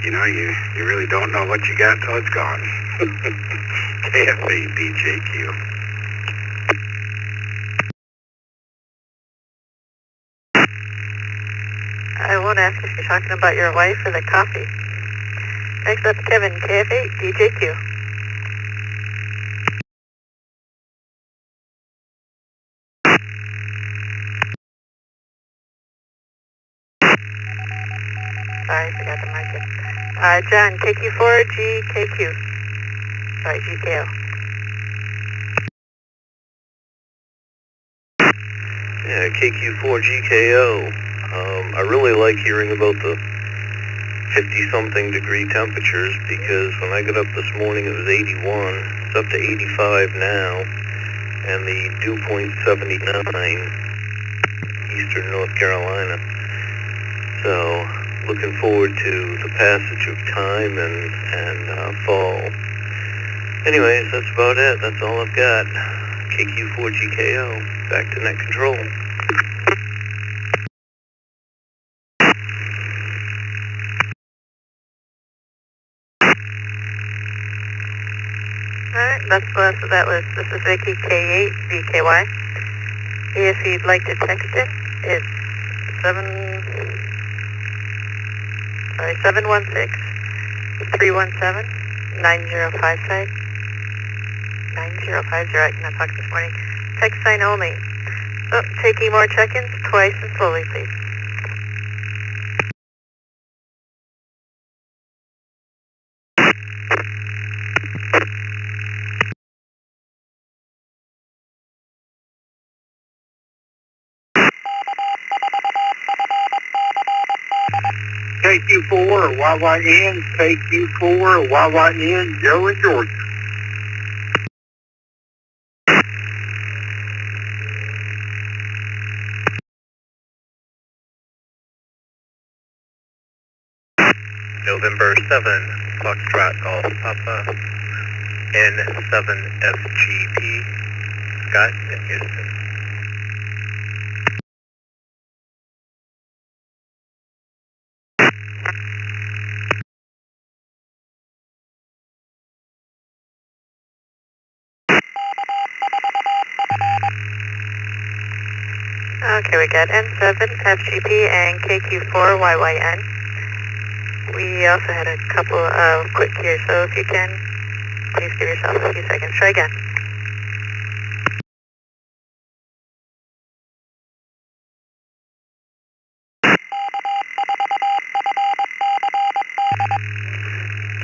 You know, you really don't know what you got till it's gone. KFA DJQ. I won't ask if you're talking about your wife or the coffee. Next up, Kevin, KF8, DJQ. Sorry, I forgot to mark it. John, KQ4, GKQ. Sorry, GKO. Yeah, KQ4GKO. I really like hearing about the 50-something degree temperatures because when I got up this morning it was 81. It's up to 85 now, and the dew point 79, eastern North Carolina. So, looking forward to the passage of time and fall. Anyways, that's about it. That's all I've got. KQ4GKO. Back to net control. Alright, that's the last of that list. This is Vicky, K8, VKY. If you'd like to text it, it's 716-317-9055. 9050, I cannot talk this morning. Text sign only. So, taking more check-ins, twice and slowly, please. KQ4 or YYN, KQ4 or YYN, Joe in Georgia. November 7, Foxtrot Golf Papa, N7FGP, Scott in Houston. Okay, we got N7FGP and KQ4YYN. We also had a couple of quick here, so if you can, please give yourself a few seconds. Try again.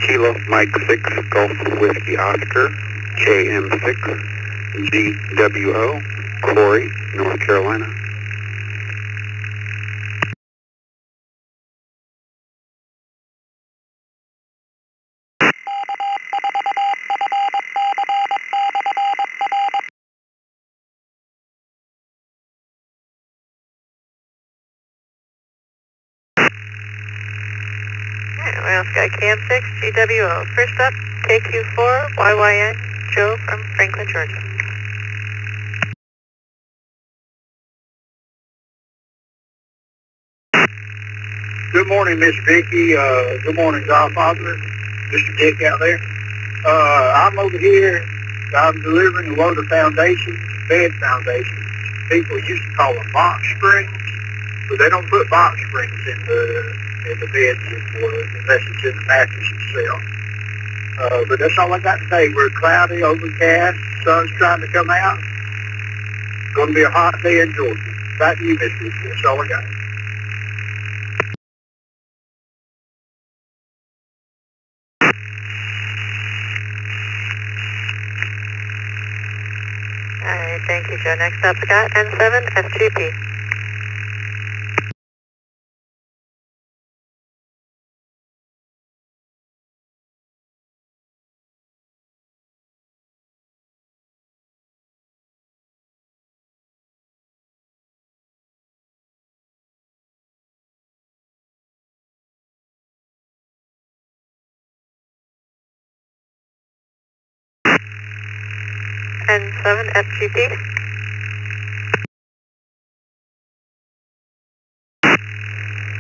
Kilo Mike 6, Golf Whiskey Oscar, KM6, GWO, Corey, North Carolina. Alright, we also got KM6, GWO. First up, KQ4YYN, Joe from Franklin, Georgia. Good morning, Miss Vicky. Good morning, Godfather. Mr. Dick out there. I'm over here. I'm delivering a load of foundations, bed foundations, people used to call them box springs, but they don't put box springs in the beds anymore unless it's in the mattress itself. But that's all I got to say. We're cloudy, overcast, sun's trying to come out. It's going to be a hot day in Georgia. Back to you, Mr. Richard. That's all I got. All right, thank you, Joe. Next up, Scott, N7, FGP. N7, FGP.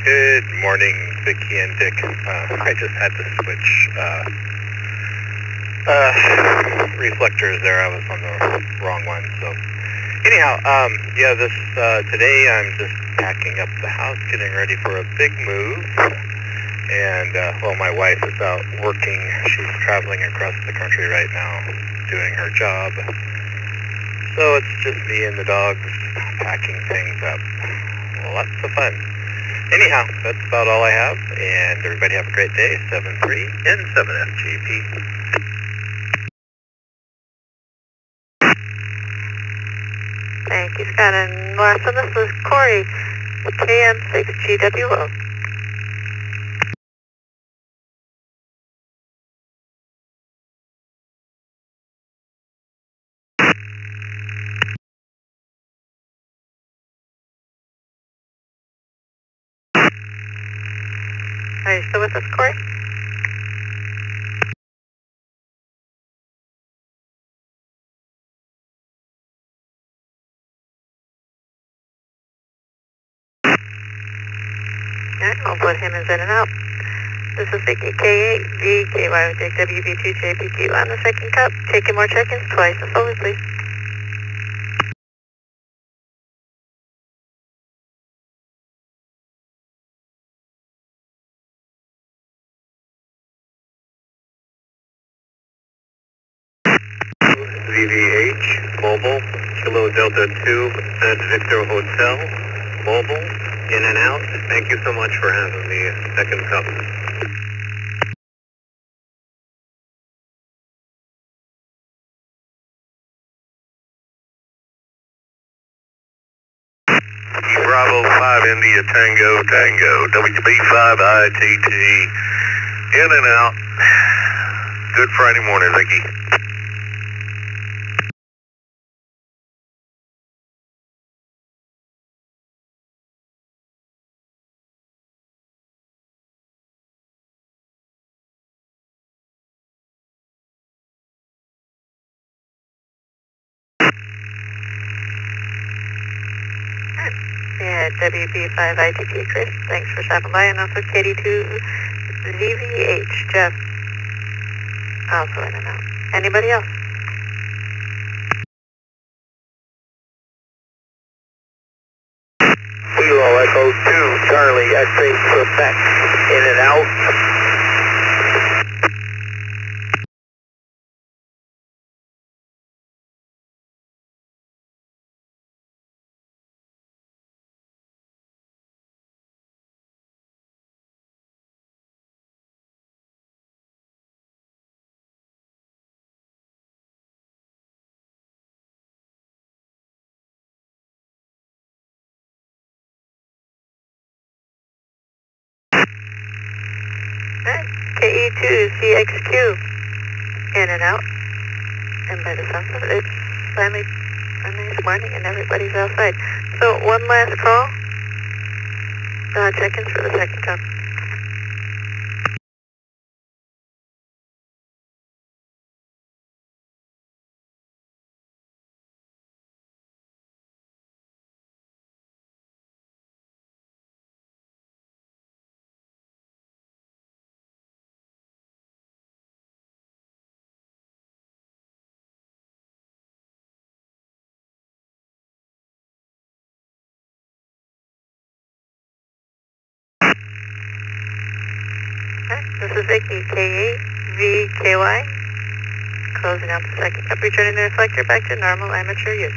Good morning, Vicky and Dick. I just had to switch reflectors there. I was on the wrong one. So anyhow, yeah, today I'm just packing up the house, getting ready for a big move. And well, my wife is out working. She's traveling across the country right now, doing her job. So it's just me and the dogs packing things up. Lots of fun. Anyhow, that's about all I have, and everybody have a great day. 73N7FGP. Thank you, Scott. And last on this was Corey, KM6GWO. Are you still with us, Corey? Yeah, I'll put him in and out. This is Vicky K8, VKY, take WB2, JPQ on the second cup. Taking more check-ins twice as always, please. VVH, mobile, Kilo Delta 2, that's Victor Hotel, mobile, in and out. Thank you so much for having the second cup. Bravo 5 India Tango Tango, WB5 ITT, in and out. Good Friday morning, Vicky. Yeah, WB5 ITT, Chris. Thanks for stopping by. And also KD2 ZVH, Jeff. Also in and out. Anybody else? Kilo Echo 2, Charlie, X8 Quebec, in and out. KE2 CXQ, in and out. And by the sounds of it, it's finally a nice morning and everybody's outside. So one last call. Check-ins for the second cup. Okay, this is Vicky, K8VKY. Closing out the second cup, returning the reflector back to normal amateur use.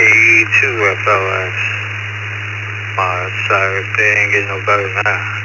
K2FLS. Sorry, if they ain't getting no better than that.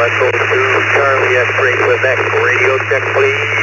Echo 2, Charlie X-ray Quebec, radio check please.